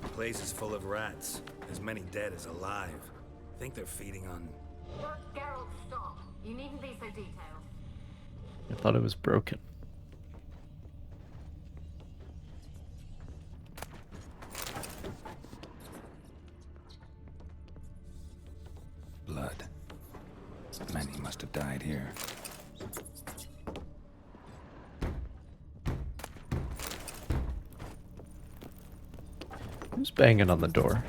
Speaker 15: The place is full of rats. As many dead as alive. Think they're feeding on...
Speaker 5: Geralt, stop. You needn't be so detailed.
Speaker 1: I thought it was broken.
Speaker 4: Blood. Many must have died here.
Speaker 1: banging on the door.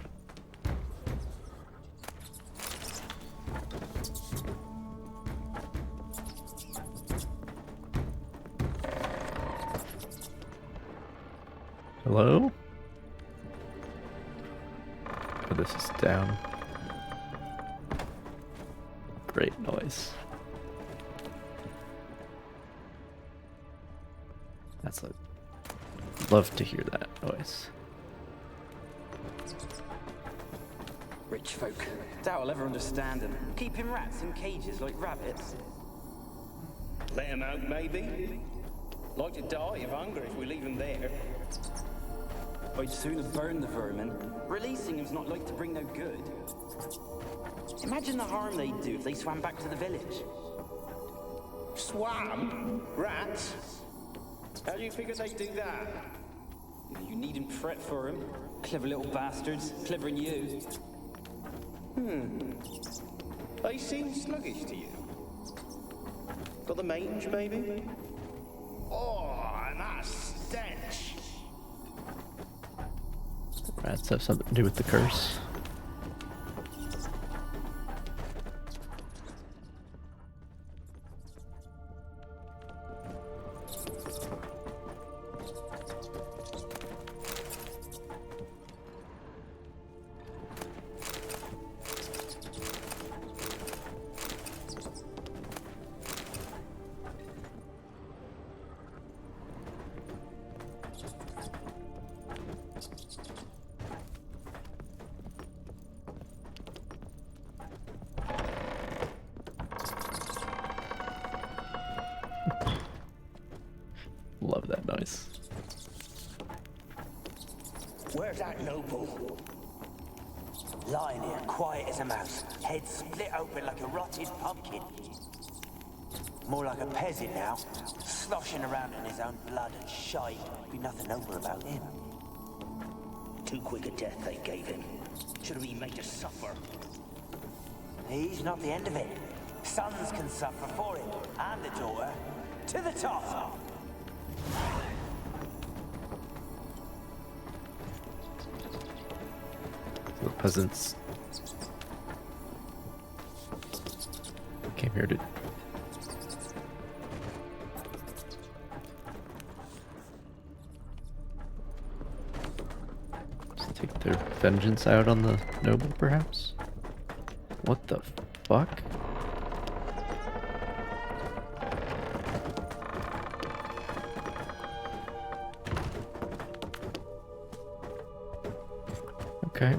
Speaker 1: Hello? Oh, this is down. Great noise. That's a... Love to hear that noise.
Speaker 14: Rich folk. Doubt I'll ever understand them. Keeping rats in cages like rabbits.
Speaker 16: Let them out, maybe? Like to die of hunger if we leave them there.
Speaker 14: I'd sooner burn the vermin. Releasing them's not like to bring no good. Imagine the harm they'd do if they swam back to the village.
Speaker 16: Swam? Rats? How do you figure they'd do that?
Speaker 14: You needn't fret for them. Clever little bastards. Clever than you.
Speaker 16: They seem sluggish to you. Got the mange, maybe? Oh, and that stench!
Speaker 1: Rats have something to do with the curse. Love that noise.
Speaker 14: Where's that noble? Lying here, quiet as a mouse, head split open like a rotted pumpkin. More like a peasant now, sloshing around in his own blood and shite. Be nothing noble about him.
Speaker 16: Too quick a death they gave him. Should have been made to suffer.
Speaker 14: He's not the end of it. Sons can suffer for him, and the daughter. To the top!
Speaker 1: The peasants came here to just take their vengeance out on the noble, perhaps? What the fuck? Okay.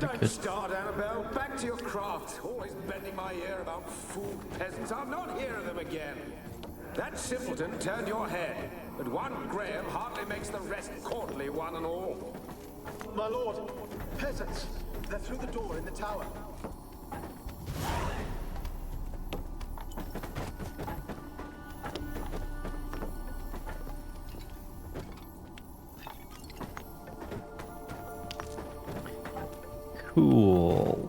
Speaker 7: Don't start, Annabelle. Back to your craft. Always bending my ear about fool peasants. I'll not hear of them again. That simpleton turned your head, but one Graham hardly makes the rest courtly, one and all.
Speaker 10: My lord, peasants. They're through the door in the tower.
Speaker 1: Cool.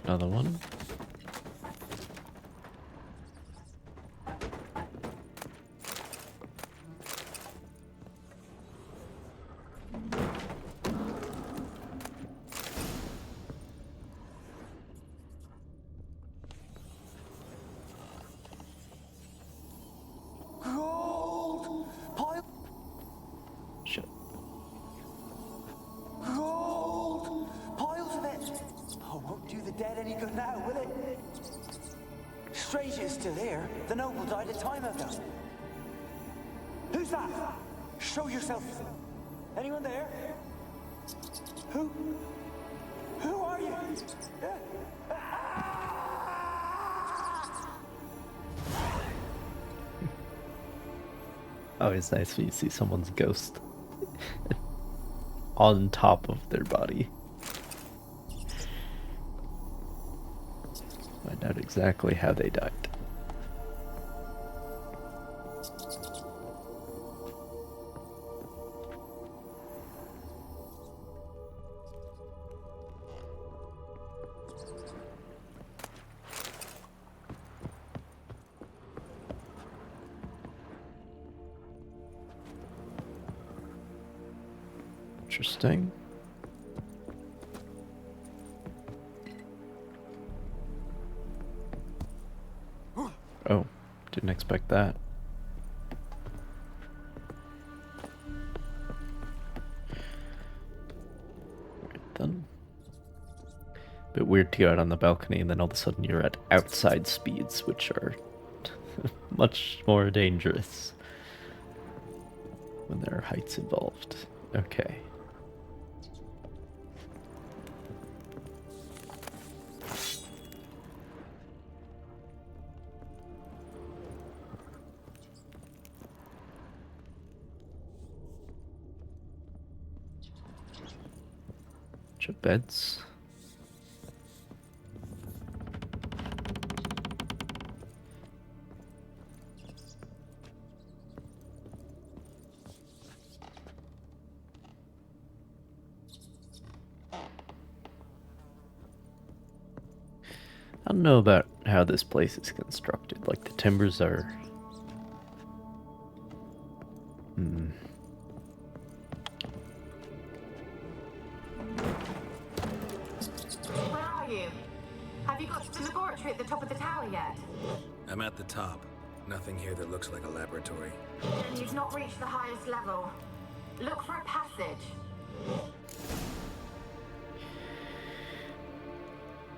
Speaker 1: Another one.
Speaker 14: Gold!
Speaker 1: Shit.
Speaker 14: Gold! Piles of it! Oh, won't do the dead any good now, will it? Strange it's still here. The noble died a time ago. Who's that? Show yourself. Anyone there? Who are you?
Speaker 1: Always nice when you see someone's ghost on top of their body. Find out exactly how they died. Interesting. Oh, didn't expect that. Right then. Bit weird to go out on the balcony and then all of a sudden you're at outside speeds, which are much more dangerous when there are heights involved. Okay. Bunch of beds. I don't know about how this place is constructed. Like, the timbers are...
Speaker 5: Where are you? Have you got to the laboratory at the top of the tower yet?
Speaker 15: I'm at the top. Nothing here that looks like a laboratory.
Speaker 5: Then you've not reached the highest level. Look for a passage.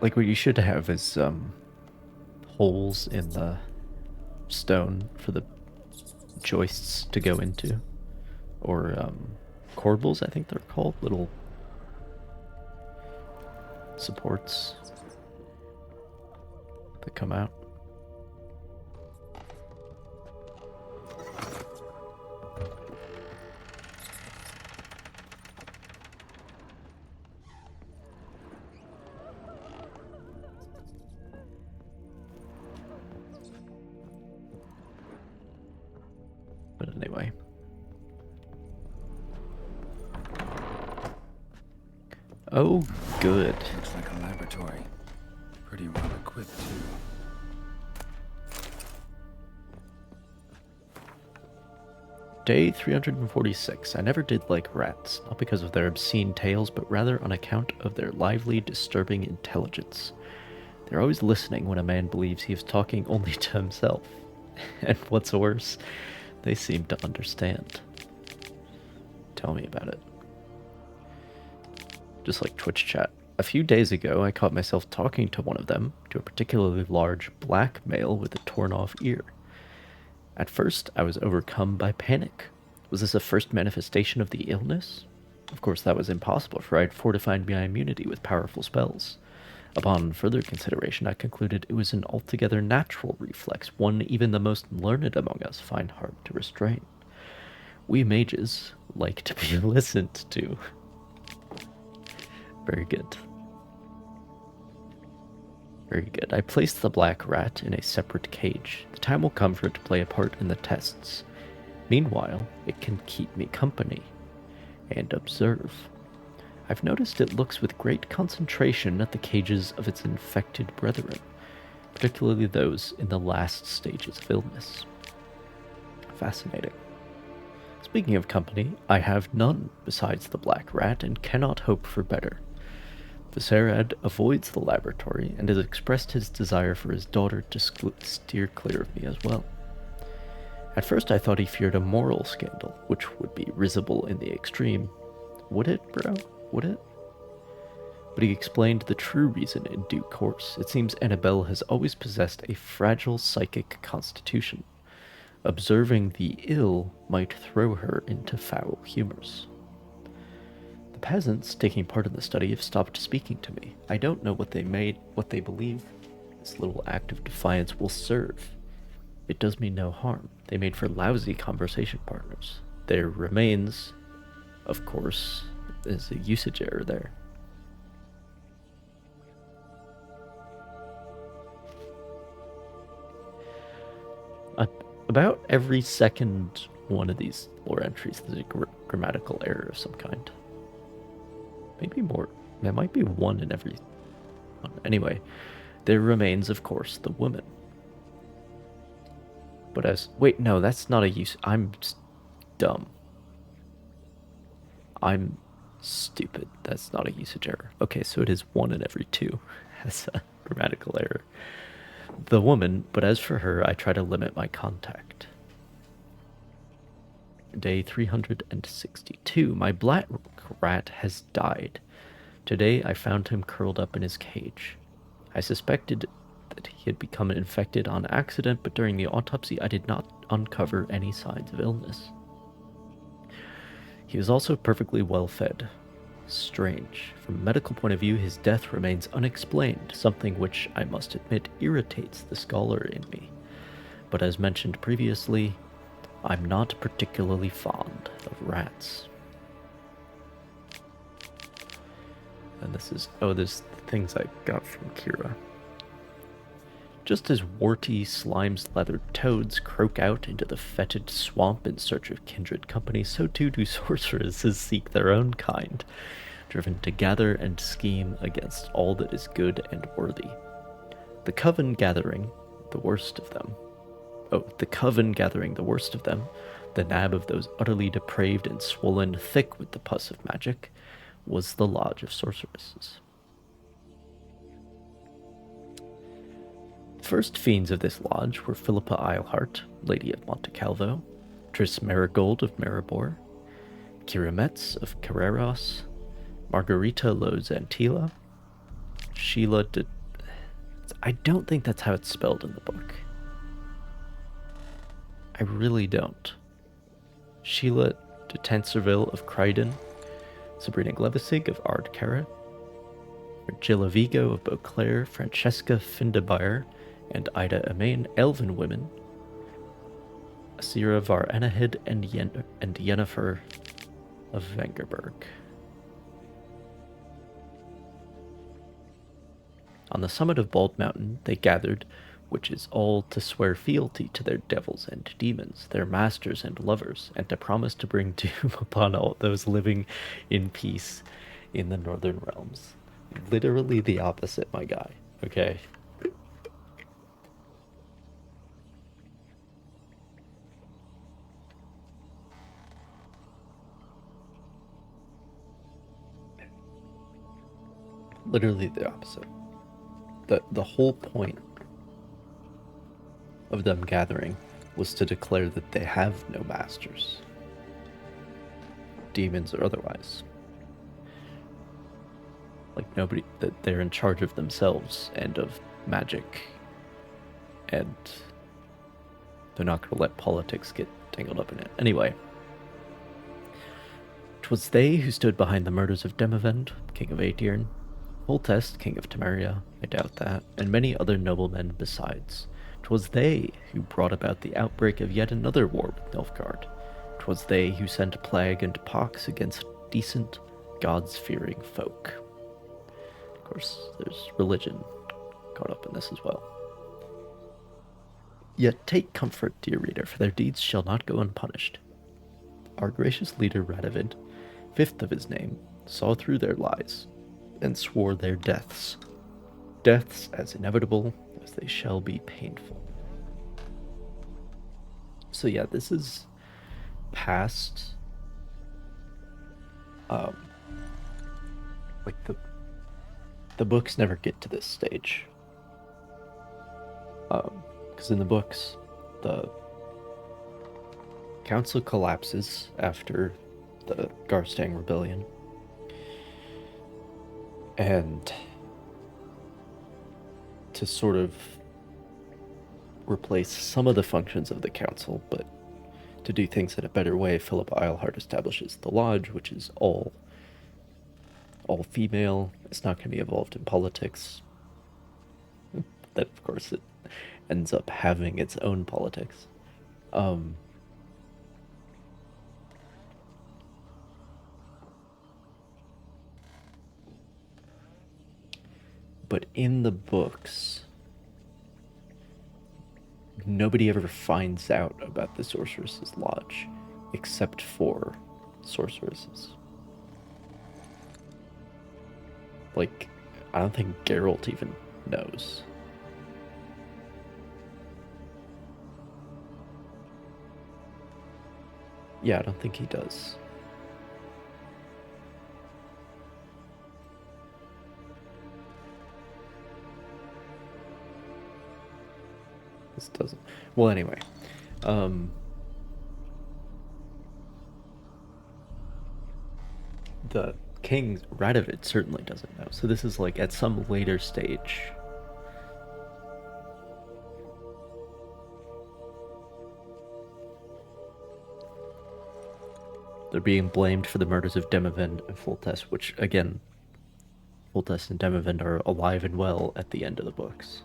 Speaker 1: Like, what you should have is, holes in the stone for the joists to go into. Or, corbels, I think they're called. Little supports that come out. But anyway. Oh, good.
Speaker 4: Looks like a laboratory. Pretty well equipped, too.
Speaker 1: Day 346. I never did like rats, not because of their obscene tales, but rather on account of their lively, disturbing intelligence. They're always listening when a man believes he is talking only to himself. And what's worse, they seem to understand. Tell me about it. Just like Twitch chat. A few days ago, I caught myself talking to one of them, to a particularly large black male with a torn-off ear. At first, I was overcome by panic. Was this a first manifestation of the illness? Of course, that was impossible, for I had fortified my immunity with powerful spells. Upon further consideration, I concluded it was an altogether natural reflex, one even the most learned among us find hard to restrain. We mages like to be listened to. Very good. Very good. I placed the black rat in a separate cage. The time will come for it to play a part in the tests. Meanwhile, it can keep me company and observe. I've noticed it looks with great concentration at the cages of its infected brethren, particularly those in the last stages of illness. Fascinating. Speaking of company, I have none besides the black rat and cannot hope for better. Viserad avoids the laboratory and has expressed his desire for his daughter to steer clear of me as well. At first I thought he feared a moral scandal, which would be risible in the extreme. Would it, bro? Would it? But he explained the true reason in due course. It seems Annabelle has always possessed a fragile psychic constitution. Observing the ill might throw her into foul humors. The peasants taking part in the study have stopped speaking to me. I don't know what they believe this little act of defiance will serve. It does me no harm. They made for lousy conversation partners. There remains, of course, is a usage error there. About every second one of these lore entries, there's a grammatical error of some kind. Maybe more. There might be one in every one. Anyway, there remains, of course, the woman. But as... Wait, no, that's not a use... I'm dumb. I'm Stupid. That's not a usage error. Okay, so it is 1 in every 2. That's a grammatical error. The woman, but as for her, I try to limit my contact. Day 362. My black rat has died. Today I found him curled up in his cage. I suspected that he had become infected on accident, but during the autopsy I did not uncover any signs of illness. He was also perfectly well fed. Strange. From a medical point of view, his death remains unexplained, something which, I must admit, irritates the scholar in me. But as mentioned previously, I'm not particularly fond of rats. And this is, oh, there's things I got from Kira. Just as warty, slime-slathered toads croak out into the fetid swamp in search of kindred company, so too do sorceresses seek their own kind, driven to gather and scheme against all that is good and worthy. The coven gathering the worst of them. The coven gathering the worst of them, the nab of those utterly depraved and swollen thick with the pus of magic, was the Lodge of Sorceresses. The first fiends of this lodge were Philippa Eilhart, Lady of Monte Calvo, Tris Marigold of Maribor, Kira Metz of Carreras, Margarita Lo Zantila, Sheila de... I don't think that's how it's spelled in the book. I really don't. Sheila de Tanserville of Crichton, Sabrina Glevissig of Ardcarra, Gilla Vigo of Beauclair, Francesca Findebayer, and Ida Amain, Elven women, Asira var Anahid, and Yennefer of Vengerberg. On the summit of Bald Mountain they gathered, which is all to swear fealty to their devils and demons, their masters and lovers, and to promise to bring doom upon all those living in peace in the northern realms. Literally the opposite, my guy. Okay. Literally the opposite. The whole point of them gathering was to declare that they have no masters, demons or otherwise. Like nobody, that they're in charge of themselves and of magic, and they're not going to let politics get tangled up in it. Anyway, 'twas they who stood behind the murders of Demavend, king of Aedirn, Voltest, king of Temeria, I doubt that, and many other noblemen besides. 'Twas they who brought about the outbreak of yet another war with Nilfgaard. 'Twas they who sent plague and pox against decent, gods-fearing folk. Of course, there's religion caught up in this as well. Yet take comfort, dear reader, for their deeds shall not go unpunished. Our gracious leader Radovid, fifth of his name, saw through their lies, and swore their deaths as inevitable as they shall be painful. So yeah, this is past, like the books never get to this stage, because in the books, the council collapses after the Garstang Rebellion, and to sort of replace some of the functions of the council, but to do things in a better way, Philippa Eilhart establishes the Lodge, which is all female. It's not going to be involved in politics. That, of course, it ends up having its own politics. But in the books, nobody ever finds out about the Sorceress's Lodge, except for sorceresses. Like, I don't think Geralt even knows. Yeah, I don't think he does. This doesn't. Well, anyway. The king Radovid certainly doesn't know. So this is like at some later stage. They're being blamed for the murders of Demavend and Foltest, which, again, Foltest and Demavend are alive and well at the end of the books.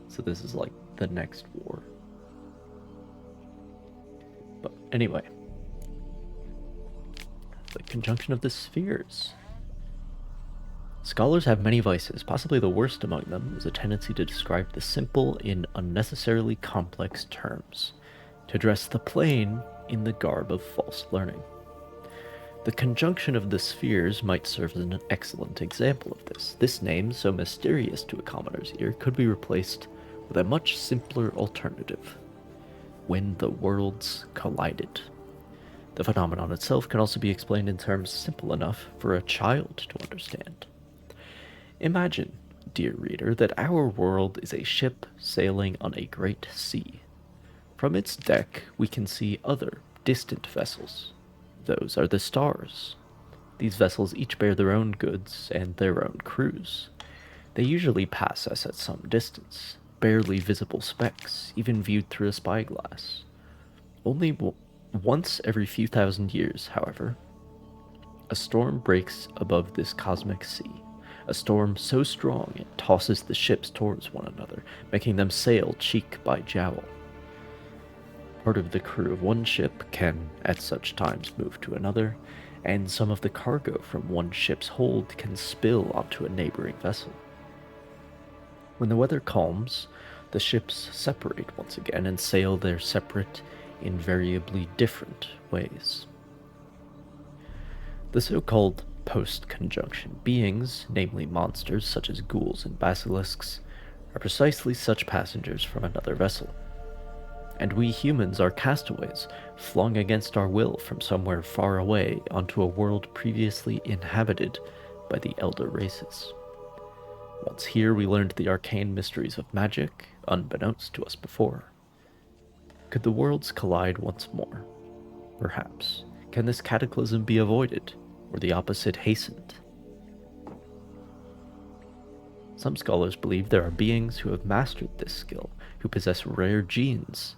Speaker 1: So this is like the next war. But anyway, the conjunction of the spheres. Scholars have many vices. Possibly the worst among them is a tendency to describe the simple in unnecessarily complex terms, to dress the plain in the garb of false learning. The conjunction of the spheres might serve as an excellent example of this. This name, so mysterious to a commoner's ear, could be replaced with a much simpler alternative: when the worlds collided. The phenomenon itself can also be explained in terms simple enough for a child to understand. Imagine, dear reader, that our world is a ship sailing on a great sea. From its deck, we can see other, distant vessels. Those are the stars. These vessels each bear their own goods and their own crews. They usually pass us at some distance, barely visible specks, even viewed through a spyglass. Only once every few thousand years, however, a storm breaks above this cosmic sea. A storm so strong it tosses the ships towards one another, making them sail cheek by jowl. Part of the crew of one ship can, at such times, move to another, and some of the cargo from one ship's hold can spill onto a neighboring vessel. When the weather calms, the ships separate once again and sail their separate, invariably different ways. The so-called post-conjunction beings, namely monsters such as ghouls and basilisks, are precisely such passengers from another vessel. And we humans are castaways, flung against our will from somewhere far away onto a world previously inhabited by the elder races. Once here, we learned the arcane mysteries of magic, unbeknownst to us before. Could the worlds collide once more? Perhaps. Can this cataclysm be avoided, or the opposite hastened? Some scholars believe there are beings who have mastered this skill, who possess rare genes,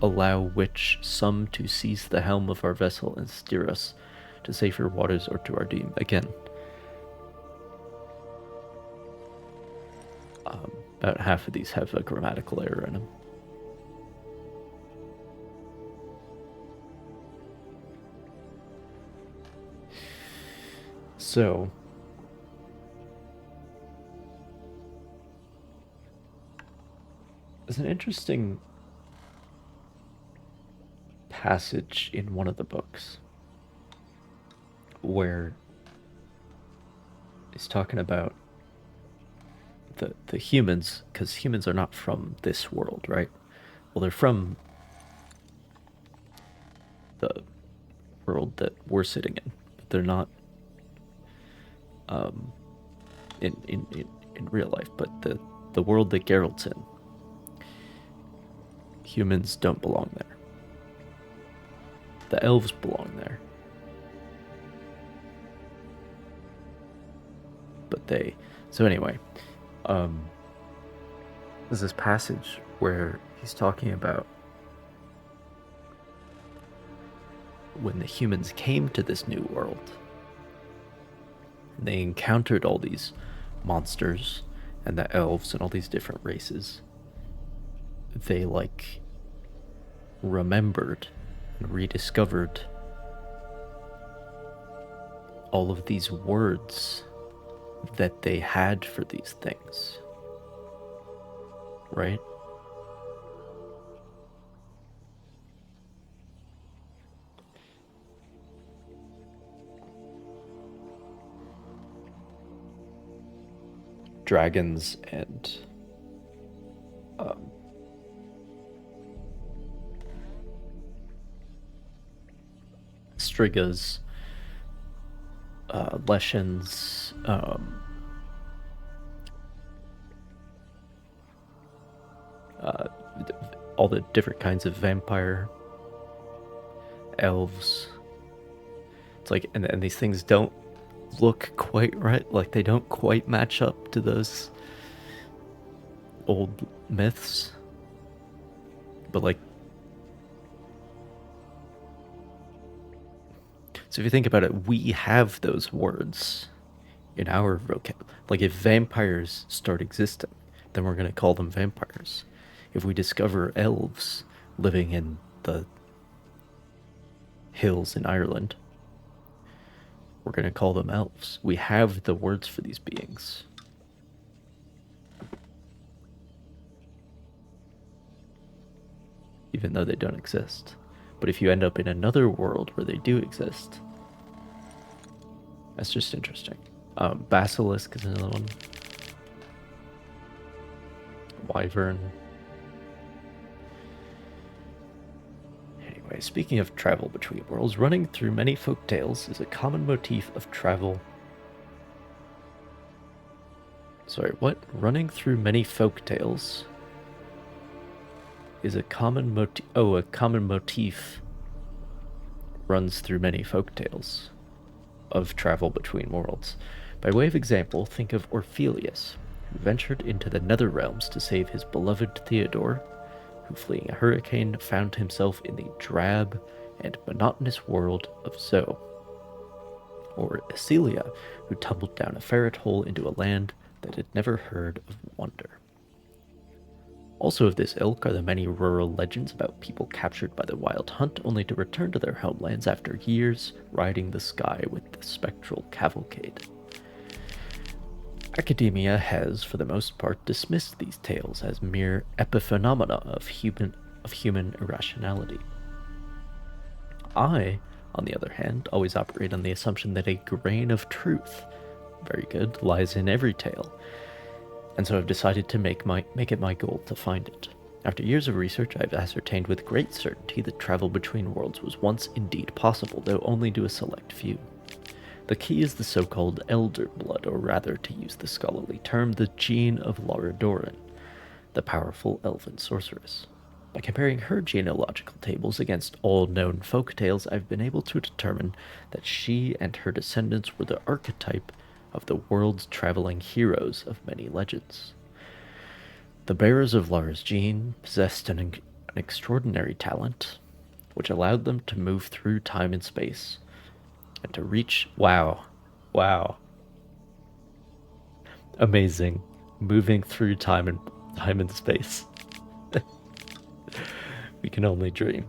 Speaker 1: allow which some to seize the helm of our vessel and steer us to safer waters or to our doom. Again, about half of these have a grammatical error in them. So, there's an interesting passage in one of the books where he's talking about the humans, because humans are not from this world, right? Well, they're from the world that we're sitting in, but they're not in real life. But the world that Geralt's in, humans don't belong there. The elves belong there. But they... So anyway, there's this passage where he's talking about when the humans came to this new world. They encountered all these monsters and the elves and all these different races. They, like, remembered and rediscovered all of these words that they had for these things. Right? Dragons and strigas Leshens, all the different kinds of vampire, elves. It's like, and these things don't look quite right. Like, they don't quite match up to those old myths. But, like, so if you think about it, we have those words in our vocab. Like, if vampires start existing, then we're going to call them vampires. If we discover elves living in the hills in Ireland, we're going to call them elves. We have the words for these beings. Even though they don't exist. But if you end up in another world where they do exist, that's just interesting. Basilisk is another one. Wyvern. Anyway, speaking of travel between worlds, running through many folk tales is a common motif of travel. Sorry, what? Running through many folk tales is a common motif. Oh, a common motif runs through many folk tales of travel between worlds. By way of example, think of Orpheus, who ventured into the nether realms to save his beloved Theodore, who, fleeing a hurricane, found himself in the drab and monotonous world of Zoe. Or Celia, who tumbled down a ferret hole into a land that had never heard of wonder. Also of this ilk are the many rural legends about people captured by the wild hunt only to return to their homelands after years riding the sky with the spectral cavalcade. Academia has, for the most part, dismissed these tales as mere epiphenomena of human irrationality. I, on the other hand, always operate on the assumption that a grain of truth, very good, lies in every tale, and so I've decided to make it my goal to find it. After years of research, I've ascertained with great certainty that travel between worlds was once indeed possible, though only to a select few. The key is the so-called elder blood, or rather, to use the scholarly term, the gene of Lara Doran, the powerful elven sorceress. By comparing her genealogical tables against all known folk tales, I've been able to determine that she and her descendants were the archetype of the world's traveling heroes of many legends. The bearers of Lara's gene possessed an extraordinary talent, which allowed them to move through time and space, and to reach... Wow. Amazing. Moving through time and space. We can only dream.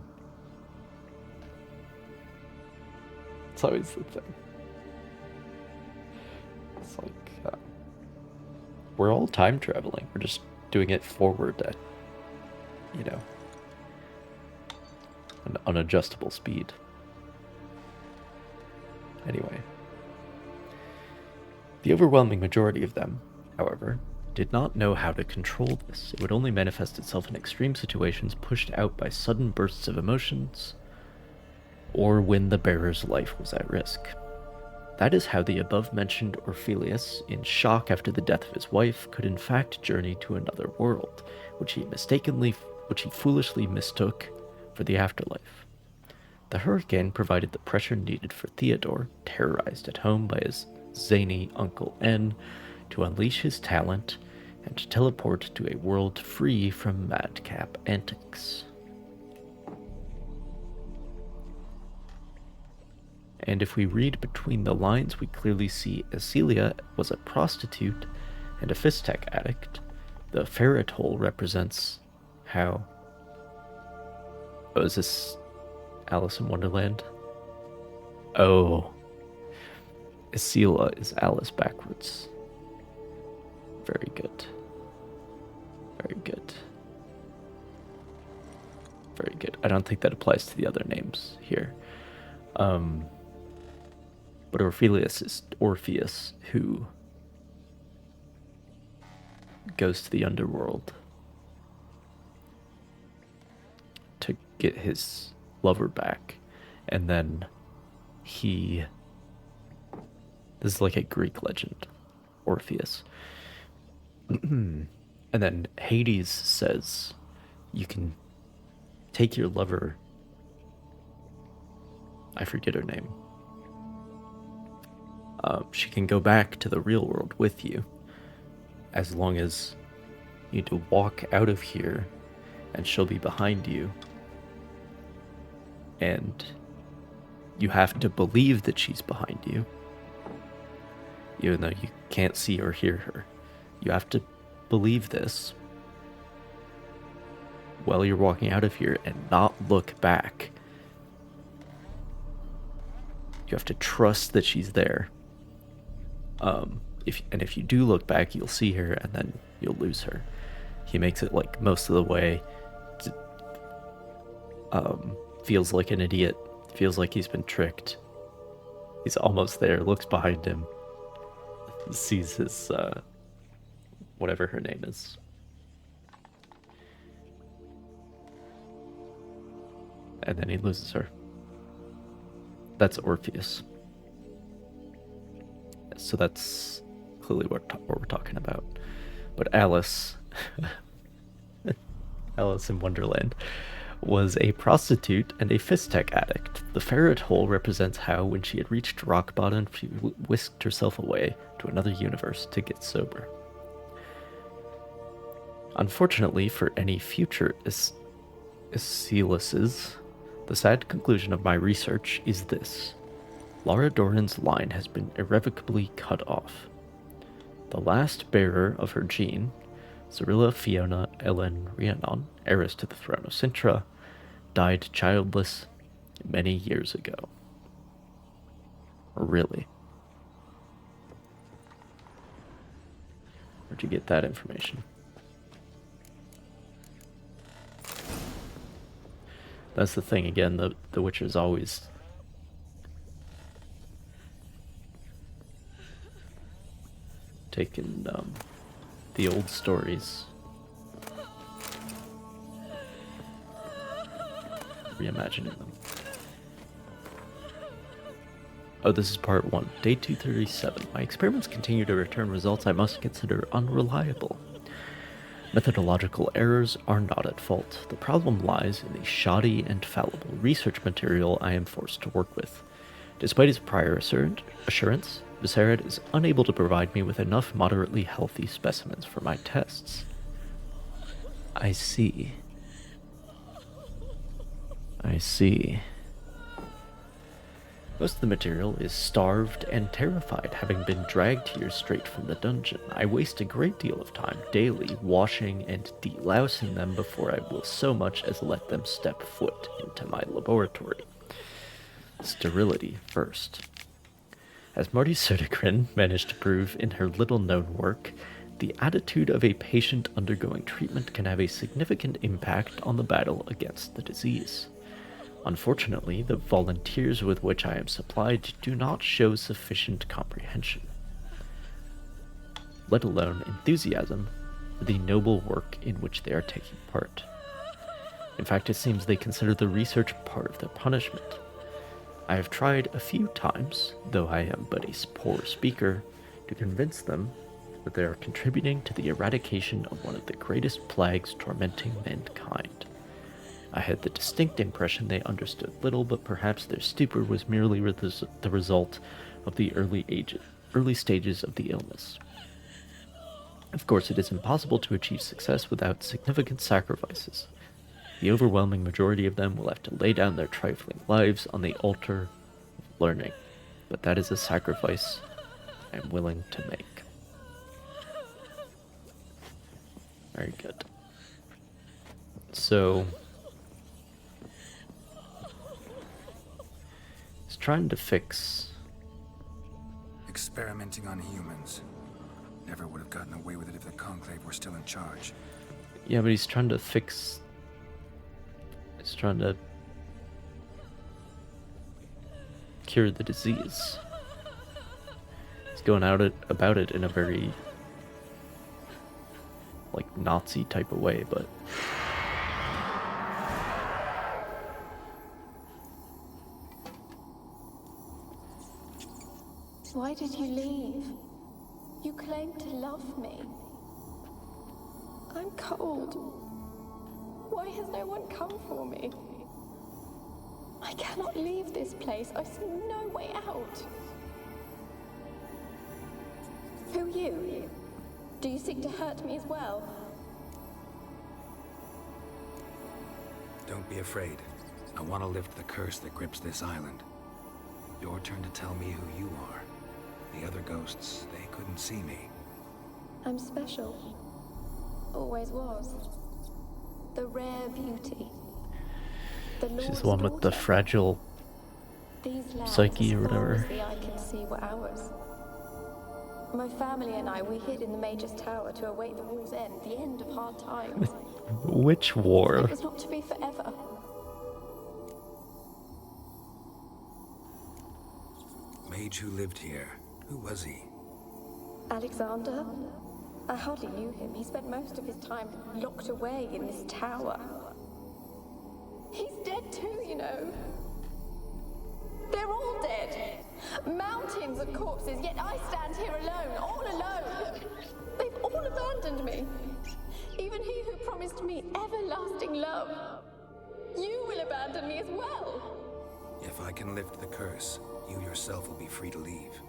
Speaker 1: It's always the thing. It's like, we're all time traveling. We're just doing it forward at, an unadjustable speed. Anyway. The overwhelming majority of them, however, did not know how to control this. It would only manifest itself in extreme situations pushed out by sudden bursts of emotions, or when the bearer's life was at risk. That is how the above-mentioned Orpheus, in shock after the death of his wife, could in fact journey to another world, which he foolishly mistook for the afterlife. The hurricane provided the pressure needed for Theodore, terrorized at home by his zany Uncle N, to unleash his talent and to teleport to a world free from madcap antics. And if we read between the lines, we clearly see Celia was a prostitute and a Fistech addict. The ferret hole represents how... Oh, is this Alice in Wonderland? Oh. Celia is Alice backwards. Very good. Very good. Very good. I don't think that applies to the other names here. But Orpheus is Orpheus, who goes to the underworld to get his lover back, and then he This is like a Greek legend, Orpheus. And then Hades says, you can take your lover, I forget her name. She can go back to the real world with you, as long as you need to walk out of here, and she'll be behind you. And you have to believe that she's behind you, even though you can't see or hear her. You have to believe this while you're walking out of here and not look back. You have to trust that she's there. If you do look back, you'll see her, and then you'll lose her. He makes it like most of the way. Feels like an idiot. Feels like he's been tricked. He's almost there. Looks behind him. Sees his whatever her name is. And then he loses her. That's Orpheus. So that's clearly what we're talking about. But Alice, Alice in Wonderland, was a prostitute and a Fistech addict. The ferret hole represents how, when she had reached rock bottom, she whisked herself away to another universe to get sober. Unfortunately for any future Aeschyluses, the sad conclusion of my research is this. Lara Doran's line has been irrevocably cut off. The last bearer of her gene, Cyrilla Fiona Ellen Rhiannon, heiress to the throne of Sintra, died childless many years ago. Really? Where'd you get that information? That's the thing, again, the Witcher's always taken the old stories, reimagining them. Oh, this is part 1. Day 237. My experiments continue to return results I must consider unreliable. Methodological errors are not at fault. The problem lies in the shoddy and fallible research material I am forced to work with. Despite his prior assurance, Viserid is unable to provide me with enough moderately healthy specimens for my tests. I see. I see. Most of the material is starved and terrified, having been dragged here straight from the dungeon. I waste a great deal of time daily washing and delousing them before I will so much as let them step foot into my laboratory. Sterility first. As Marty Södergren managed to prove in her little-known work, the attitude of a patient undergoing treatment can have a significant impact on the battle against the disease. Unfortunately, the volunteers with which I am supplied do not show sufficient comprehension, let alone enthusiasm, for the noble work in which they are taking part. In fact, it seems they consider the research part of their punishment. I have tried a few times, though I am but a poor speaker, to convince them that they are contributing to the eradication of one of the greatest plagues tormenting mankind. I had the distinct impression they understood little, but perhaps their stupor was merely the result of the early stages of the illness. Of course, it is impossible to achieve success without significant sacrifices. The overwhelming majority of them will have to lay down their trifling lives on the altar of learning, but that is a sacrifice I am willing to make. Very good. So, he's trying to fix...
Speaker 4: Experimenting on humans. Never would have gotten away with it if the Conclave were still in charge.
Speaker 1: Yeah, but he's trying to fix... He's trying to cure the disease. He's going about it in a very, like, Nazi type of way, but...
Speaker 17: Why did you leave? You claimed to love me. I'm cold. Why has no one come for me? I cannot leave this place. I see no way out. Who are you? Do you seek to hurt me as well?
Speaker 4: Don't be afraid. I want to lift the curse that grips this island. Your turn to tell me who you are. The other ghosts, they couldn't see me.
Speaker 17: I'm special. Always was. The rare beauty. The
Speaker 1: She's the one with the fragile psyche or whatever.
Speaker 17: The eye can see were ours. My family and I, we hid in the Major's Tower to await the war's end, the end of hard times.
Speaker 1: Which war?
Speaker 17: It was not to be forever.
Speaker 4: Mage who lived here. Who was he?
Speaker 17: Alexander? I hardly knew him. He spent most of his time locked away in this tower. He's dead too, you know. They're all dead. Mountains of corpses, yet I stand here alone, all alone. They've all abandoned me. Even he who promised me everlasting love. You will abandon me as well.
Speaker 4: If I can lift the curse, you yourself will be free to leave.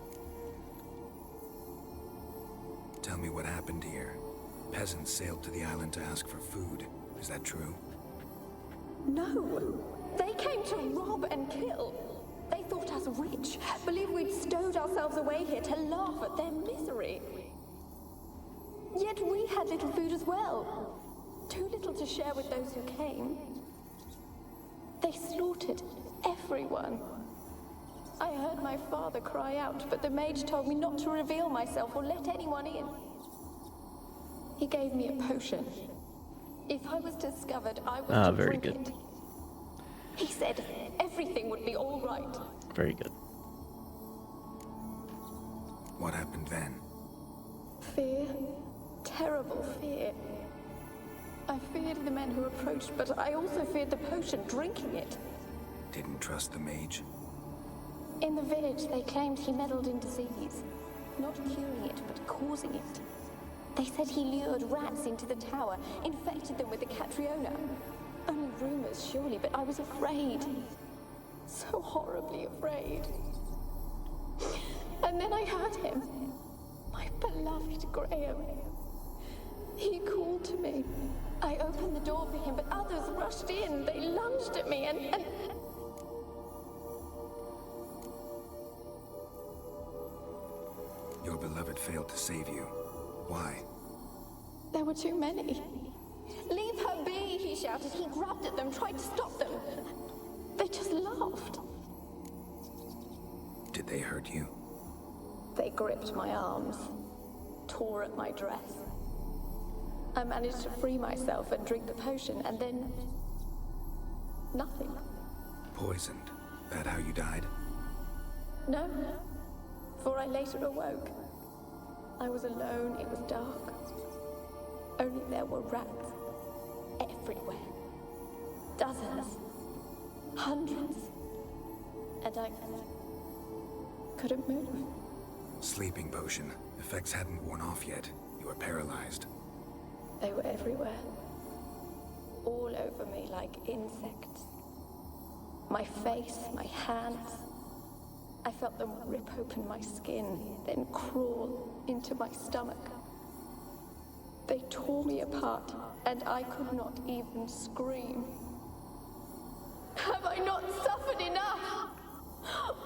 Speaker 4: Tell me what happened here. Peasants sailed to the island to ask for food. Is that true?
Speaker 17: No. They came to rob and kill. They thought us rich, believed we'd stowed ourselves away here to laugh at their misery. Yet we had little food as well. Too little to share with those who came. They slaughtered everyone. I heard my father cry out, but the mage told me not to reveal myself or let anyone in. He gave me a potion. If I was discovered, I was to
Speaker 1: very
Speaker 17: drink
Speaker 1: good.
Speaker 17: it. He said everything would be all right.
Speaker 1: Very good.
Speaker 4: What happened then?
Speaker 17: Fear. Terrible fear. I feared the men who approached, but I also feared the potion, drinking it.
Speaker 4: Didn't trust the mage?
Speaker 17: In the village, they claimed he meddled in disease. Not curing it, but causing it. They said he lured rats into the tower, infected them with the Catriona. Only rumors, surely, but I was afraid. So horribly afraid. And then I heard him. My beloved Graham. He called to me. I opened the door for him, but others rushed in. They lunged at me and...
Speaker 4: Your beloved failed to save you. Why?
Speaker 17: There were too many. Leave her be, he shouted. He grabbed at them, tried to stop them. They just laughed.
Speaker 4: Did they hurt you?
Speaker 17: They gripped my arms, tore at my dress. I managed to free myself and drink the potion, and then... nothing.
Speaker 4: Poisoned. That how you died?
Speaker 17: No, for I later awoke. I was alone, it was dark. Only there were rats. Everywhere. Dozens. Hundreds. And I couldn't move.
Speaker 4: Sleeping potion. Effects hadn't worn off yet. You were paralyzed.
Speaker 17: They were everywhere. All over me like insects. My face, my hands. I felt them rip open my skin, then crawl into my stomach. They tore me apart, and I could not even scream. Have I not suffered enough?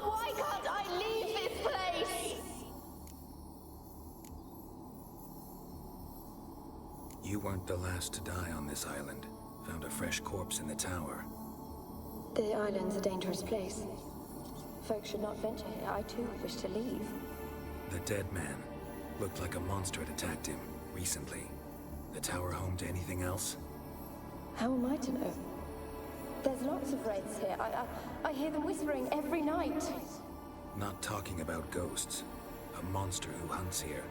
Speaker 17: Why can't I leave this place?
Speaker 4: You weren't the last to die on this island. Found a fresh corpse in the tower.
Speaker 17: The island's a dangerous place. Folks should not venture here. I too wish to leave.
Speaker 4: The dead man. Looked like a monster had attacked him recently. The tower home to anything else?
Speaker 17: How am I to know? There's lots of wraiths here. I hear them whispering every night.
Speaker 4: Not talking about ghosts. A monster who hunts here.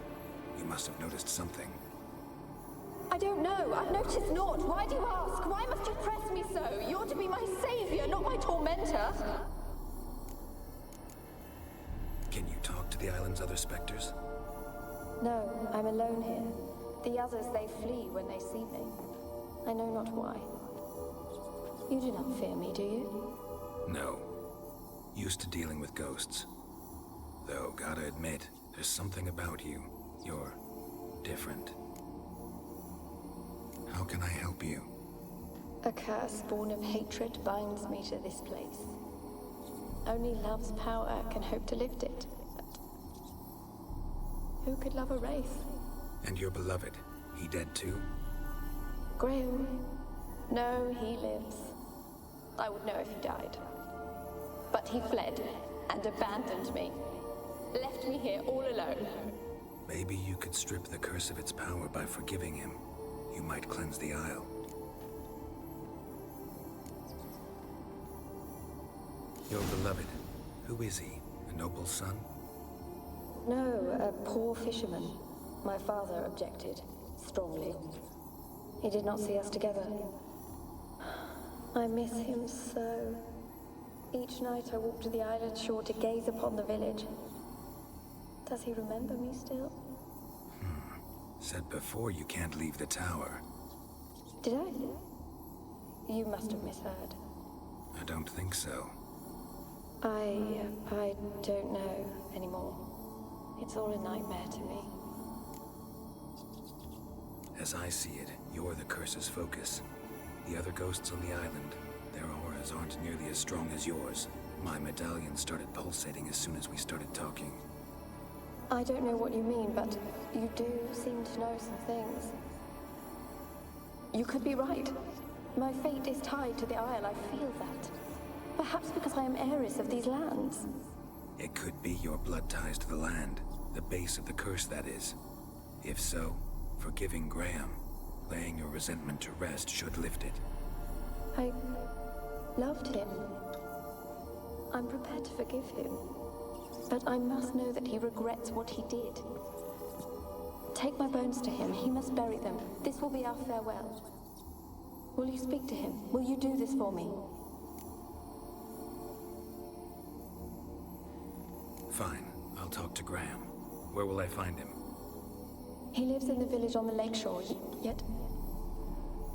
Speaker 4: You must have noticed something.
Speaker 17: I don't know. I've noticed naught. Why do you ask? Why must you press me so? You're to be my savior, not my tormentor.
Speaker 4: Can you talk to the the island's other specters?
Speaker 17: No, I'm alone here. The others, they flee when they see me. I know not why. You do not fear me, do you?
Speaker 4: No. Used to dealing with ghosts. Though, gotta admit, there's something about you. You're different. How can I help you?
Speaker 17: A curse born of hatred binds me to this place. Only love's power can hope to lift it. But who could love a wraith?
Speaker 4: And your beloved, he dead too?
Speaker 17: Graham? No, he lives. I would know if he died. But he fled and abandoned me. Left me here all alone.
Speaker 4: Maybe you could strip the curse of its power by forgiving him. You might cleanse the Isle. Your beloved, who is he? A noble son?
Speaker 17: No, a poor fisherman. My father objected, strongly. He did not see us together. I miss him so. Each night I walk to the island shore to gaze upon the village. Does he remember me still?
Speaker 4: Said before you can't leave the tower.
Speaker 17: Did I? You must have misheard.
Speaker 4: I don't think so.
Speaker 17: I don't know anymore. It's all a nightmare to me.
Speaker 4: As I see it, you're the curse's focus. The other ghosts on the island, their auras aren't nearly as strong as yours. My medallion started pulsating as soon as we started talking.
Speaker 17: I don't know what you mean, but you do seem to know some things. You could be right. My fate is tied to the Isle, I feel that. Perhaps because I am heiress of these lands.
Speaker 4: It could be your blood ties to the land, the base of the curse, that is. If so, forgiving Graham, laying your resentment to rest should lift it.
Speaker 17: I loved him. I'm prepared to forgive him. But I must know that he regrets what he did. Take my bones to him. He must bury them. This will be our farewell. Will you speak to him? Will you do this for me?
Speaker 4: Fine. I'll talk to Graham. Where will I find him?
Speaker 17: He lives in the village on the lakeshore, yet...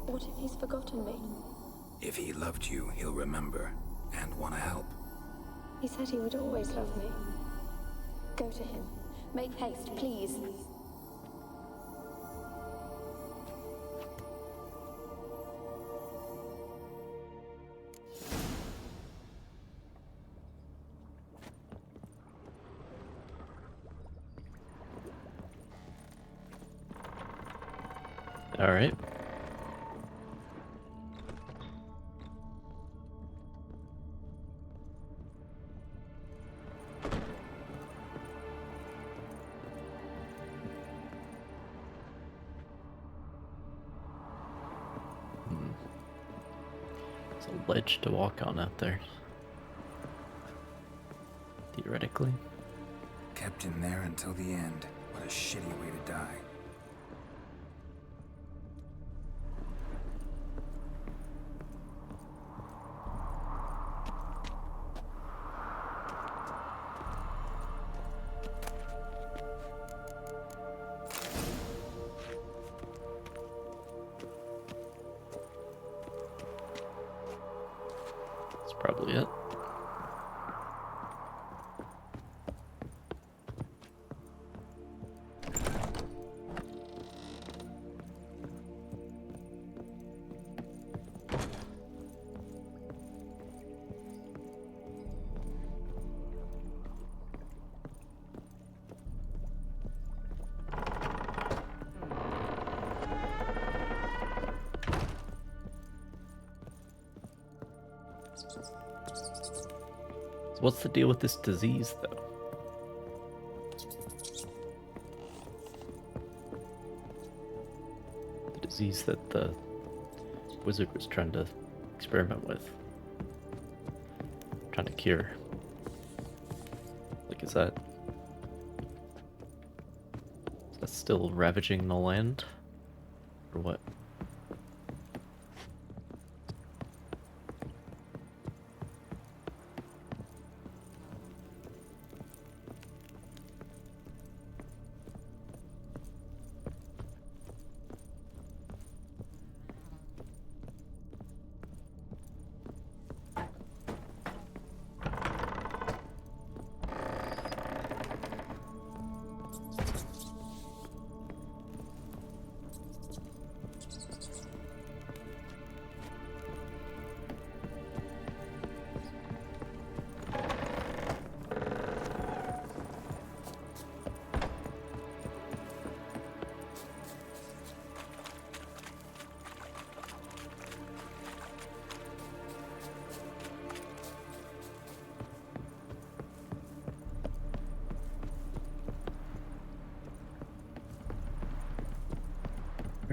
Speaker 17: What if he's forgotten me?
Speaker 4: If he loved you, he'll remember, and want to help.
Speaker 17: He said he would always love me. Go to him. Make haste, please.
Speaker 1: All right. It's a ledge to walk on out there. Theoretically.
Speaker 4: Kept in there until the end. What a shitty way to die.
Speaker 1: That's probably it. So what's the deal with this disease, though? The disease that the wizard was trying to experiment with. Trying to cure. Like, is that still ravaging the land? Or what?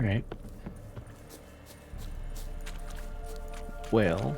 Speaker 1: Alright. Well...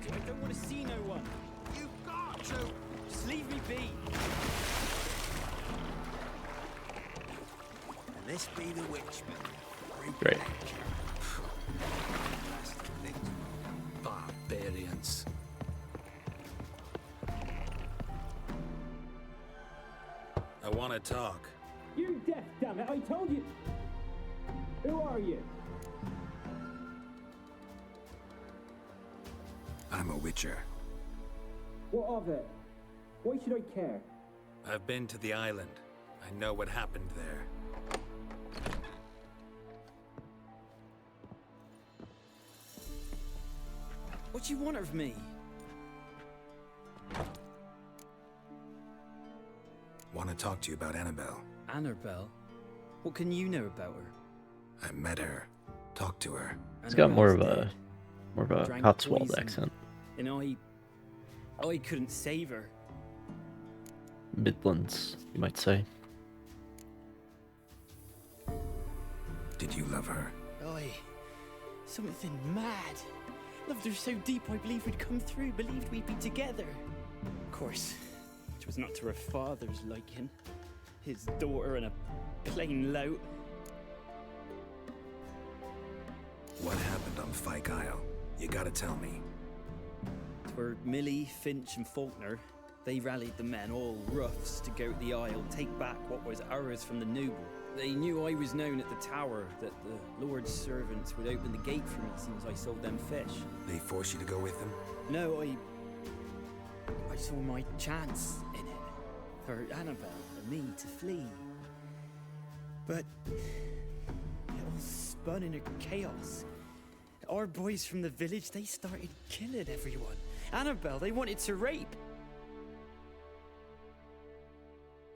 Speaker 6: I don't want to see no one.
Speaker 19: You've got to.
Speaker 6: Just leave me be.
Speaker 10: And this be the witchman.
Speaker 1: Great.
Speaker 4: Barbarians.
Speaker 15: I want to talk.
Speaker 6: You're deaf, damn it! I told you. Who are you?
Speaker 4: I'm a witcher.
Speaker 6: What of it? Why should I care?
Speaker 15: I've been to the island. I know what happened there.
Speaker 6: What do you want of me?
Speaker 4: Want to talk to you about Annabelle.
Speaker 6: Annabelle? What can you know about her?
Speaker 4: I met her. Talked to her.
Speaker 1: He's got more of
Speaker 6: Annabelle's
Speaker 1: a
Speaker 6: dead. Drank
Speaker 1: Cotswold
Speaker 6: poison.
Speaker 1: accent.
Speaker 6: And I couldn't save her.
Speaker 1: Midlands, you might say.
Speaker 4: Did you love her?
Speaker 6: Oi, something mad. Loved her so deep I believed we'd come through, believed we'd be together. Of course, it was not to her father's liking. His daughter and a plain lout.
Speaker 4: What happened on Fyke Isle? You gotta tell me.
Speaker 6: Twere Millie, Finch and Faulkner. They rallied the men, all roughs, to go to the Isle, take back what was ours from the noble. They knew I was known at the tower, that the Lord's servants would open the gate for me as soon as I sold them fish.
Speaker 4: They forced you to go with them?
Speaker 6: No, I saw my chance in it. For Annabelle and me to flee. But it all spun in a chaos. Our boys from the village, they started killing everyone. Annabelle, they wanted to rape.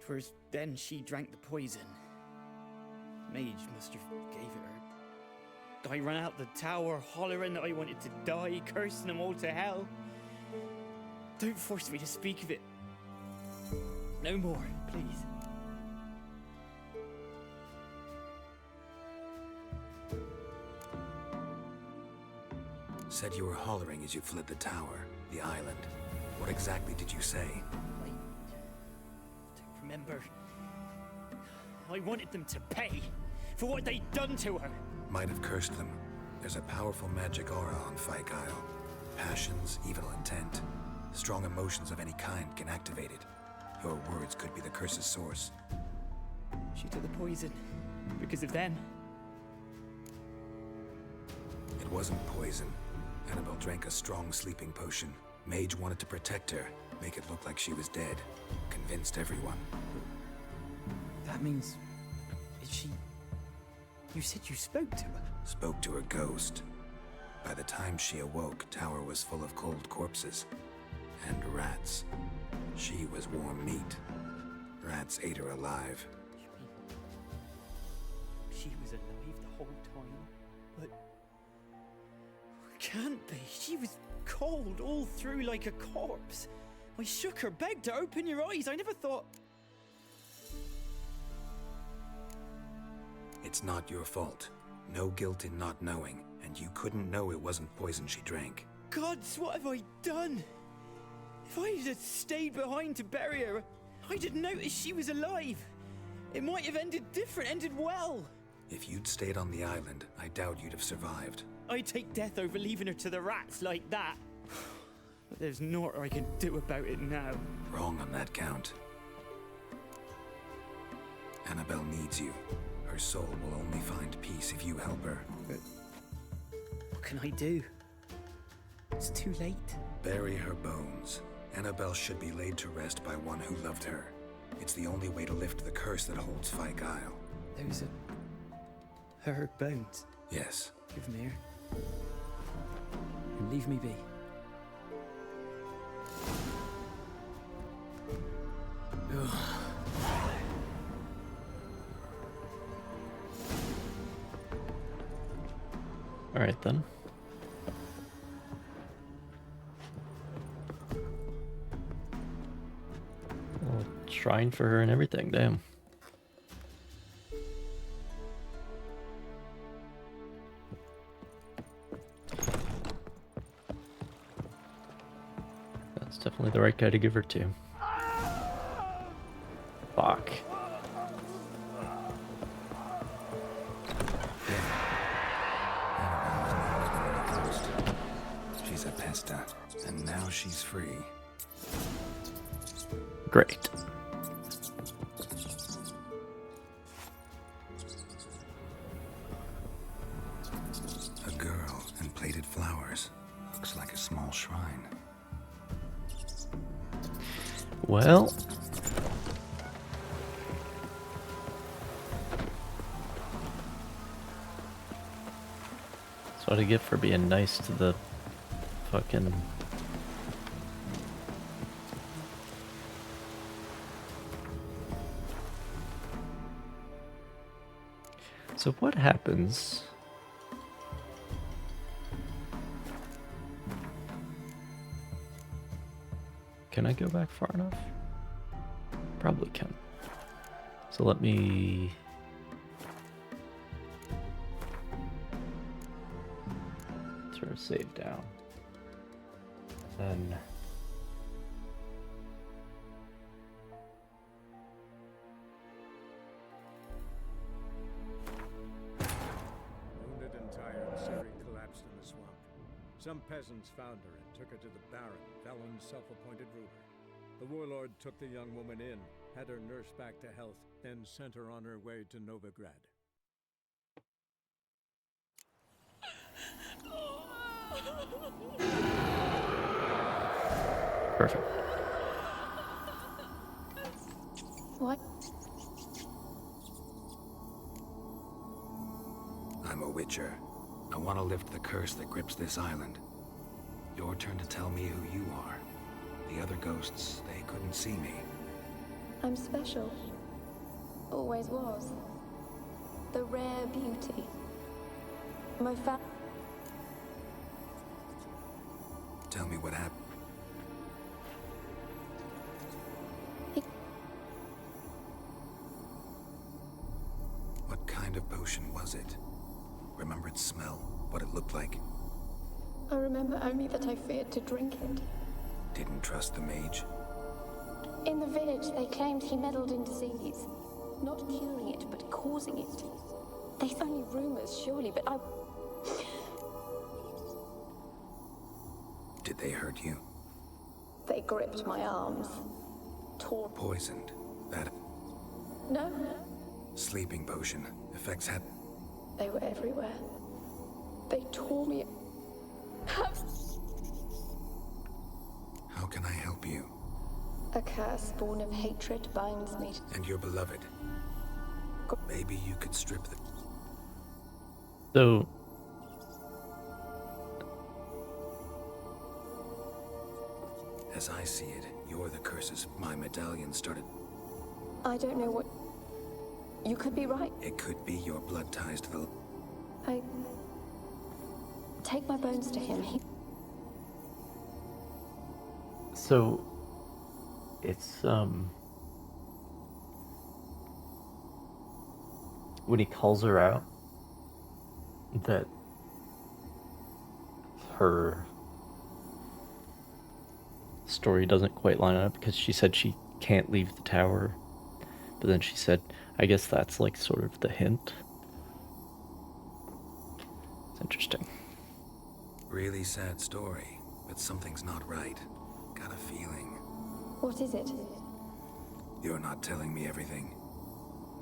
Speaker 6: Twas then she drank the poison. Mage must have gave it her. I ran out the tower, hollering that I wanted to die, cursing them all to hell. Don't force me to speak of it. No more, please.
Speaker 4: Said you were hollering as you fled the tower, the island. What exactly did you say?
Speaker 6: I don't remember. I wanted them to pay for what they'd done to her.
Speaker 4: Might have cursed them. There's a powerful magic aura on Fyke Isle. Passions, evil intent, strong emotions of any kind can activate it. Your words could be the curse's source.
Speaker 6: She took the poison because of them.
Speaker 4: It wasn't poison. Annabelle drank a strong sleeping potion. Mage wanted to protect her, make it look like she was dead. Convinced everyone.
Speaker 6: That means... is she... You said you spoke to her?
Speaker 4: Spoke to her ghost. By the time she awoke, tower was full of cold corpses. And rats. She was warm meat. Rats ate her alive.
Speaker 6: She was alive the whole time? But... Can't be. She was cold all through like a corpse. I shook her, begged her, open your eyes. I never thought...
Speaker 4: It's not your fault. No guilt in not knowing, and you couldn't know it wasn't poison she drank.
Speaker 6: Gods, what have I done? If I had stayed behind to bury her, I'd have noticed she was alive. It might have ended different, ended well.
Speaker 4: If you'd stayed on the island, I doubt you'd have survived.
Speaker 6: I'd take death over leaving her to the rats like that. But there's naught I can do about it now.
Speaker 4: Wrong on that count. Annabelle needs you. Her soul will only find peace if you help her.
Speaker 6: But what can I do? It's too late.
Speaker 4: Bury her bones. Annabelle should be laid to rest by one who loved her. It's the only way to lift the curse that holds Fyke Isle.
Speaker 6: Those are her bones.
Speaker 4: Yes.
Speaker 6: Give them here. And leave me be. Ugh.
Speaker 1: All right then. Well, shrine for her and everything. Damn. That's definitely the right guy to give her to. Fuck.
Speaker 4: She's a pesta, and now she's free.
Speaker 1: Great.
Speaker 4: A girl and plated flowers. Looks like a small shrine.
Speaker 1: Well. That's what I get for being nice to the fucking... So what happens... Can I go back far enough? Probably can. So let me... throw a save down. Then...
Speaker 8: Wounded and tired, Siri collapsed in the swamp. Some peasants found her and took her to the Baron, Valen's self-appointed ruler. The warlord took the young woman in, had her nursed back to health, then sent her on her way to Novigrad.
Speaker 1: Perfect.
Speaker 17: What?
Speaker 4: I'm a witcher. I want to lift the curse that grips this island. Your turn to tell me who you are. The other ghosts, they couldn't see me.
Speaker 17: I'm special. Always was. The rare beauty. My
Speaker 4: Tell me what happened. What kind of potion was it? Remember its smell? What it looked like?
Speaker 17: I remember only that I feared to drink it.
Speaker 4: Didn't trust the mage?
Speaker 17: In the village, they claimed he meddled in disease. Not curing it, but causing it. They've only rumors, surely, but I...
Speaker 4: Did they hurt you?
Speaker 17: They gripped my arms. Tore...
Speaker 4: Poisoned? That...
Speaker 17: No.
Speaker 4: Sleeping potion. Effects had...
Speaker 17: They were everywhere. They tore me...
Speaker 4: How can I help you?
Speaker 17: A curse born of hatred binds me.
Speaker 4: And your beloved. Maybe you could strip the...
Speaker 1: So...
Speaker 4: As I see it, you're the curses. My medallion started...
Speaker 17: I don't know what... You could be right.
Speaker 4: It could be your blood ties to the...
Speaker 17: I... Take my bones to him.
Speaker 1: So... It's, when he calls her out, that her story doesn't quite line up, because she said she can't leave the tower, but then she said, I guess that's like sort of the hint. It's interesting.
Speaker 4: Really sad story, but something's not right. Got a feeling.
Speaker 17: What is it?
Speaker 4: You're not telling me everything.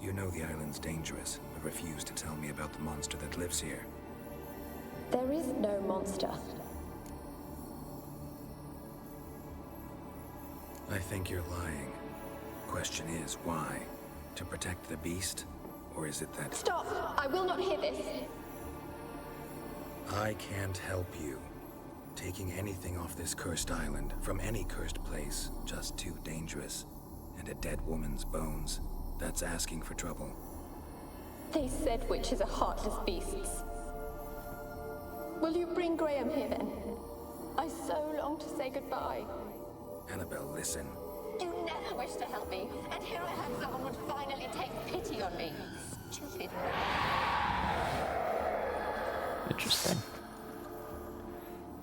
Speaker 4: You know the island's dangerous, but refuse to tell me about the monster that lives here.
Speaker 17: There is no monster.
Speaker 4: I think you're lying. Question is, why? To protect the beast? Or is it that...
Speaker 17: Stop! I will not hear this!
Speaker 4: I can't help you. Taking anything off this cursed island, from any cursed place, just too dangerous. And a dead woman's bones, that's asking for trouble.
Speaker 17: They said witches are heartless beasts. Will you bring Graham here then? I so long to say goodbye.
Speaker 4: Annabelle, listen.
Speaker 17: You never wished to help me, and here I had someone would finally take pity on me. Stupid.
Speaker 1: Interesting.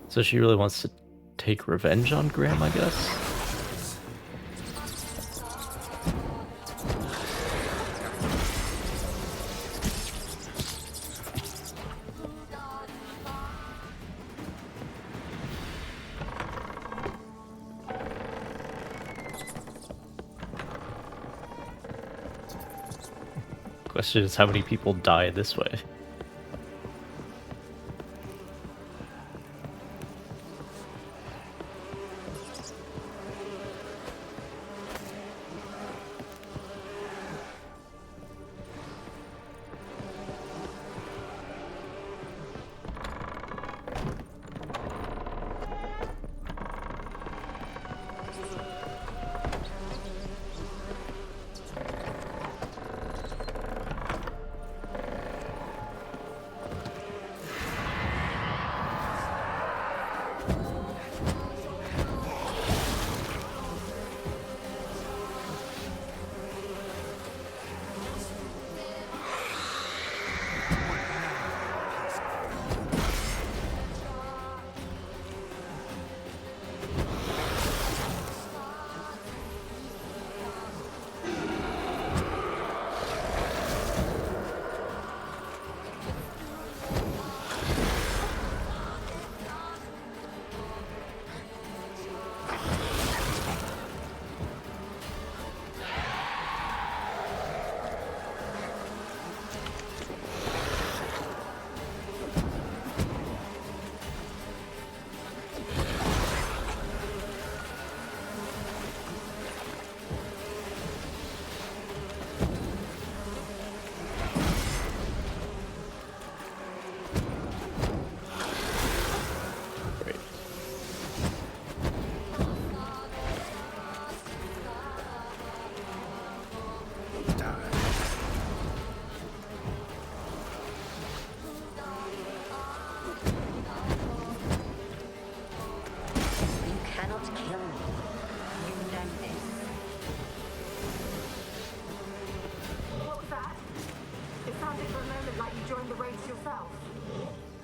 Speaker 1: So she really wants to take revenge on Graham, I guess? Question is, how many people die this way?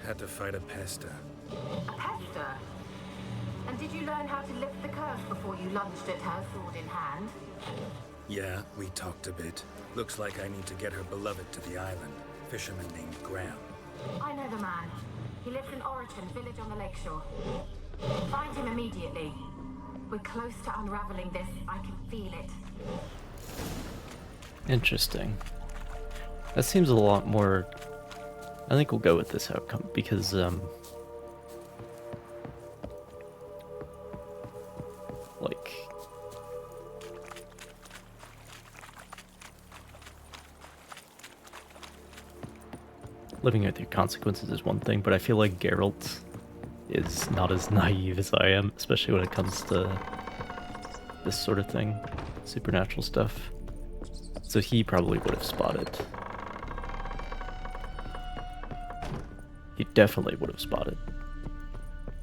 Speaker 4: Had to fight a pester.
Speaker 5: A pester? And did you learn how to lift the curse before you lunged at her, sword in hand?
Speaker 4: Yeah, we talked a bit. Looks like I need to get her beloved to the island. Fisherman named Graham.
Speaker 5: I know the man. He lives in Oriton, village on the lakeshore. Find him immediately. We're close to unraveling this. I can feel it.
Speaker 1: Interesting. That seems a lot more... I think we'll go with this outcome, because, like... living with your consequences is one thing, but I feel like Geralt is not as naive as I am, especially when it comes to this sort of thing, supernatural stuff. So he probably would have spotted. He definitely would have spotted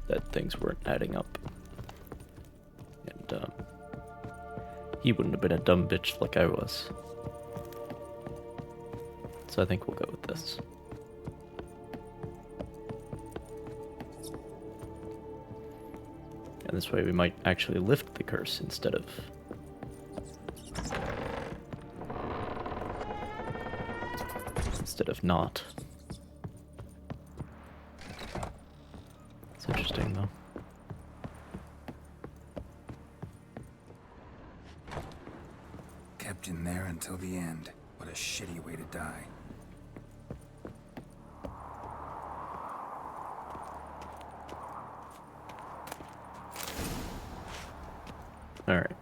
Speaker 1: that things weren't adding up. And he wouldn't have been a dumb bitch like I was. So I think we'll go with this. And this way we might actually lift the curse instead of... not. It's interesting though.
Speaker 4: Kept in there until the end. What a shitty way to die.
Speaker 1: All right.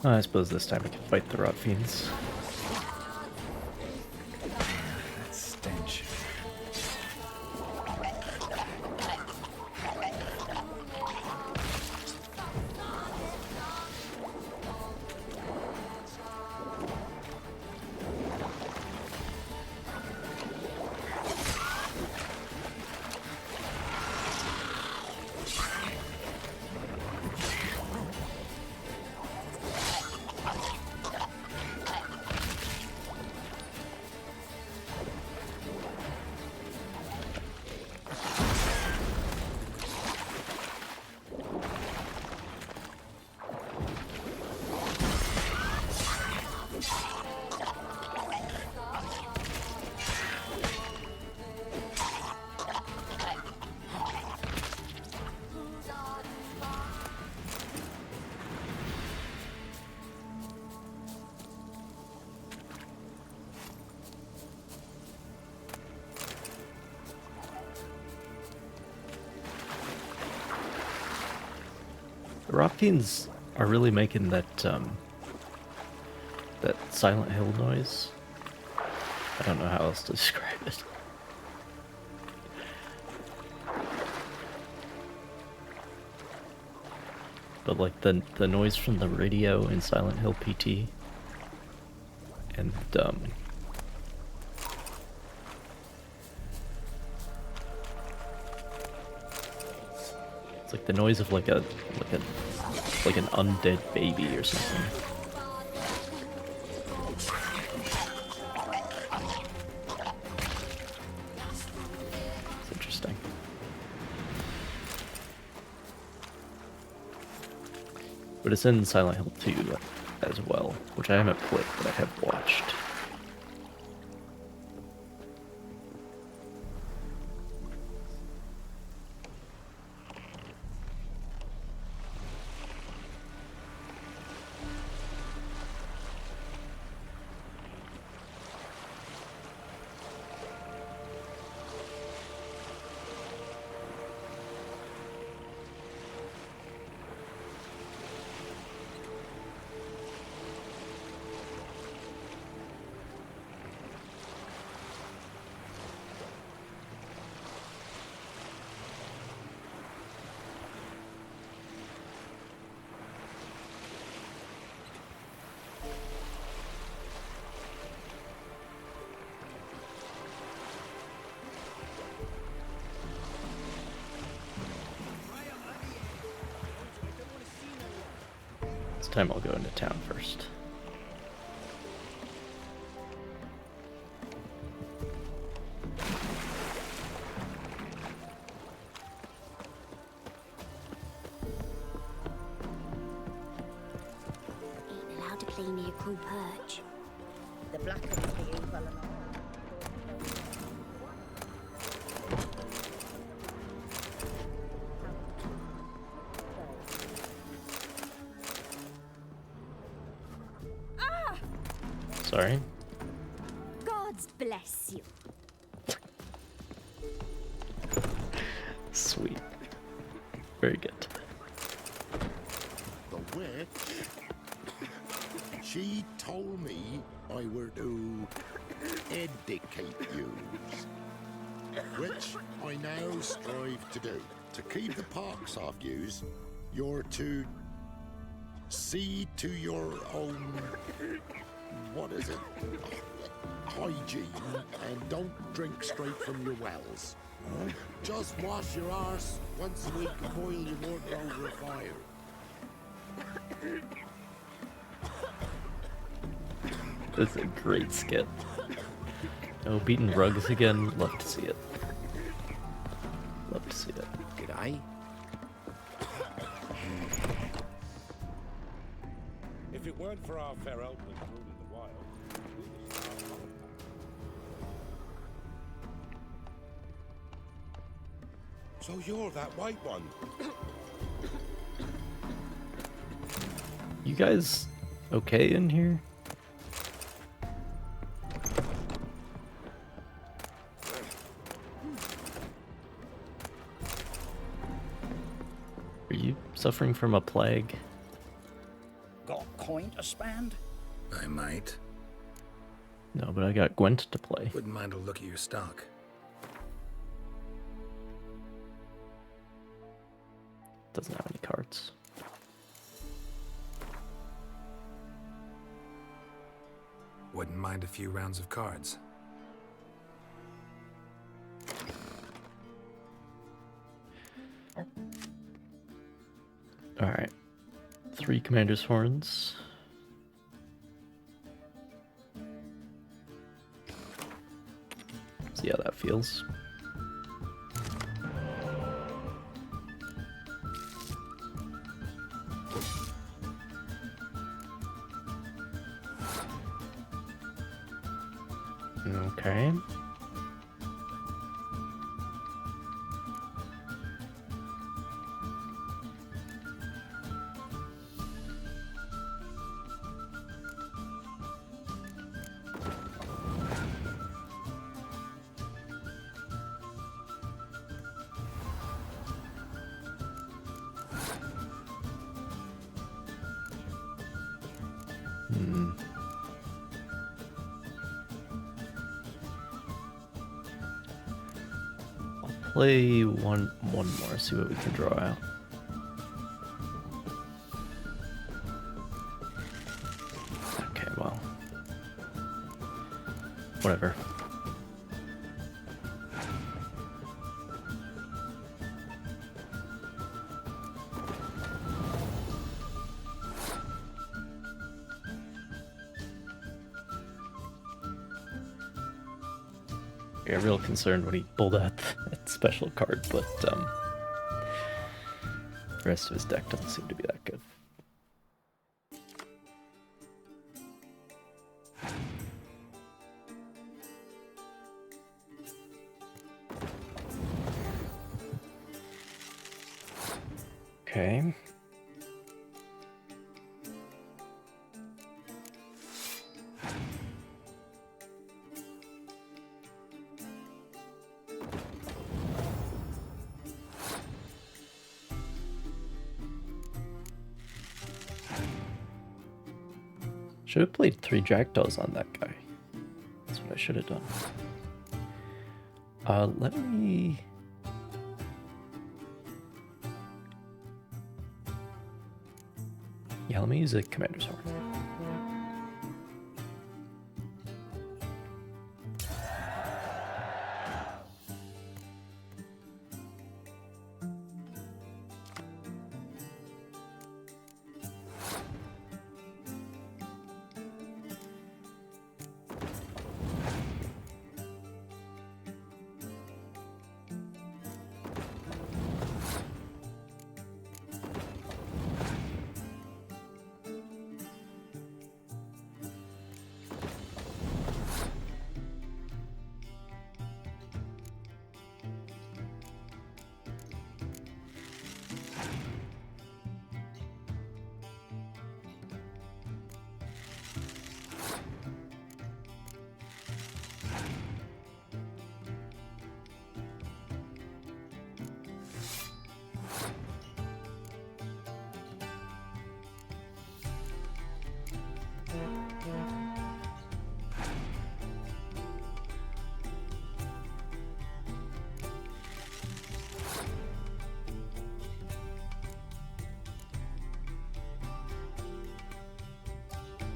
Speaker 1: I suppose this time we can fight the rot fiends.
Speaker 4: That stench.
Speaker 1: The rot fiends are really making that that Silent Hill noise. I don't know how else to describe it. But like the noise from the radio in Silent Hill PT, and it's like the noise of like an undead baby or something. It's interesting. But it's in Silent Hill 2 as well, which I haven't played, but I have watched. This time I'll go into town first.
Speaker 11: Ain't allowed
Speaker 12: to play near Cool Perch.
Speaker 9: The black ones behave well enough.
Speaker 1: Sorry.
Speaker 12: God's bless you.
Speaker 1: Sweet. Very good.
Speaker 18: The witch? She told me I were to educate yous, which I now strive to do. To keep the pox off yous, you're to see to your own, what is it, hygiene, and don't drink straight from your wells. Just wash your arse once a week and boil your water over a fire.
Speaker 1: That's a great skit. Oh, beating rugs again. Love to see it. Love to see it.
Speaker 16: G'day.
Speaker 22: If it weren't for our fair elders ruling the wild, we would starve. So you're that white one.
Speaker 1: You guys okay in here? Are you suffering from a plague?
Speaker 23: Got coin to spend?
Speaker 4: I might.
Speaker 1: No, but I got Gwent to play.
Speaker 4: Wouldn't mind a look at your stock.
Speaker 1: Doesn't have any cards.
Speaker 4: Wouldn't mind a few rounds of cards.
Speaker 1: Alright. 3 Commander's Horns. See how that feels. Okay. Play one more, see what we can draw out. Okay, well. Whatever. I got real concerned when he pulled out that special card, but the rest of his deck doesn't seem to be that good. Okay. Should have played 3 jackdaws on that guy. That's what I should have done. Let me... Yeah, let me use a Commander's Horn.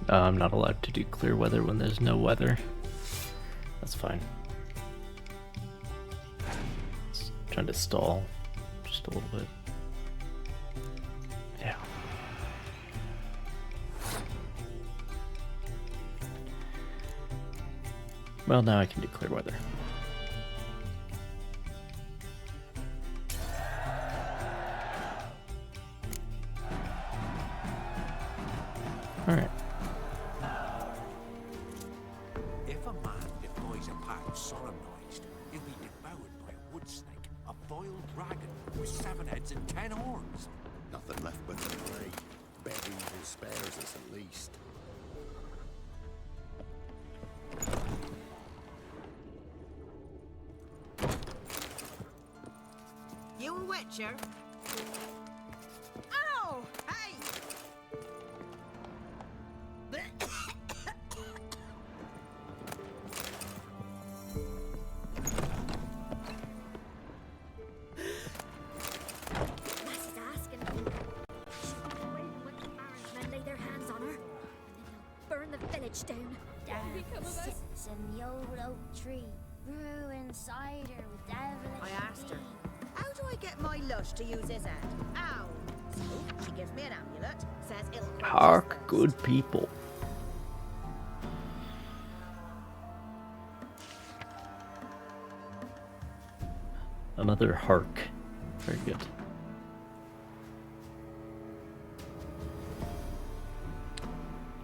Speaker 1: I'm not allowed to do clear weather when there's no weather. That's fine. Just trying to stall just a little bit. Yeah. Well, now I can do clear weather. Alright.
Speaker 7: If a man defies a pack solemnized, he'll be devoured by a wood snake, a vile dragon with 7 heads and 10 horns.
Speaker 18: Nothing left but the prey. Bet evil spares us at least.
Speaker 9: You a witcher? Ow! Hey!
Speaker 11: Lass is asking me. When the Baron's lay their hands on her, and then they'll burn the village down.
Speaker 12: Down sits in the old oak tree, brewing cider with devilish
Speaker 9: I asked her,
Speaker 12: tea.
Speaker 9: how do I get my lush to use his head? Ow! So she gives me an amulet, says it'll quench his
Speaker 1: Hark,
Speaker 9: thirst.
Speaker 1: good people. Another hark. Very good.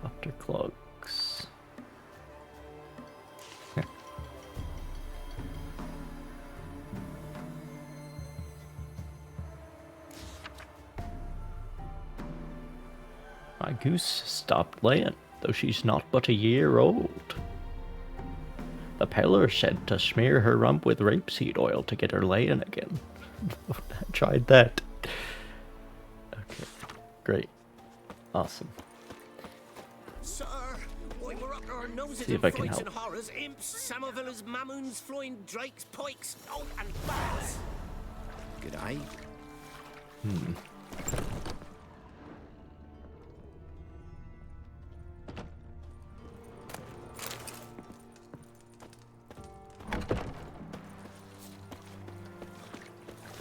Speaker 1: After clogs. My goose stopped laying, though she's not but a year old. The peddler said to smear her rump with rapeseed oil to get her laying again. I tried that. Okay, great. Awesome.
Speaker 7: Sir, why we're up to our noses
Speaker 1: See
Speaker 7: in
Speaker 1: if I can
Speaker 7: frights
Speaker 1: help.
Speaker 7: and horrors, imps, Samovillas, mamoons, flying drakes, pikes, oh, and bats.
Speaker 6: G'day.
Speaker 1: Hmm.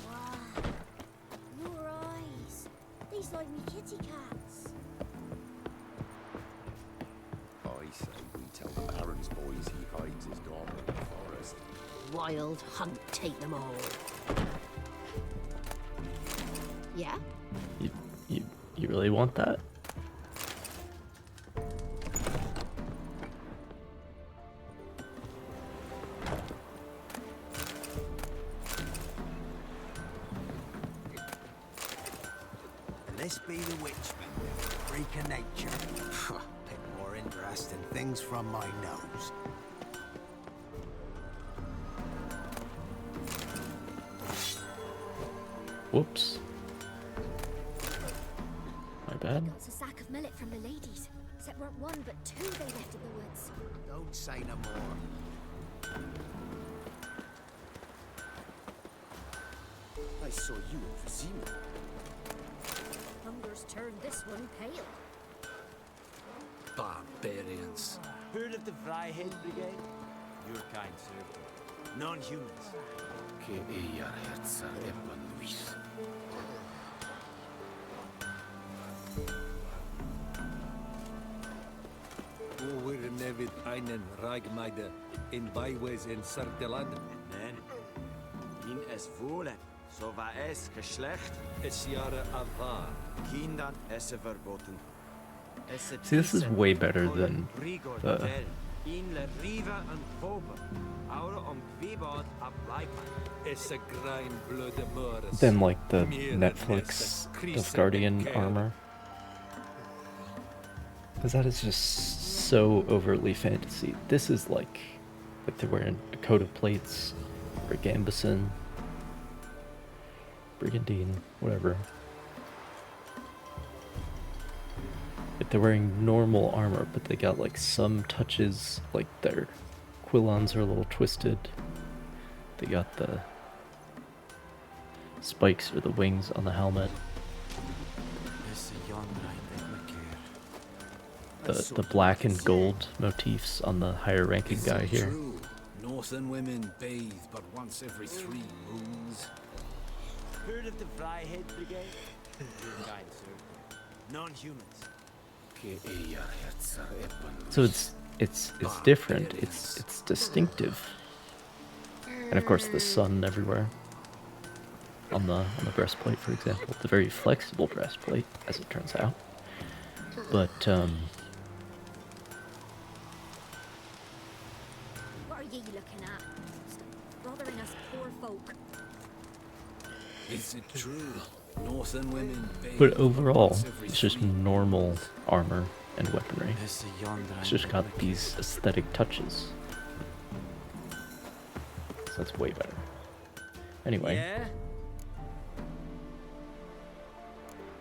Speaker 12: Wow. Your eyes. These like me kitty cats.
Speaker 18: I say we tell the Baron's boys he hides his daughter in the forest.
Speaker 9: Wild hunt take them all.
Speaker 2: Yeah?
Speaker 1: You really want that?
Speaker 10: This be the witch, freak of nature. Pick more interesting things from my nose.
Speaker 1: Whoops. My bad.
Speaker 11: Got a sack of millet from the ladies. Except weren't one, but two they left in the woods.
Speaker 10: Don't say no more.
Speaker 16: I saw you in Vizima.
Speaker 11: Hunger's turned this one pale.
Speaker 15: Barbarians.
Speaker 14: Heard of the Freiheit Brigade? Your kind served. Non-humans.
Speaker 18: Que ella herza epa Luis.
Speaker 13: Over nevid einen Ragmeide in Beiwes in Sardeland.
Speaker 14: Nein. In es wohle, so war es Geschlecht.
Speaker 13: Es Jahre avar.
Speaker 14: Kindern essen verboten.
Speaker 1: See, this is way better than the
Speaker 14: In le riva en pope. Aura om kwibad ab
Speaker 13: Es a grind blood amores.
Speaker 1: than like the Netflix Nilfgaardian armor. Because that is just so overtly fantasy. This is like they're wearing a coat of plates, or a gambeson, brigandine, whatever. Like they're wearing normal armor, but they got like some touches, like their quillons are a little twisted. They got the spikes or the wings on the helmet. the black and gold motifs on the higher ranking
Speaker 13: Is
Speaker 1: guy
Speaker 13: it
Speaker 1: here.
Speaker 13: true? Northern women bathe but once every 3 moons.
Speaker 14: Heard of the Flyhead Brigade? Kind, sir. Non-humans.
Speaker 1: So it's different. It's distinctive. And of course the sun everywhere. On the breastplate, for example, the very flexible breastplate, as it turns out. But
Speaker 11: What are you looking at? Stop bothering us poor folk.
Speaker 13: Is it true? Northern women bathe
Speaker 1: but overall,
Speaker 13: once every
Speaker 1: it's just
Speaker 13: 3
Speaker 1: normal armor and weaponry. It's just got these aesthetic touches. So that's way better. Anyway.
Speaker 14: Yeah?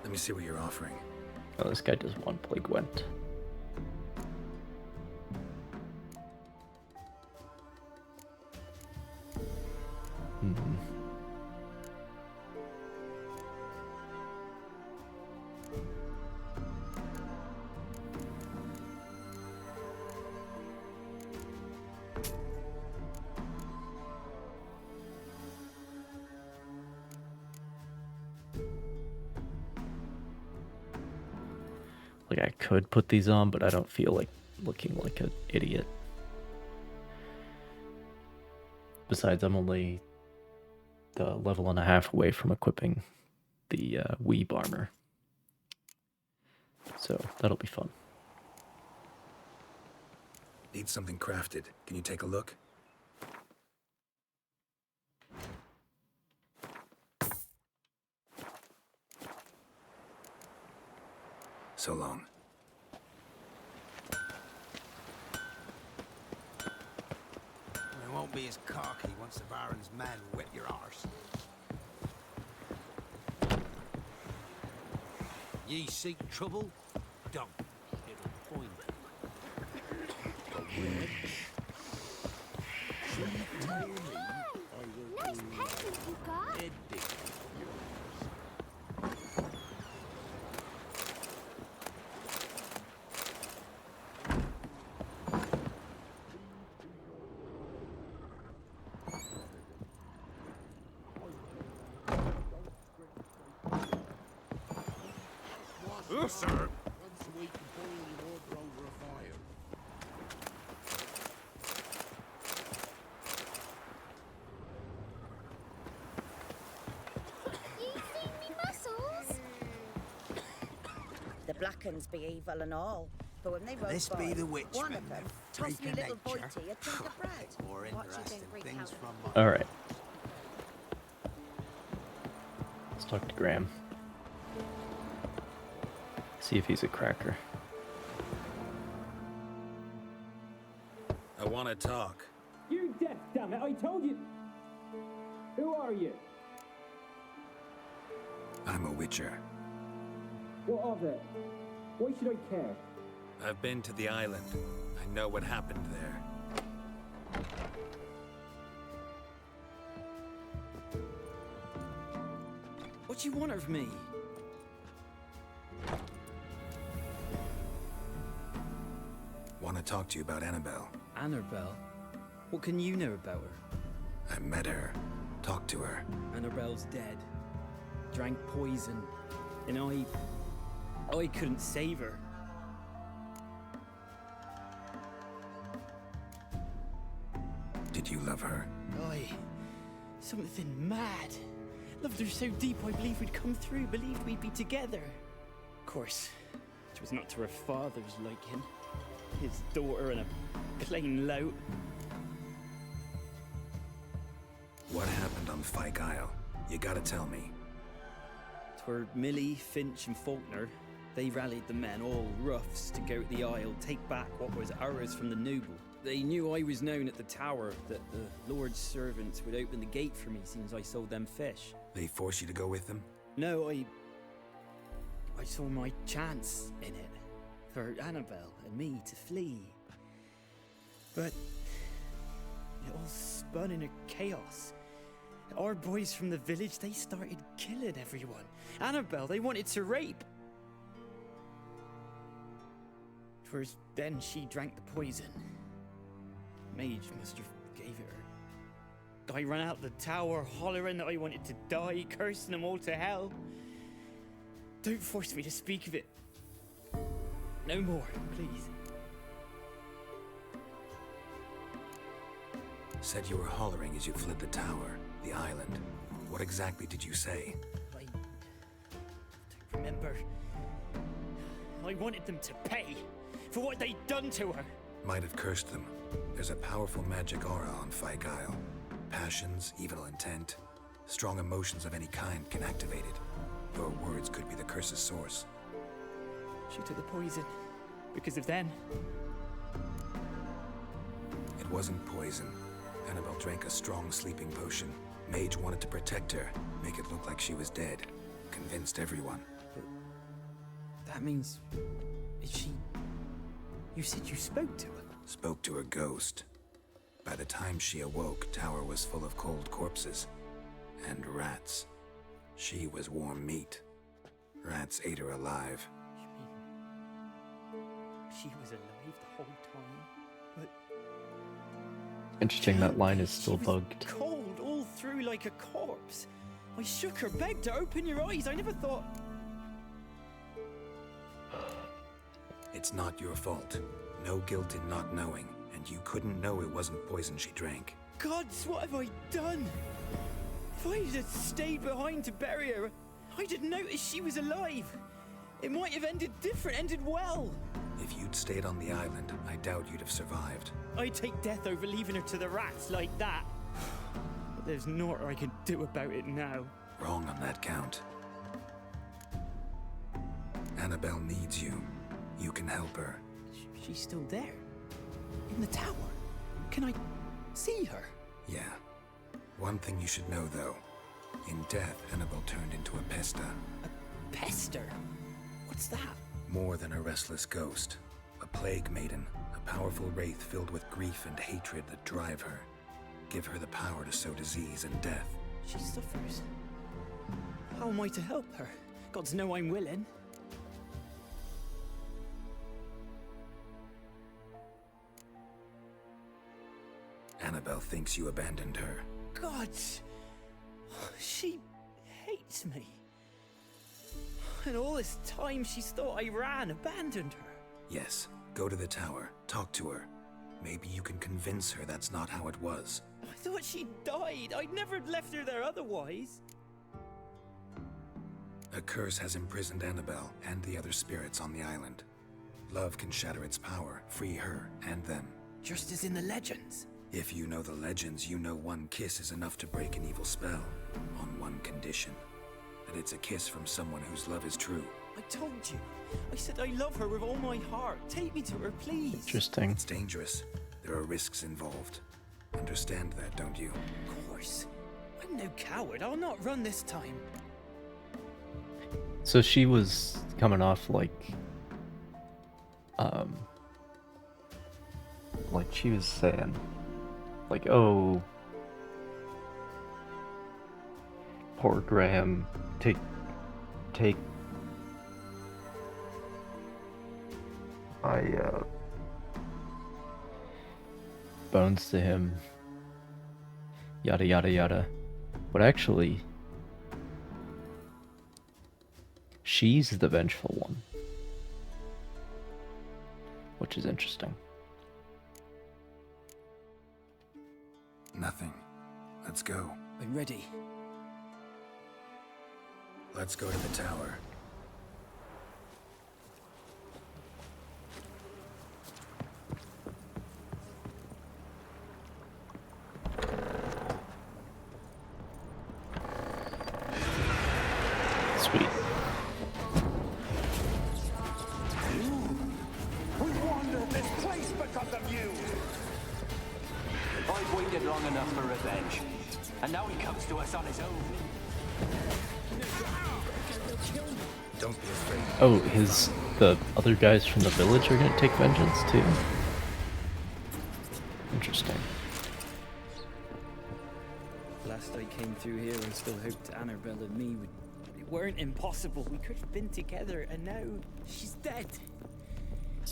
Speaker 4: Let me see what you're offering.
Speaker 1: Oh, this guy does want to play Gwent. Like, I could put these on, but I don't feel like looking like an idiot. Besides, I'm only the level and a half away from equipping the weeb armor. So, that'll be fun.
Speaker 4: Need something crafted. Can you take a look? So long.
Speaker 19: We won't be as cocky once the Baron's men whip your arse. Ye seek trouble? Don't. It'll find you.
Speaker 12: Nice pencils you got.
Speaker 18: Sir. Once a week, boil your water over a fire.
Speaker 12: You seen me muscles?
Speaker 9: The Blackens be evil and all, but when they rode
Speaker 19: This
Speaker 9: by,
Speaker 19: be the
Speaker 9: one
Speaker 19: witchmen
Speaker 9: of them
Speaker 19: that
Speaker 9: tossed me
Speaker 19: take a
Speaker 9: little
Speaker 19: nature.
Speaker 9: Boitie a chunk of bread.
Speaker 19: More
Speaker 9: What you
Speaker 19: interesting
Speaker 9: think
Speaker 19: things
Speaker 9: recounted?
Speaker 19: from
Speaker 1: Alright. Let's talk to Graham. See if he's a cracker.
Speaker 15: I want to talk.
Speaker 3: You're deaf, damn it! I told you. Who are you?
Speaker 4: I'm a witcher.
Speaker 3: What of it? Why should I care?
Speaker 15: I've been to the island. I know what happened there.
Speaker 6: What you want of me?
Speaker 4: Want to talk to you about Annabelle.
Speaker 6: Annabelle? What can you know about her?
Speaker 4: I met her. Talked to her.
Speaker 6: Annabelle's dead. Drank poison. And I couldn't save her.
Speaker 4: Did you love her?
Speaker 6: Something mad. Loved her so deep I believed we'd come through, believed we'd be together. Of course, it was not to her father's liking. His daughter and a plain lout.
Speaker 4: What happened on Fyke Isle? You gotta tell me.
Speaker 6: Twere Millie, Finch and Faulkner. They rallied the men, all roughs, to go to the Isle, take back what was ours from the noble. They knew I was known at the tower, that the Lord's servants would open the gate for me since I sold them fish.
Speaker 4: They forced you to go with them?
Speaker 6: No, I saw my chance in it, for Annabelle and me to flee. But it all spun in a chaos. Our boys from the village, they started killing everyone. Annabelle, they wanted to rape. 'Twas then she drank the poison. Mage must have gave it her. I ran out the tower, hollering that I wanted to die, cursing them all to hell. Don't force me to speak of it. No more, please.
Speaker 4: Said you were hollering as you fled the tower, the island. What exactly did you say?
Speaker 6: I don't remember. I wanted them to pay for what they'd done to her.
Speaker 4: Might have cursed them. There's a powerful magic aura on Fyke Isle. Passions, evil intent, strong emotions of any kind can activate it. Your words could be the curse's source.
Speaker 6: She took the poison because of them.
Speaker 4: It wasn't poison. Annabelle drank a strong sleeping potion. Mage wanted to protect her, make it look like she was dead. Convinced everyone.
Speaker 6: But that means... Is she... You said you spoke to her?
Speaker 4: Spoke to her ghost. By the time she awoke, Tower was full of cold corpses. And rats. She was warm meat. Rats ate her alive.
Speaker 6: You mean... She was alive the whole time? But...
Speaker 1: Interesting, that line is still bugged.
Speaker 6: Cold all through like a corpse. I shook her, begged her, open your eyes. I never thought...
Speaker 4: It's not your fault. No guilt in not knowing, and you couldn't know it wasn't poison she drank.
Speaker 6: Gods, what have I done? If I had stayed behind to bury her, I'd have noticed she was alive. It might have ended different, ended well.
Speaker 4: If you'd stayed on the island, I doubt you'd have survived.
Speaker 6: I'd take death over leaving her to the rats like that. But there's naught I can do about it now.
Speaker 4: Wrong on that count. Annabelle needs you. You can help her.
Speaker 6: She's still there? In the tower? Can I see her?
Speaker 4: Yeah. One thing you should know, though. In death, Annabelle turned into a pesta.
Speaker 6: A pester? What's that?
Speaker 4: More than a restless ghost. A plague maiden. A powerful wraith filled with grief and hatred that drive her. Give her the power to sow disease and death.
Speaker 6: She suffers. How am I to help her? Gods know I'm willing.
Speaker 4: Annabelle thinks you abandoned her.
Speaker 6: Gods! She hates me. And all this time she's thought I ran, abandoned her.
Speaker 4: Yes, go to the tower, talk to her. Maybe you can convince her that's not how it was.
Speaker 6: I thought she died. I'd never left her there otherwise.
Speaker 4: A curse has imprisoned Annabelle and the other spirits on the island. Love can shatter its power, free her and them.
Speaker 6: Just as in the legends.
Speaker 4: If you know the legends, you know one kiss is enough to break an evil spell. On one condition. That it's a kiss from someone whose love is true.
Speaker 6: I told you. I said I love her with all my heart. Take me to her, please.
Speaker 1: Interesting.
Speaker 4: It's dangerous. There are risks involved. Understand that, don't you?
Speaker 6: Of course. I'm no coward. I'll not run this time.
Speaker 1: So she was coming off like she was saying, like, oh, poor Graham, take my bones to him, yada yada yada. But actually, she's the vengeful one, which is interesting.
Speaker 4: Nothing. Let's go.
Speaker 6: I'm ready.
Speaker 4: Let's go to the tower.
Speaker 1: Sweet.
Speaker 7: We wandered this place because of you!
Speaker 14: I've waited long enough for revenge. And now he comes to us on his own.
Speaker 4: Don't be afraid.
Speaker 1: Oh, the other guys from the village are gonna take vengeance too? Interesting.
Speaker 6: Last I came through here, I still hoped Annabelle and me weren't impossible. We could have been together, and now she's dead.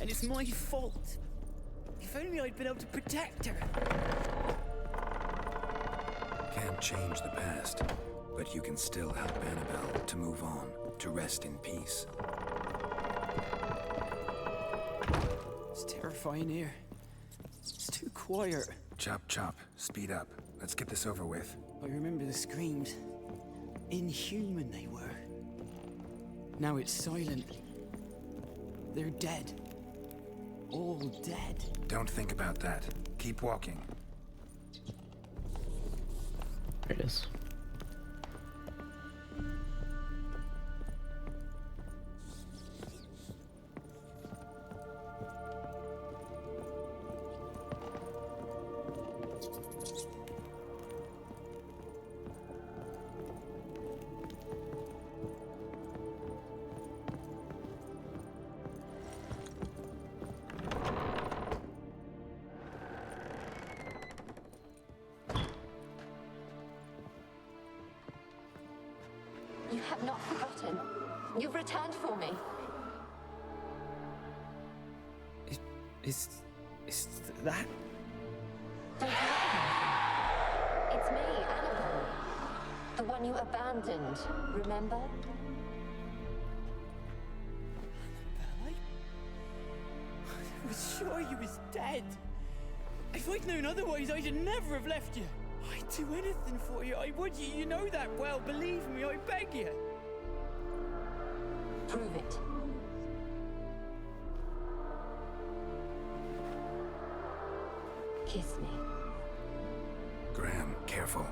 Speaker 6: And it's my fault. If only I'd been able to protect her.
Speaker 4: Can't change the past, but you can still help Annabelle to move on, to rest in peace.
Speaker 6: It's terrifying here. It's too quiet.
Speaker 4: Chop, chop. Speed up. Let's get this over with.
Speaker 6: I remember the screams. Inhuman they were. Now it's silent. They're dead. All dead.
Speaker 4: Don't think about that. Keep walking.
Speaker 1: There it is.
Speaker 17: You have not forgotten. You've returned for me.
Speaker 6: Is that?
Speaker 17: Don't worry. It's me, Annabelle. The one you abandoned, remember?
Speaker 6: I was sure you was dead. If I'd known otherwise, I'd never have left you. I'd do anything for you. I would. You know that well. Believe me, I beg you.
Speaker 17: Prove it. Kiss me.
Speaker 4: Graham, careful.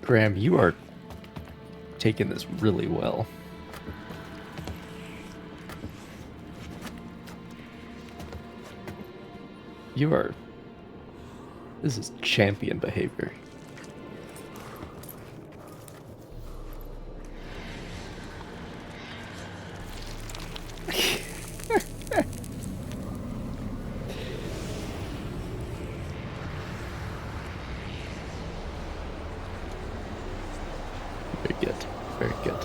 Speaker 1: Graham, you are taking this really well. You are... This is champion behavior. Very good. Very good.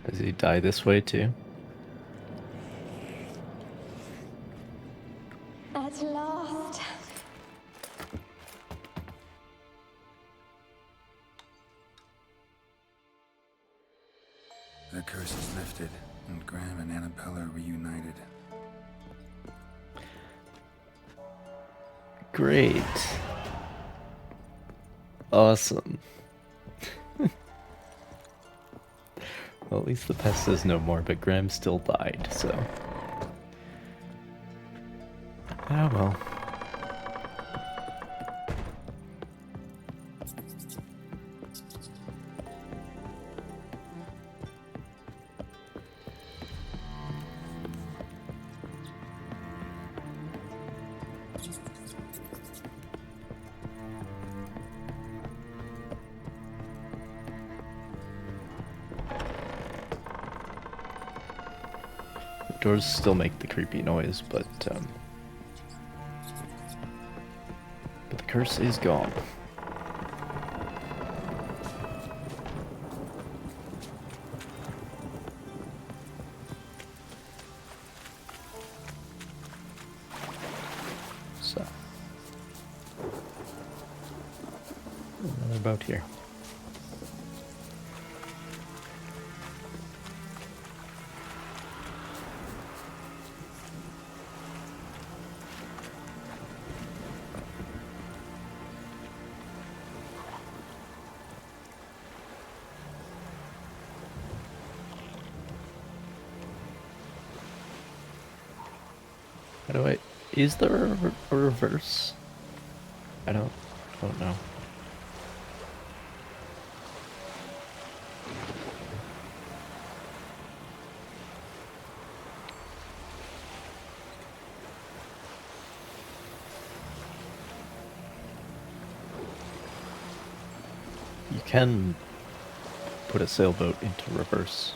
Speaker 1: Does he die this way too?
Speaker 17: At last.
Speaker 4: The curse is lifted, and Graham and Annabelle are reunited.
Speaker 1: Great. Awesome. Well, at least the pest is no more, but Graham still died, so... Ah, well. Doors still make the creepy noise, but the curse is gone. So, what about here? How do I... Is there a reverse? I don't know. You can put a sailboat into reverse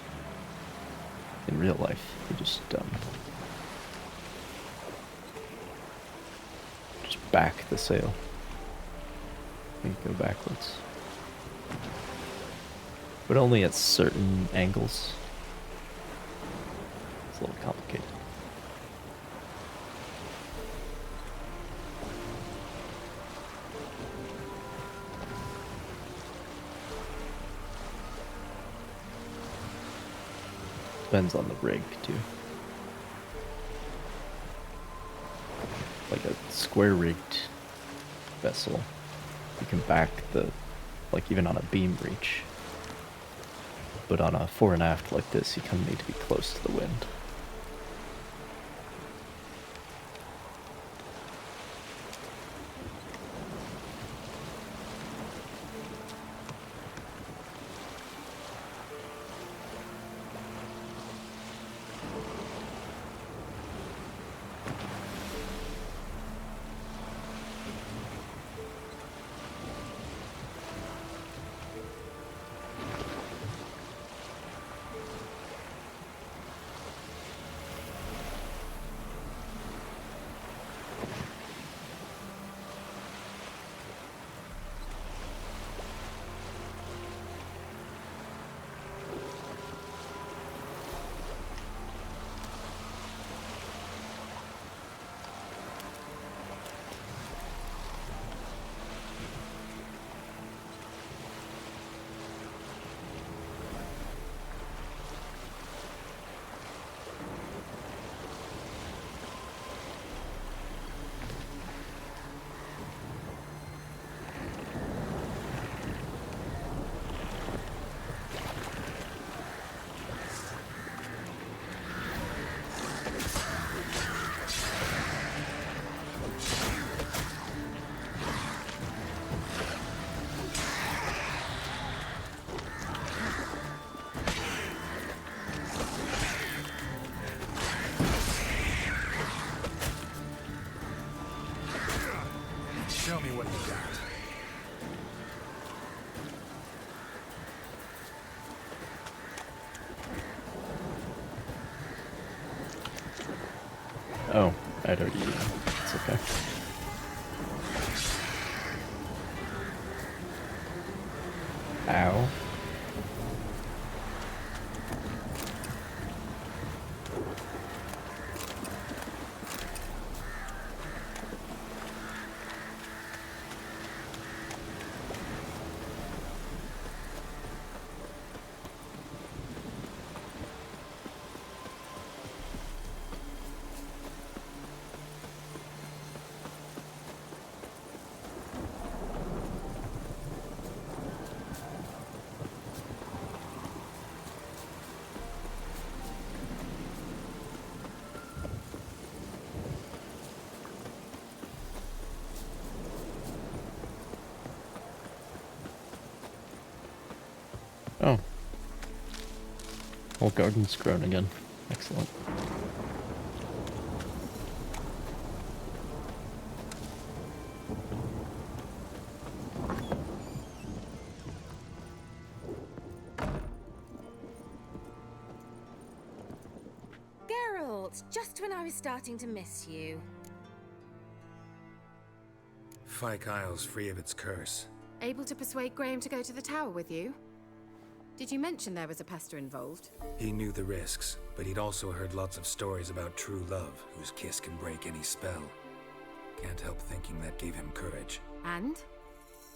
Speaker 1: in real life. You just back the sail. And go backwards. But only at certain angles. It's a little complicated. Depends on the rig, too. Like a square-rigged vessel, you can back the, like even on a beam reach. But on a fore and aft like this, you kind of need to be close to the wind.
Speaker 15: Show me what you got.
Speaker 1: Oh, I'd already used it. It's okay. Ow. Oh. Whole garden's grown again. Excellent.
Speaker 2: Geralt, just when I was starting to miss you.
Speaker 15: Fyke Isle's free of its curse.
Speaker 2: Able to persuade Graham to go to the tower with you? Did you mention there was a pester involved?
Speaker 15: He knew the risks, but he'd also heard lots of stories about true love, whose kiss can break any spell. Can't help thinking that gave him courage.
Speaker 2: And?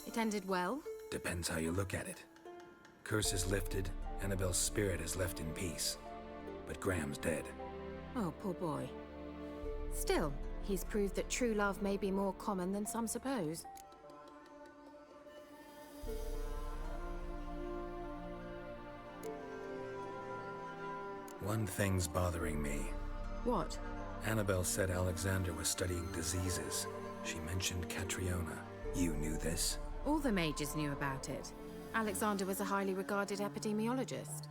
Speaker 2: It ended well?
Speaker 15: Depends how you look at it. Curse is lifted, Annabelle's spirit is left in peace. But Graham's dead.
Speaker 2: Oh, poor boy. Still, he's proved that true love may be more common than some suppose.
Speaker 15: One thing's bothering me.
Speaker 2: What?
Speaker 15: Annabelle said Alexander was studying diseases. She mentioned Catriona. You knew this?
Speaker 2: All the mages knew about it. Alexander was a highly regarded epidemiologist.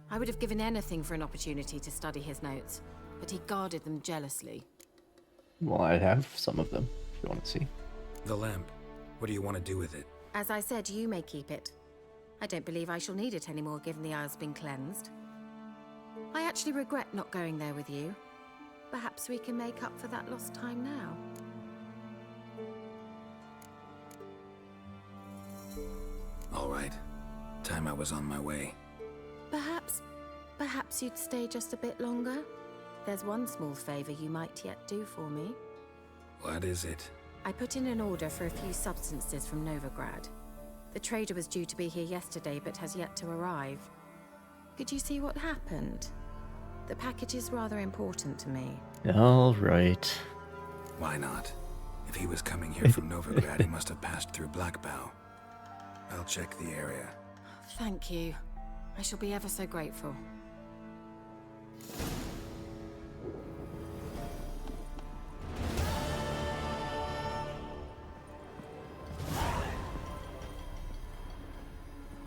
Speaker 2: I would have given anything for an opportunity to study his notes, but he guarded them jealously.
Speaker 1: Well, I have some of them, if you want to see.
Speaker 15: The lamp. What do you want to do with it?
Speaker 2: As I said, you may keep it. I don't believe I shall need it anymore, given the Isle's been cleansed. I actually regret not going there with you. Perhaps we can make up for that lost time now.
Speaker 4: All right. Time I was on my way.
Speaker 2: Perhaps you'd stay just a bit longer? There's one small favor you might yet do for me.
Speaker 4: What is it?
Speaker 2: I put in an order for a few substances from Novigrad. The trader was due to be here yesterday, but has yet to arrive. Could you see what happened? The package is rather important to me.
Speaker 1: All right.
Speaker 4: Why not? If he was coming here from Novigrad, he must have passed through Blackbow. I'll check the area.
Speaker 2: Thank you. I shall be ever so grateful.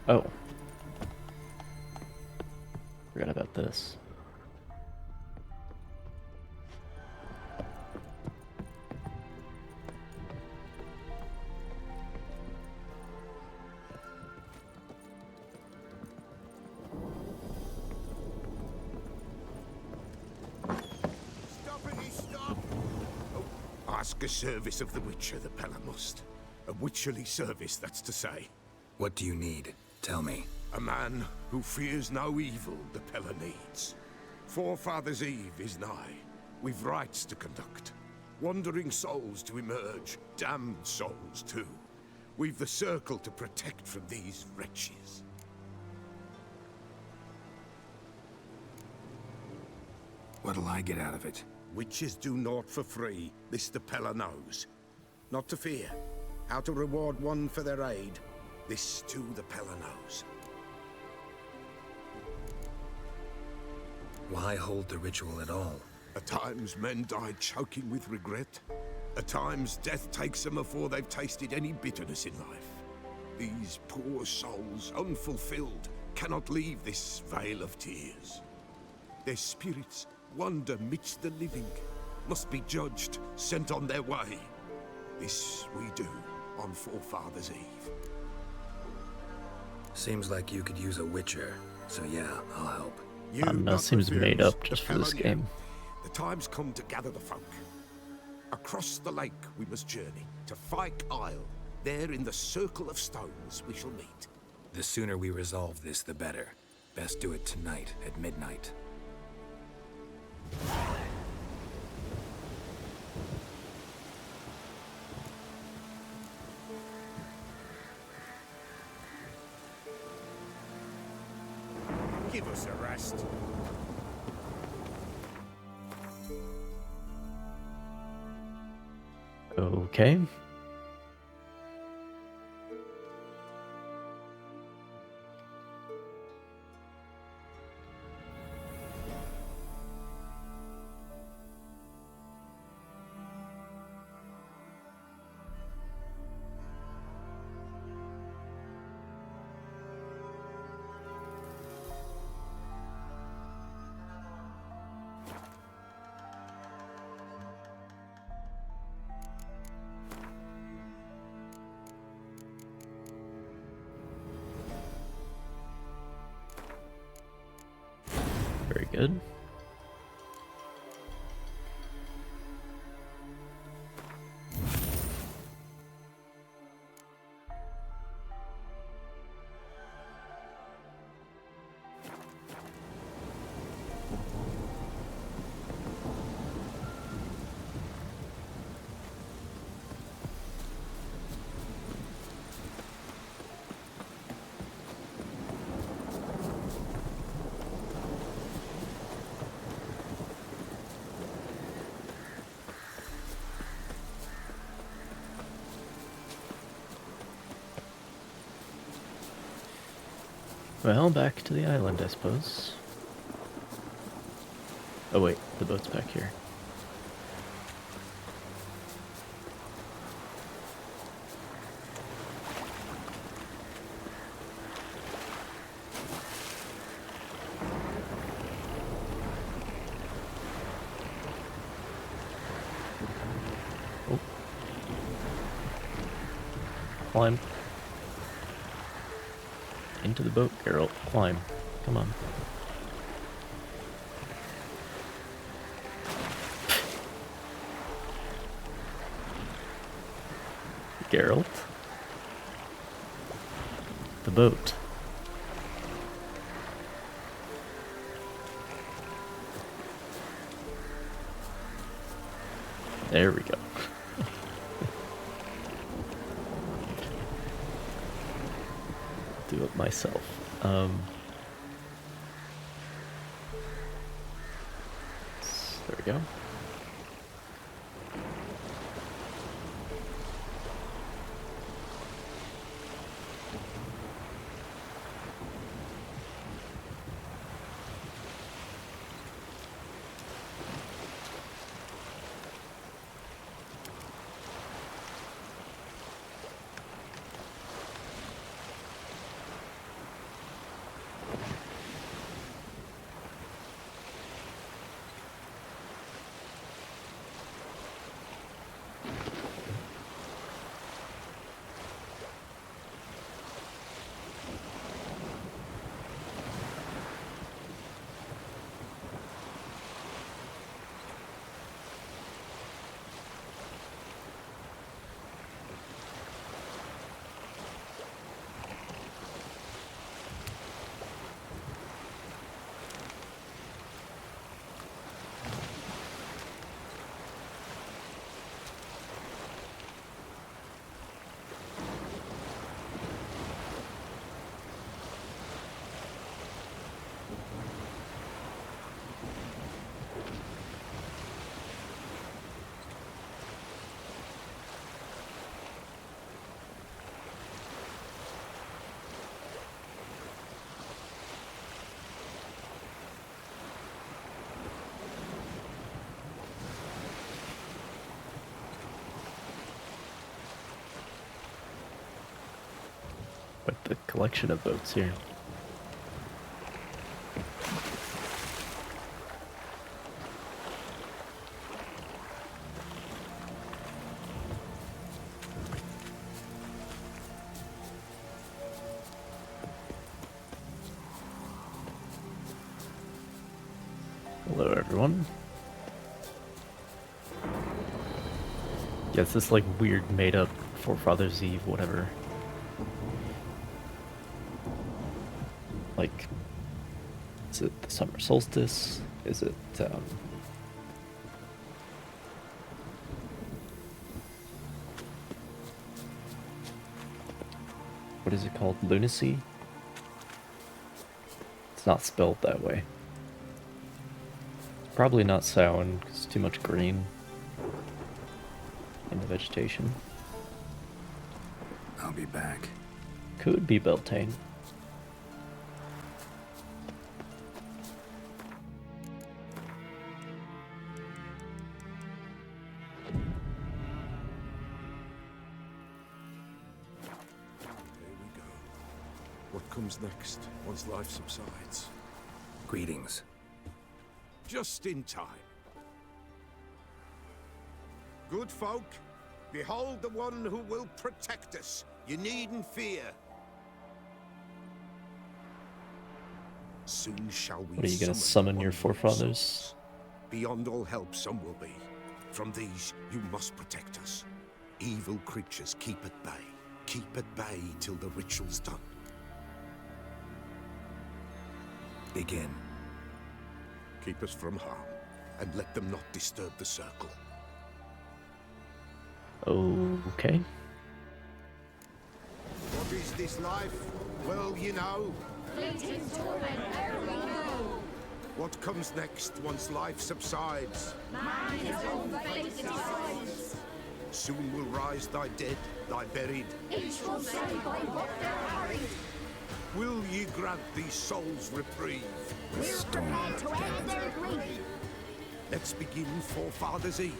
Speaker 1: Oh. Forgot about this.
Speaker 7: Ask a service of the Witcher, the Pella must. A witcherly service, that's to say.
Speaker 4: What do you need? Tell me.
Speaker 7: A man who fears no evil the Pella needs. Forefathers' Eve is nigh. We've rites to conduct. Wandering souls to emerge. Damned souls, too. We've the circle to protect from these wretches.
Speaker 4: What'll I get out of it?
Speaker 7: Witches do naught for free, this the Pella knows. Not to fear. How to reward one for their aid, this too the Pella knows.
Speaker 4: Why hold the ritual at all?
Speaker 7: At times men die choking with regret. At times death takes them before they've tasted any bitterness in life. These poor souls, unfulfilled, cannot leave this vale of tears. Their spirits wander midst the living, must be judged, sent on their way. This we do on Forefathers' Eve.
Speaker 4: Seems like you could use a witcher, so yeah, I'll help.
Speaker 1: I don't know, seems made up just for this game.
Speaker 7: The time's come to gather the folk. Across the lake we must journey, to Fyke Isle. There in the circle of stones we shall meet.
Speaker 4: The sooner we resolve this, the better. Best do it tonight at midnight.
Speaker 7: Give us a rest.
Speaker 1: Okay. Very good. Well, back to the island, I suppose. Oh wait, the boat's back here. Oh. Climb. into the boat, Geralt. Climb. Come on. Geralt? The boat. There we go. Do it myself. There we go. Quite the collection of boats here. Hello, everyone. Yeah, it's this like weird made-up Forefathers Eve, whatever. Like, is it the summer solstice? Is it, what is it called? Lunacy? It's not spelled that way. It's probably not Samhain, because it's too much green in the vegetation.
Speaker 4: I'll be back.
Speaker 1: Could be Beltane.
Speaker 7: What comes next, once life subsides?
Speaker 4: Greetings.
Speaker 7: Just in time. Good folk, behold the one who will protect us. You needn't fear. Soon shall we
Speaker 1: What are you gonna summon your forefathers?
Speaker 7: souls. Beyond all help some will be. From these you must protect us. Evil creatures keep at bay. Keep at bay till the ritual's done.
Speaker 4: Begin.
Speaker 7: Keep us from harm, and let them not disturb the circle.
Speaker 1: Okay.
Speaker 7: What is this life? Well, you know.
Speaker 11: Fleeting torment, ere we know.
Speaker 7: What comes next once life subsides?
Speaker 11: Man his own fate decides.
Speaker 7: Soon will rise thy dead, thy buried.
Speaker 11: Each will say by what they're harried.
Speaker 7: Will ye grant these souls reprieve?
Speaker 11: We're prepared to end their grief.
Speaker 7: Let's begin Forefathers Eve.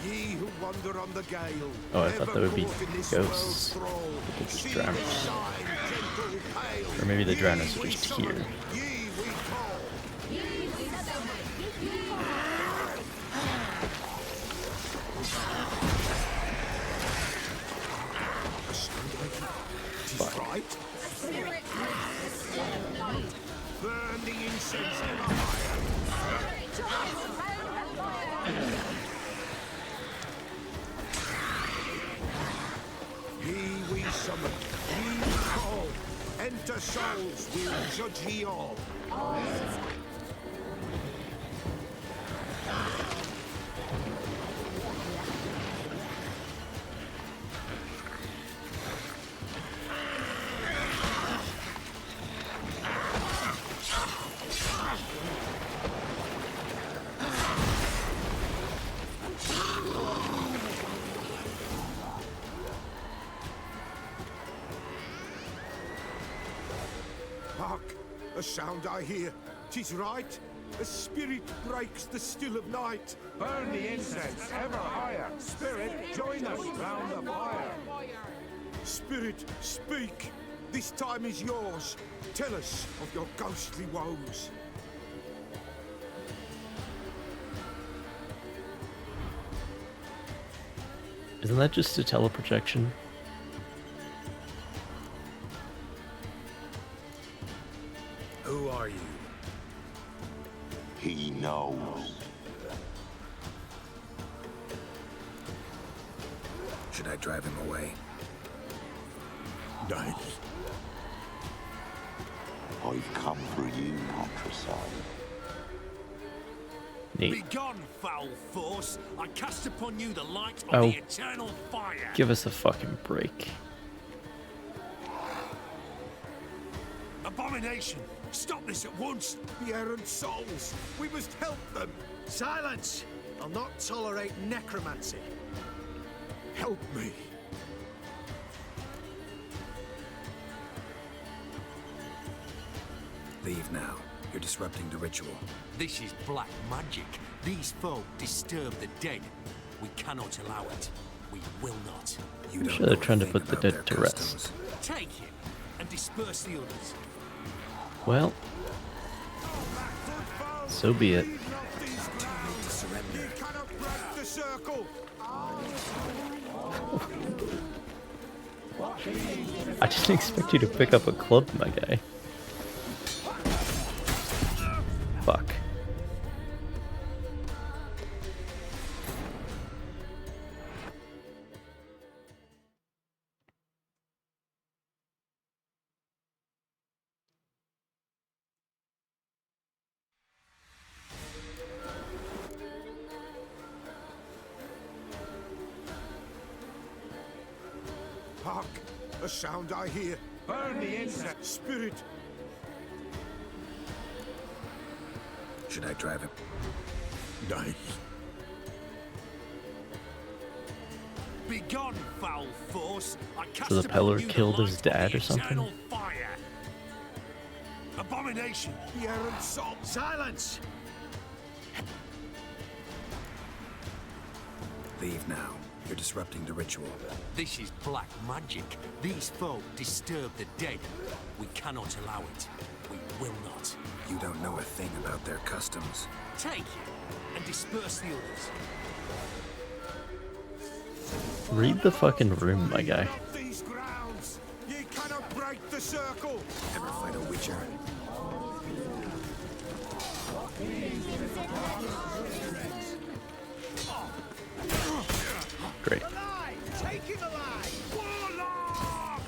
Speaker 7: Ye who wander on the gale.
Speaker 1: Oh, I thought that would be
Speaker 7: caught in this
Speaker 1: ghosts.
Speaker 7: world's thrall,
Speaker 1: They could just
Speaker 7: see
Speaker 1: drown
Speaker 7: this
Speaker 1: us.
Speaker 7: sign, gentle, pale.
Speaker 1: Or maybe the
Speaker 7: Ye
Speaker 1: drowners are
Speaker 7: we
Speaker 1: just
Speaker 7: summon,
Speaker 1: here.
Speaker 7: Ye we call.
Speaker 11: Ye we summon, ye we call.
Speaker 7: right. Burn the incense ever higher. Ye we summon, ye we call. Enter souls, we'll judge ye all. Hark, a sound I hear. 'Tis right. A spirit breaks the still of night.
Speaker 22: Burn the incense ever higher. Spirit, join us round the fire.
Speaker 7: Spirit, speak. This time is yours. Tell us of your ghostly woes.
Speaker 1: Isn't that just a teleprojection?
Speaker 4: Who are you?
Speaker 18: He knows.
Speaker 4: Should I drive him away?
Speaker 7: Nay.
Speaker 18: I've come for you, countryside.
Speaker 1: Neat.
Speaker 8: Begone, foul force! I cast upon you the light of
Speaker 1: Oh.
Speaker 8: the eternal fire!
Speaker 1: Give us a fucking break.
Speaker 8: Abomination! Stop this at once!
Speaker 7: The errant souls. We must help them.
Speaker 10: Silence! I'll not tolerate necromancy.
Speaker 7: Help me.
Speaker 4: Leave now. You're disrupting the ritual.
Speaker 8: This is black magic. These folk disturb the dead. We cannot allow it. We will not.
Speaker 4: You
Speaker 1: I'm
Speaker 4: don't
Speaker 1: sure
Speaker 4: know
Speaker 1: they're
Speaker 4: a
Speaker 1: trying to
Speaker 4: thing
Speaker 1: put the
Speaker 4: about
Speaker 1: dead
Speaker 4: their
Speaker 1: to
Speaker 4: customs.
Speaker 1: rest.
Speaker 8: Take him and disperse the others.
Speaker 1: Well, so be it.
Speaker 7: You cannot break the circle.
Speaker 1: I didn't expect you to pick up a club, my guy. Fuck.
Speaker 7: Hark, a sound I hear.
Speaker 22: Burn the incense.
Speaker 7: Spirit.
Speaker 4: Should I drive him?
Speaker 7: Nay.
Speaker 8: Begone, foul force! I cast
Speaker 1: So the
Speaker 8: upon
Speaker 1: Peller
Speaker 8: you the
Speaker 1: killed his
Speaker 8: light of
Speaker 1: dad
Speaker 8: the
Speaker 1: or something?
Speaker 8: eternal fire. Abomination!
Speaker 7: The errant soul.
Speaker 10: Silence!
Speaker 4: Leave now. You're disrupting the ritual.
Speaker 8: This is black magic. These folk disturb the dead. We cannot allow it. We will not.
Speaker 4: You don't know a thing about their customs.
Speaker 8: Take him and disperse the others.
Speaker 1: Read the fucking room, my guy.
Speaker 7: These grounds. Ye cannot break the circle.
Speaker 4: Ever fight a witcher?
Speaker 1: Great.
Speaker 10: Alive! Take him alive!
Speaker 8: Warlock!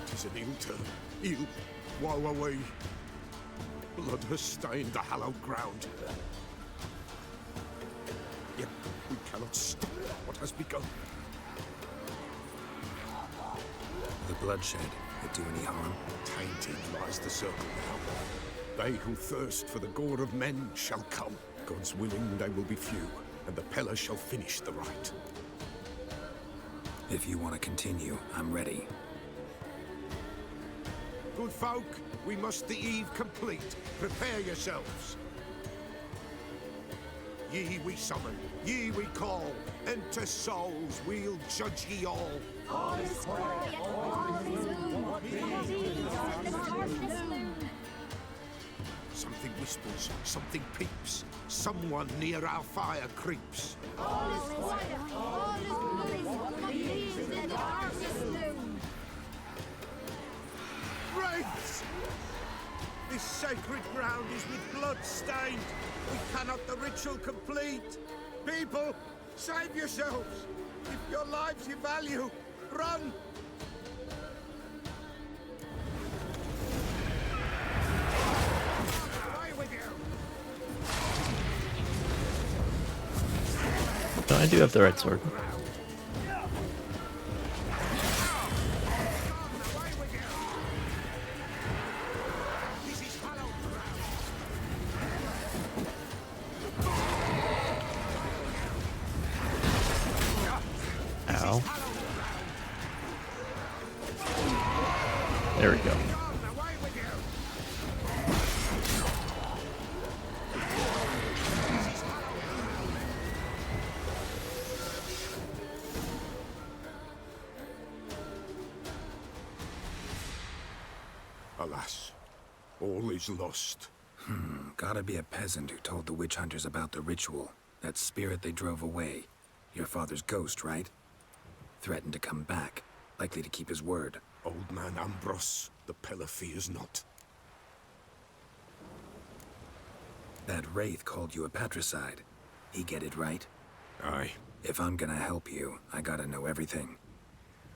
Speaker 7: Tis an ill turn. Ill. Woe away. Blood has stained the hallowed ground. Yet we cannot stop what has begun.
Speaker 4: The bloodshed would do any harm?
Speaker 7: Tainted lies the circle now. They who thirst for the gore of men shall come. God's willing, they will be few, and the Peller shall finish the rite.
Speaker 4: If you want to continue, I'm ready.
Speaker 7: Good folk, we must the eve complete. Prepare yourselves. Ye we summon, ye we call. Enter souls, we'll judge ye all. Some Something whispers, something peeps. Someone near our fire creeps. Wraiths! This sacred ground is with blood stained. We cannot the ritual complete. People, save yourselves. If your lives you value, run! Away with you!
Speaker 1: No, I do have the red sword. Ow. There we go.
Speaker 7: Alas, all is lost.
Speaker 4: Gotta be a peasant who told the witch hunters about the ritual. That spirit they drove away. Your father's ghost, right? Threatened to come back. Likely to keep his word.
Speaker 7: Old man Ambros, the Pella fears not.
Speaker 4: That wraith called you a patricide. He get it right?
Speaker 7: Aye.
Speaker 4: If I'm gonna help you, I gotta know everything.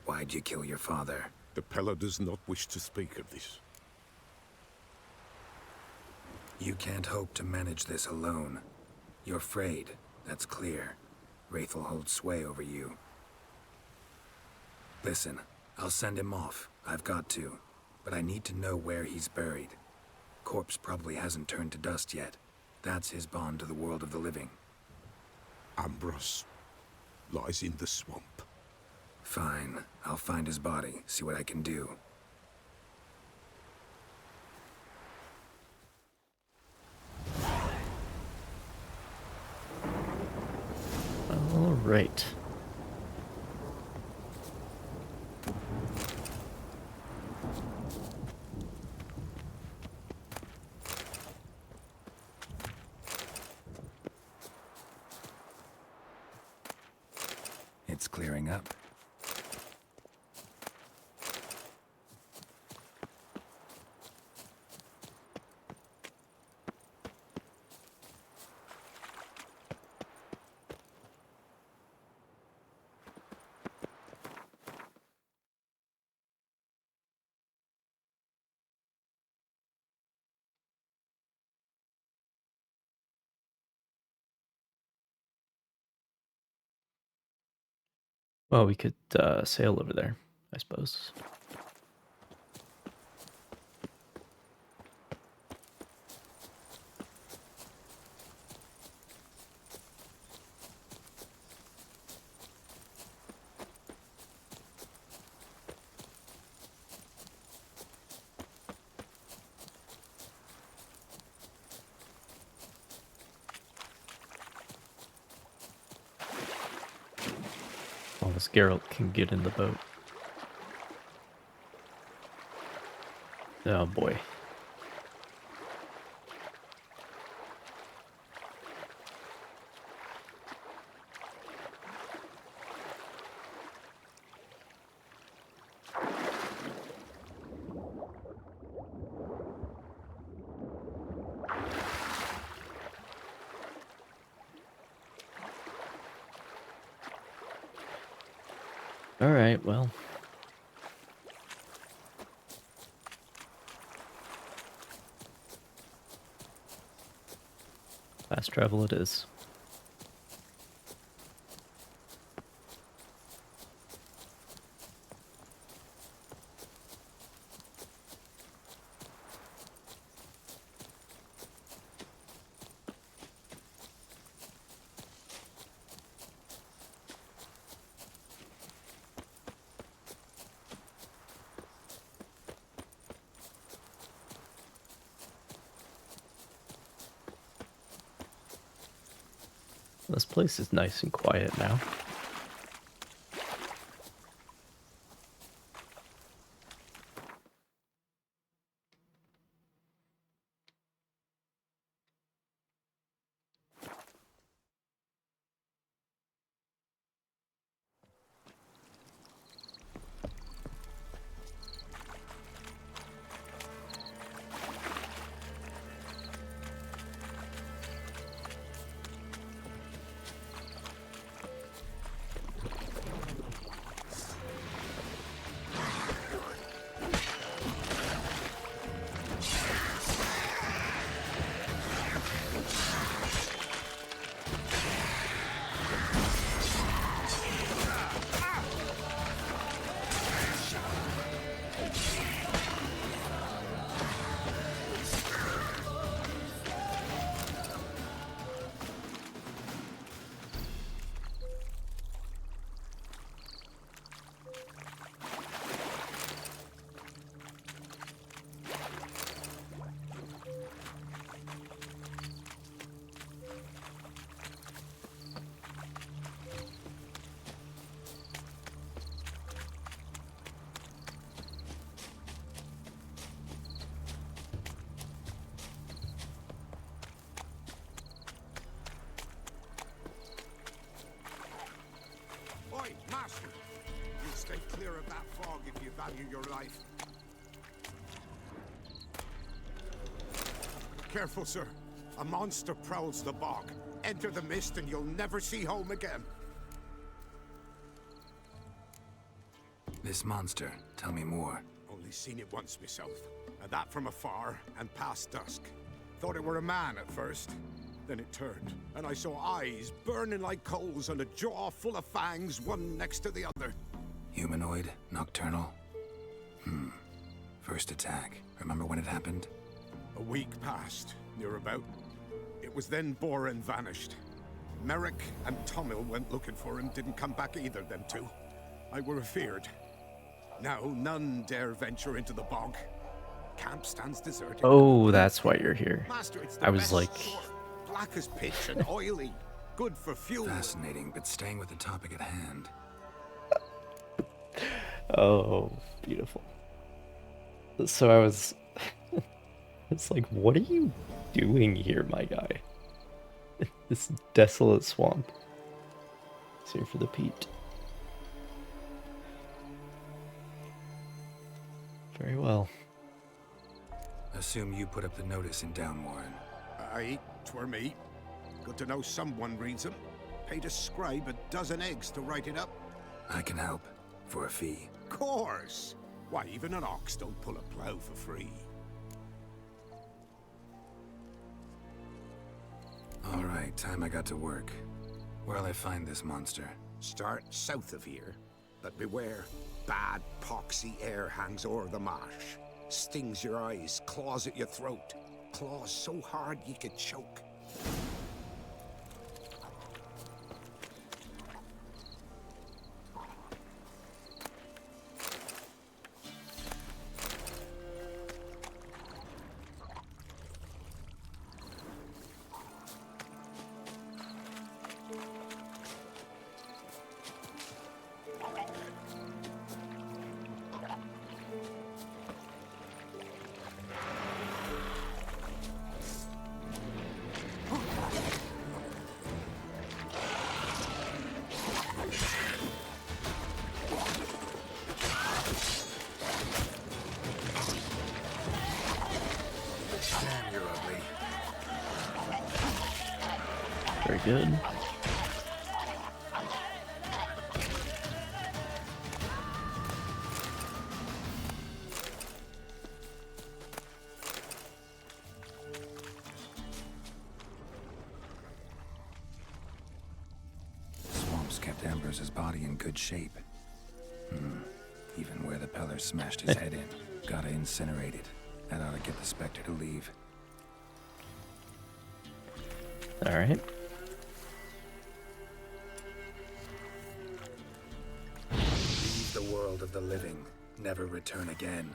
Speaker 4: Why'd you kill your father?
Speaker 7: The Pella does not wish to speak of this.
Speaker 4: You can't hope to manage this alone. You're afraid, that's clear. Wraith will hold sway over you. Listen, I'll send him off. I've got to. But I need to know where he's buried. Corpse probably hasn't turned to dust yet. That's his bond to the world of the living.
Speaker 7: Ambros lies in the swamp.
Speaker 4: Fine. I'll find his body, see what I can do.
Speaker 1: All right.
Speaker 4: It's clearing up.
Speaker 1: Well, we could sail over there, I suppose. As Geralt can get in the boat. Oh boy. All right, well. Fast travel it is. This place is nice and quiet now.
Speaker 10: clear of that fog if you value your life. Careful, sir. A monster prowls the bog. Enter the mist and you'll never see home again.
Speaker 4: This monster, tell me more.
Speaker 10: Only seen it once myself, and that from afar and past dusk. Thought it were a man at first. Then it turned, and I saw eyes burning like coals and a jaw full of fangs, one next to the other.
Speaker 4: Humanoid? Nocturnal? First attack. Remember when it happened?
Speaker 10: A week passed, near about. It was then Boren vanished. Merrick and Tomil went looking for him, didn't come back either, them two. I were afeared. Now none dare venture into the bog. Camp stands deserted.
Speaker 1: Oh, that's why you're here.
Speaker 10: Master, it's the
Speaker 1: I was
Speaker 10: best
Speaker 1: like...
Speaker 10: sort. Black as pitch and oily. Good for fuel.
Speaker 4: Fascinating, but staying with the topic at hand.
Speaker 1: Oh, beautiful. So I was... It's like, what are you doing here, my guy? This desolate swamp. It's here for the peat. Very well.
Speaker 4: Assume you put up the notice in Downwarren.
Speaker 10: Aye, 'twere me. Good to know someone reads 'em. Paid a scribe a dozen eggs to write it up.
Speaker 4: I can help. For a fee.
Speaker 10: Course! Why, even an ox don't pull a plough for free.
Speaker 4: Alright, time I got to work. Where'll I find this monster?
Speaker 10: Start south of here. But beware, bad poxy air hangs o'er the marsh. Stings your eyes, claws at your throat. Claws so hard you could choke.
Speaker 1: Very good.
Speaker 4: Swamps kept Ambrose's body in good shape. Even where the Peller smashed his head in. Gotta incinerate it. That ought to get the Spectre to leave.
Speaker 1: Alright.
Speaker 4: Leave the world of the living. Never return again.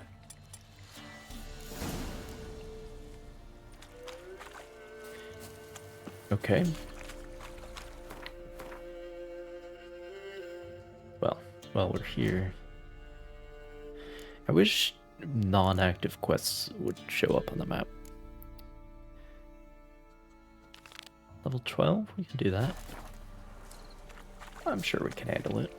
Speaker 1: Okay. Well, while we're here, I wish non-active quests would show up on the map. Level 12, we can do that. I'm sure we can handle it.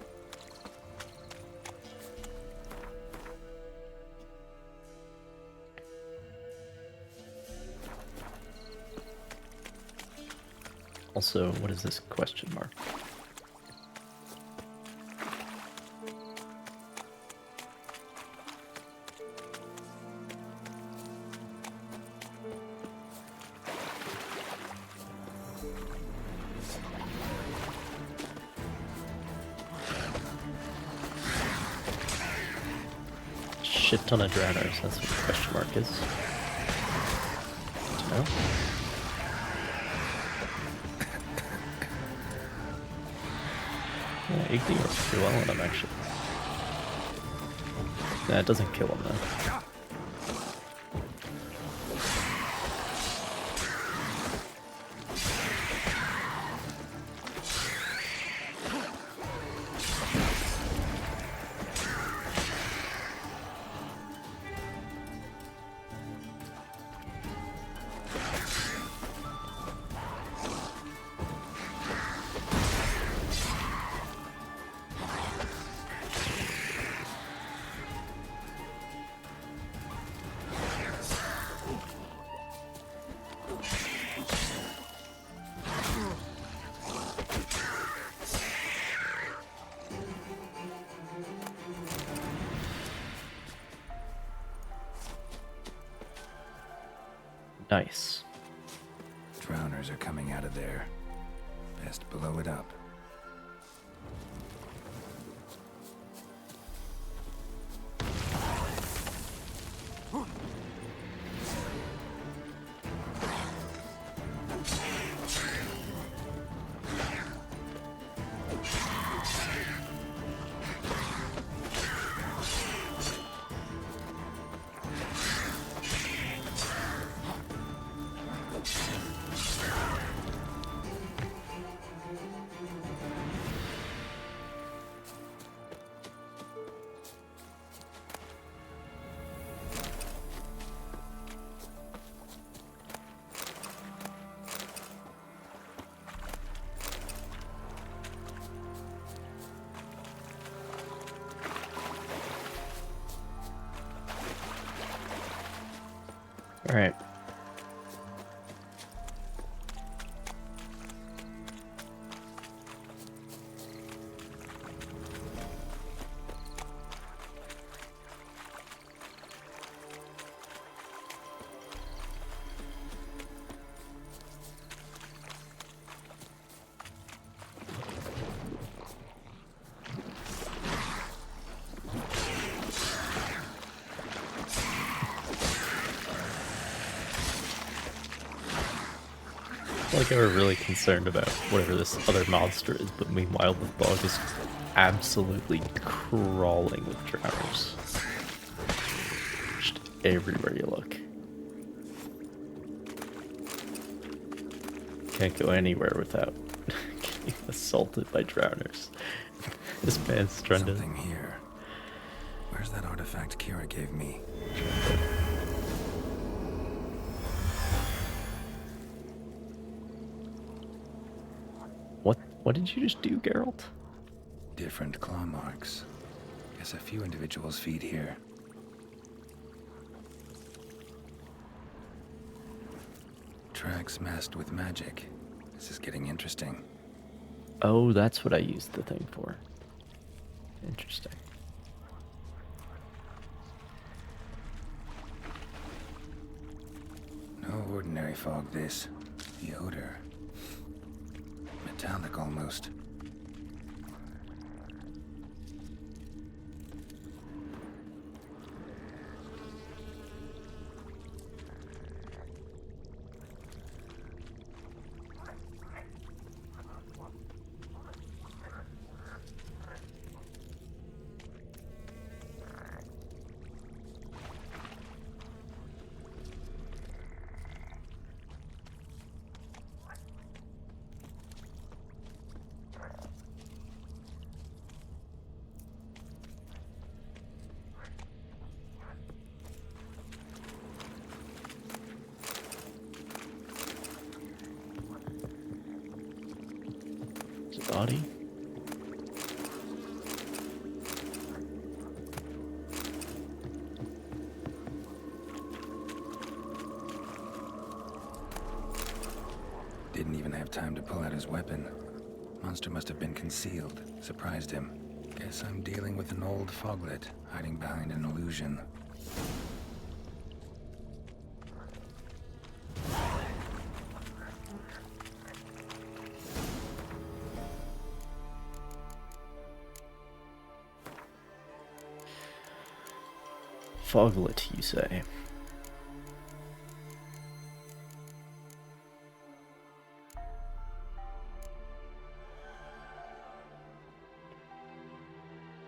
Speaker 1: Also, what is this question mark? Shit ton of drowners, that's what the question mark is. Good to know. Yeah, Igni works pretty well on him, actually. Nah, it doesn't kill him, though. nice.
Speaker 4: Drowners are coming out of there. Best blow it up.
Speaker 1: All right. Like they were really concerned about whatever this other monster is, but meanwhile the bog is absolutely crawling with drowners. Just everywhere you look. Can't go anywhere without getting assaulted by drowners. This man's trying to...
Speaker 4: Something here. Where's that artifact Kira gave me?
Speaker 1: What did you just do, Geralt?
Speaker 4: Different claw marks. Guess a few individuals feed here. Tracks masked with magic. This is getting interesting.
Speaker 1: Oh, that's what I used the thing for. Interesting.
Speaker 4: No ordinary fog, this. The odor. Metallic almost.
Speaker 1: Body.
Speaker 4: Didn't even have time to pull out his weapon. Monster must have been concealed. Surprised him. Guess I'm dealing with an old foglet, hiding behind an illusion.
Speaker 1: Foglet, you say?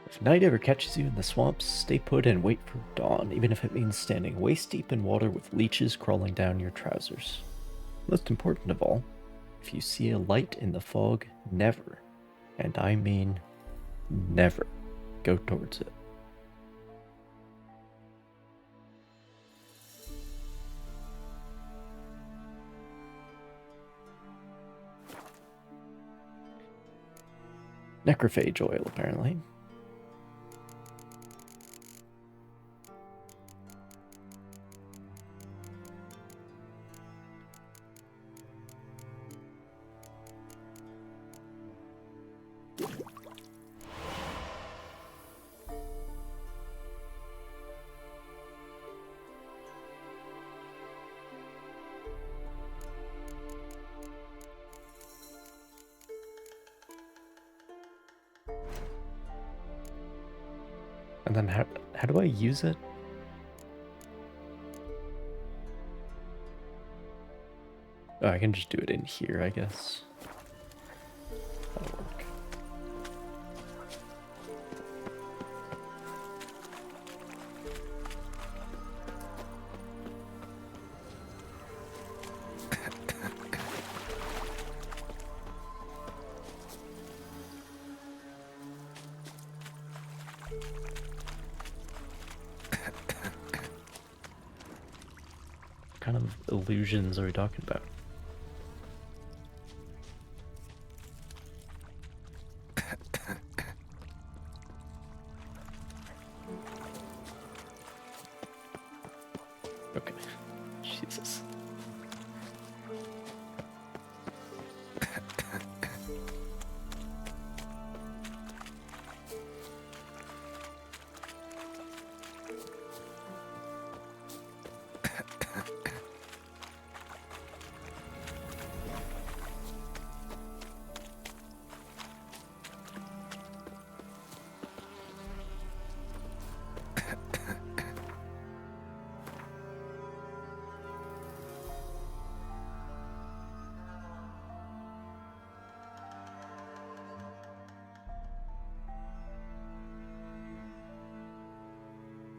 Speaker 1: If night ever catches you in the swamps, stay put and wait for dawn, even if it means standing waist deep in water with leeches crawling down your trousers. Most important of all, if you see a light in the fog, never, and I mean never, go towards it. Necrophage oil, apparently. And then how do I use it? Oh, I can just do it in here, I guess. That'll work. What kind of illusions are we talking about? Okay. Jesus.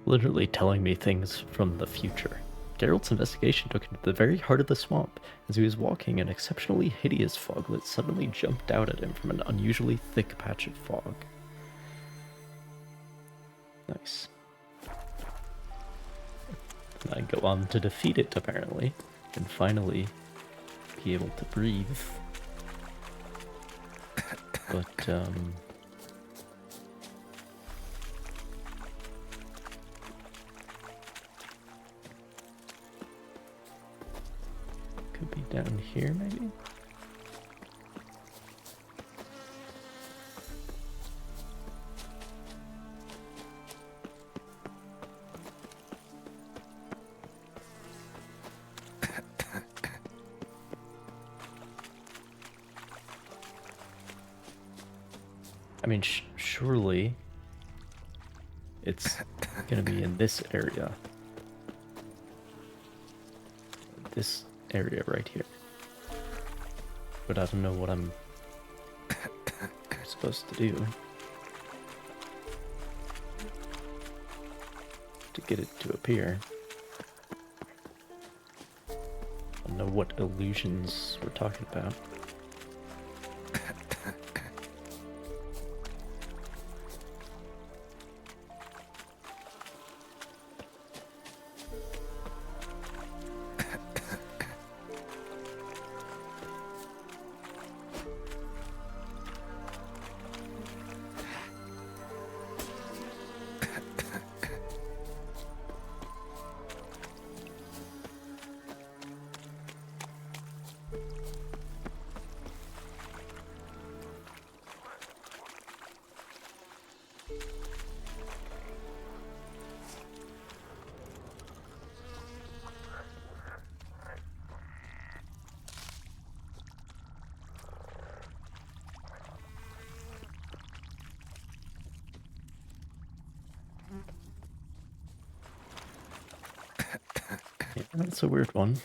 Speaker 1: Literally telling me things from the future. Geralt's investigation took him to the very heart of the swamp. As he was walking, an exceptionally hideous foglet suddenly jumped out at him from an unusually thick patch of fog. Nice. And I go on to defeat it, apparently, and finally be able to breathe. But, could be down here, maybe? I mean, surely it's gonna be in this area. This area right here. But I don't know what I'm supposed to do to get it to appear. I don't know what illusions we're talking about. Yeah, that's a weird one.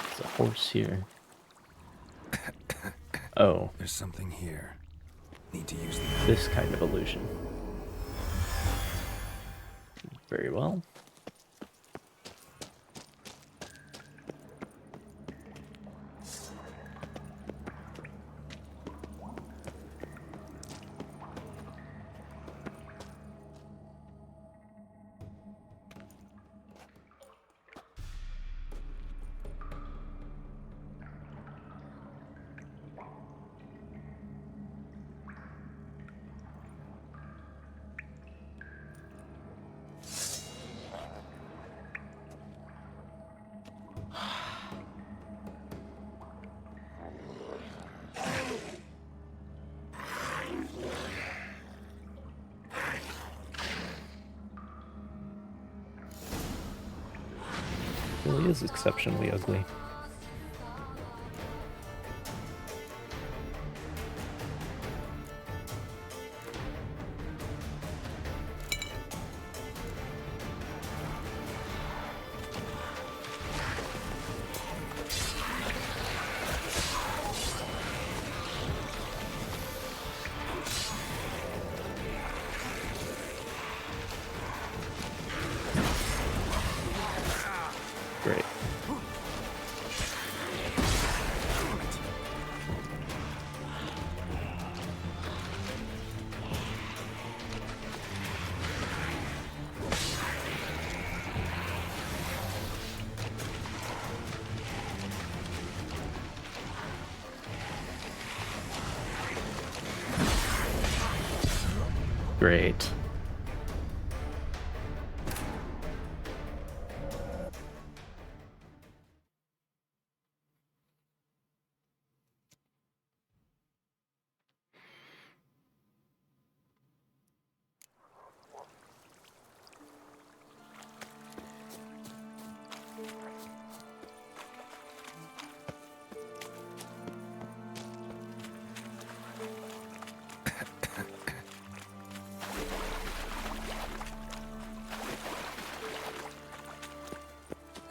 Speaker 1: There's a horse here. Oh.
Speaker 4: There's something here. Need to use
Speaker 1: this kind of illusion. Very well. It really is exceptionally ugly. Great.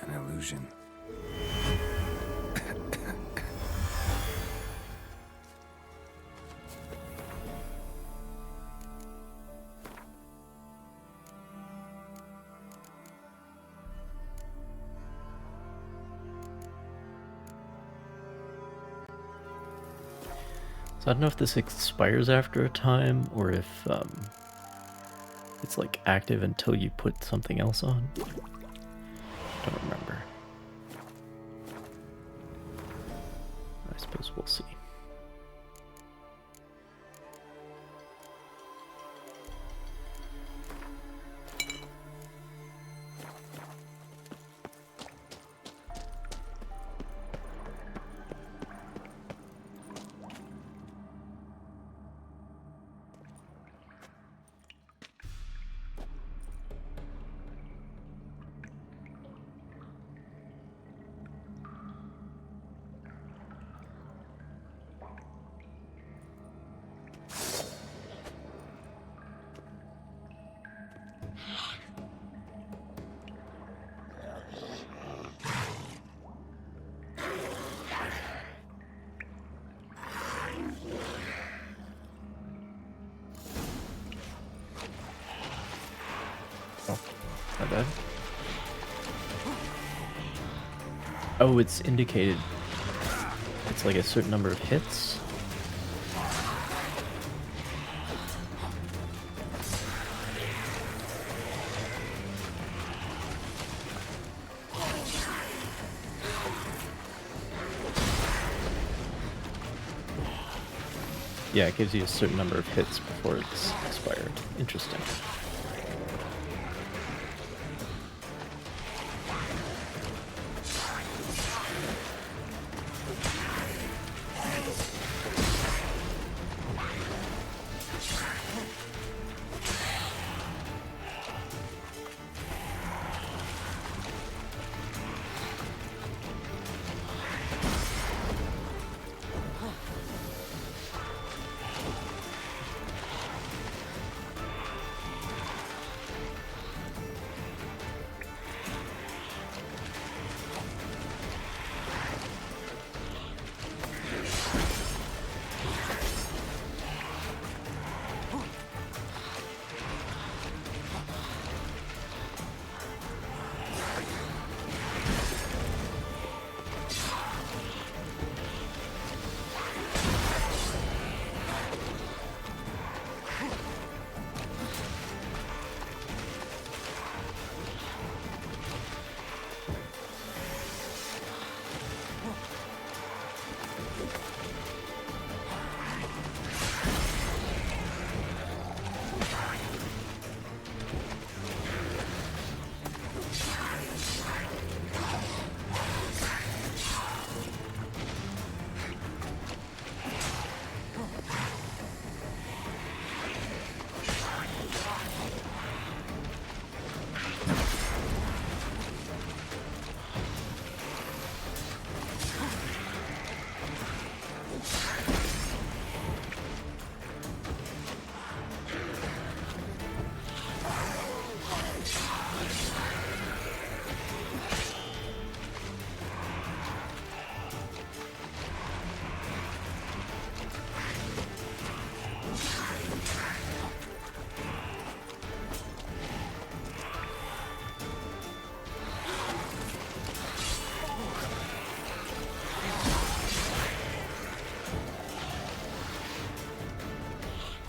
Speaker 4: An illusion.
Speaker 1: So I don't know if this expires after a time or if it's like active until you put something else on. Don't remember. I suppose we'll see. My bad. Oh, it's indicated. It's like a certain number of hits. Yeah, it gives you a certain number of hits before it's expired. Interesting.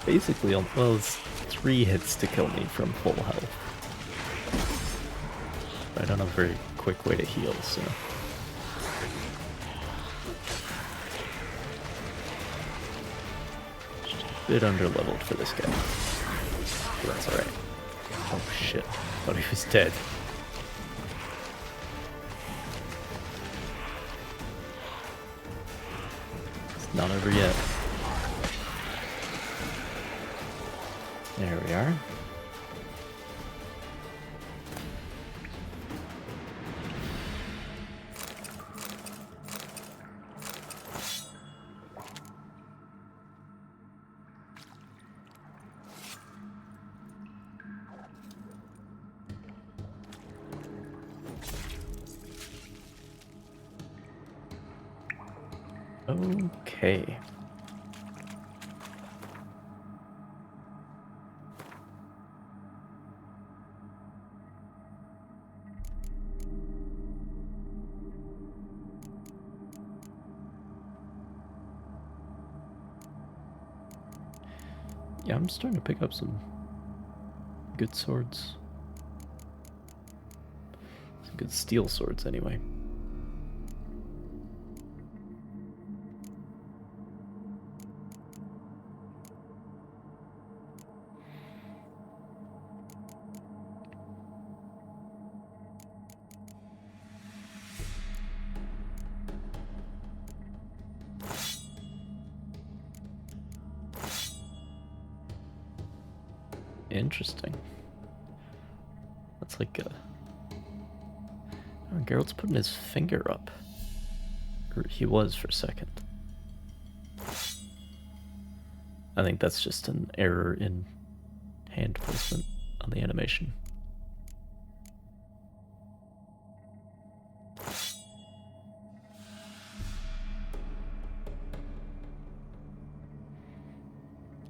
Speaker 1: basically, well, it's 3 hits to kill me from full health. I don't have a very quick way to heal, so... Just a bit under-leveled for this guy. But that's alright. Oh shit, thought he was dead. It's not over yet. There we are. Okay. Yeah, I'm starting to pick up some good swords. Some good steel swords, anyway. Interesting. That's like oh, Geralt's putting his finger up. Or he was for a second. I think that's just an error in hand placement on the animation.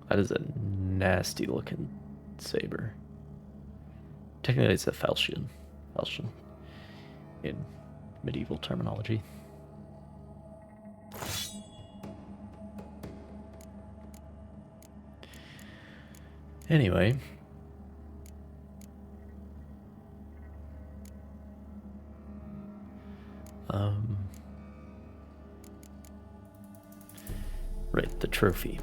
Speaker 1: That is a nasty looking saber. Technically it's a falchion. Falchion in medieval terminology. Anyway. Right, the trophy.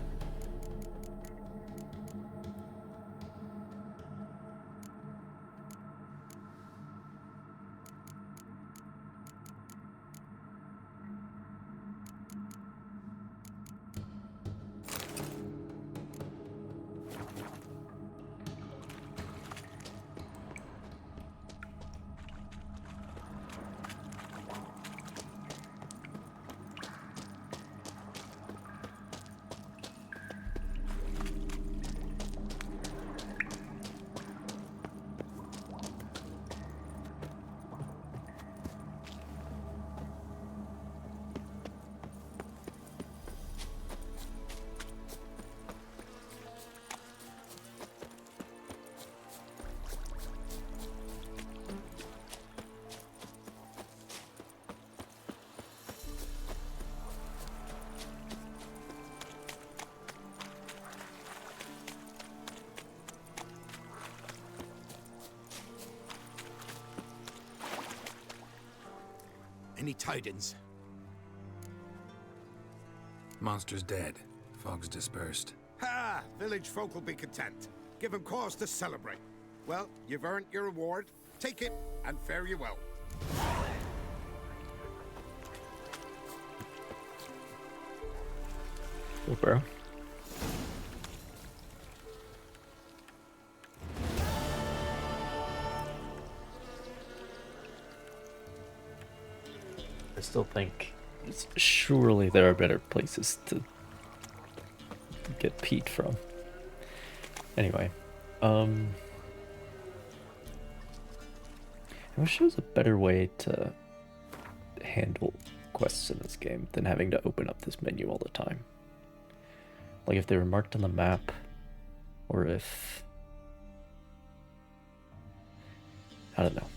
Speaker 10: Any tidings?
Speaker 4: Monster's dead. Fog's dispersed.
Speaker 10: Ha! Village folk will be content. Give them cause to celebrate. Well, you've earned your reward. Take it, and fare you well.
Speaker 1: Cool, bro. I still think surely there are better places to get peat from. Anyway, I wish there was a better way to handle quests in this game than having to open up this menu all the time. Like if they were marked on the map, or if... I don't know.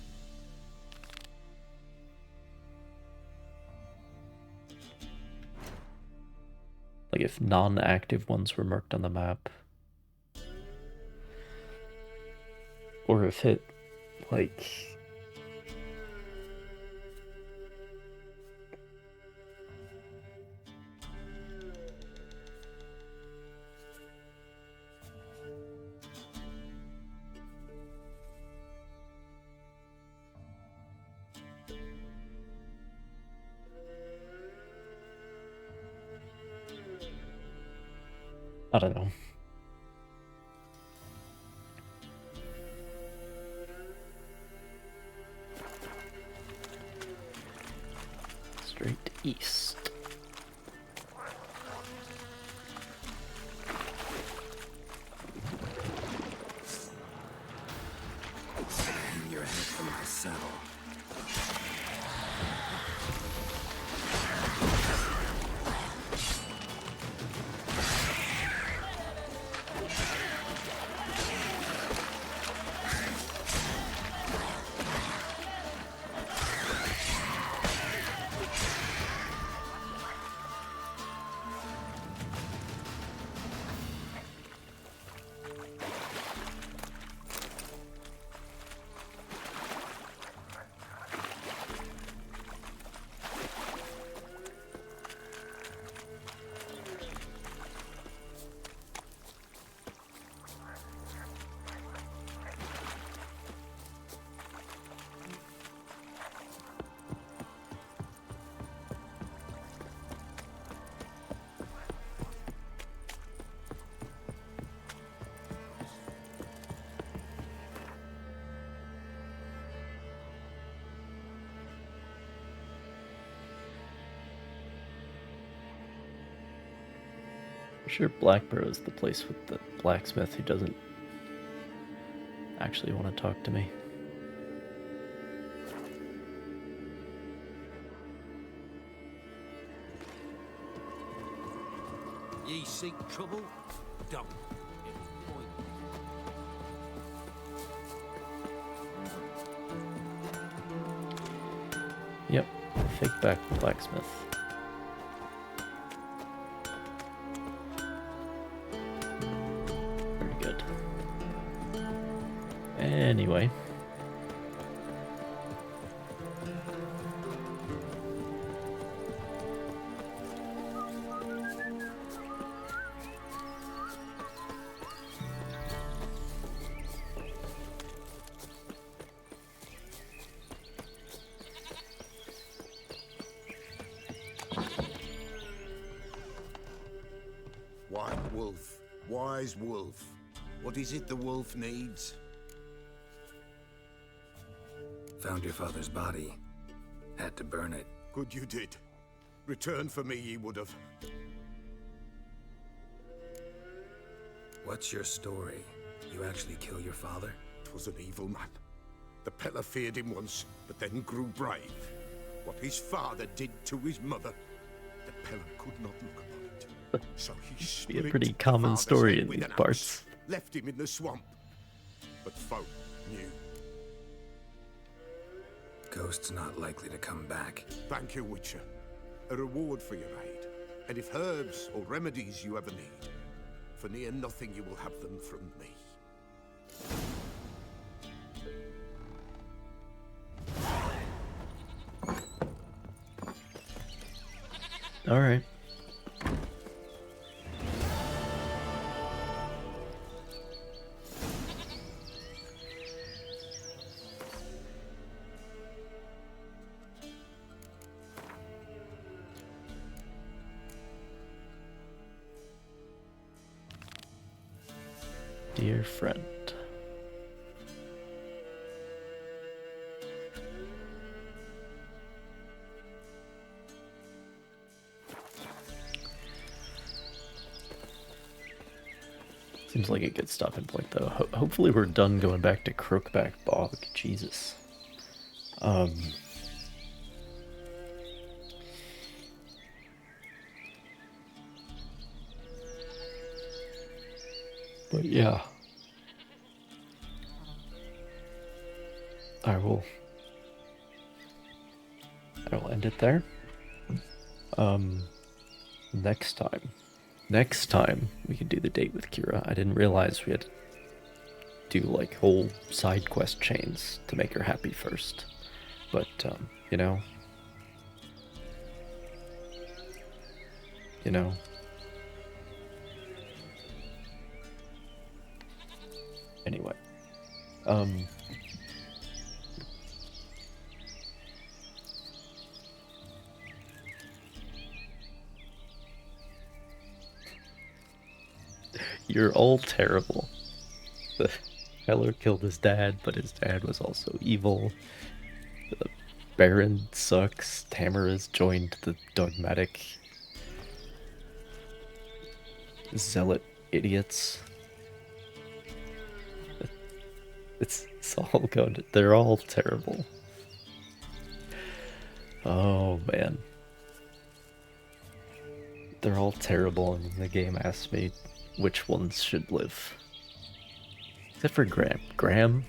Speaker 1: Like if non-active ones were marked on the map, Or if it, like... I don't know. Straight east.
Speaker 4: You're ahead from my saddle. I'm sure Blackborough is the place with the blacksmith who doesn't actually want to talk to me.
Speaker 8: Ye seek trouble? Don't.
Speaker 1: Yep, fake back blacksmith. Pretty good. Anyway.
Speaker 10: White wolf, wise wolf. What is it the wolf needs?
Speaker 4: Found your father's body. Had to burn it.
Speaker 10: Good you did. Return for me ye would have.
Speaker 4: What's your story? You actually kill your father?
Speaker 10: 'Twas an evil man. The Peller feared him once, but then grew brave. What his father did to his mother, the Peller could not look upon it. So he
Speaker 1: Be
Speaker 10: split
Speaker 1: a pretty
Speaker 10: the
Speaker 1: common
Speaker 10: father's
Speaker 1: story
Speaker 10: head
Speaker 1: in
Speaker 10: with
Speaker 1: these
Speaker 10: an
Speaker 1: parts.
Speaker 10: axe, left him in the swamp. But folk knew.
Speaker 4: Ghost's not likely to come back.
Speaker 10: Thank you, Witcher. A reward for your aid. And if herbs or remedies you ever need, for near nothing you will have them from me.
Speaker 1: All right. Dear friend. Seems like a good stopping point, though. Hopefully we're done going back to Crookback Bog. Jesus. But yeah. I will end it there. Next time we can do the date with Kira. I didn't realize we had to do like whole side quest chains to make her happy first. But, you know. Anyway. You're all terrible. The Heller killed his dad, but his dad was also evil. The Baron sucks. Tamara's joined the dogmatic zealot idiots. It's all going to, they're all terrible. Oh man. They're all terrible, and the game asks me which ones should live. Except for Graham. Graham,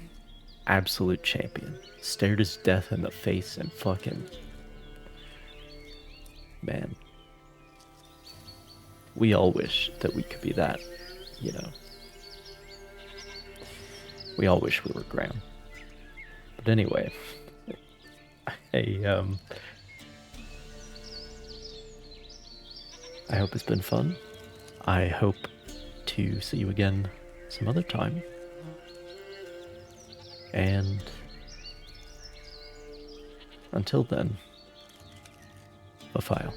Speaker 1: absolute champion. Stared his death in the face and fucking... Man. We all wish that we could be that, you know. We all wish we were Graham. But anyway, I hope it's been fun. I hope to see you again some other time. And until then, a file.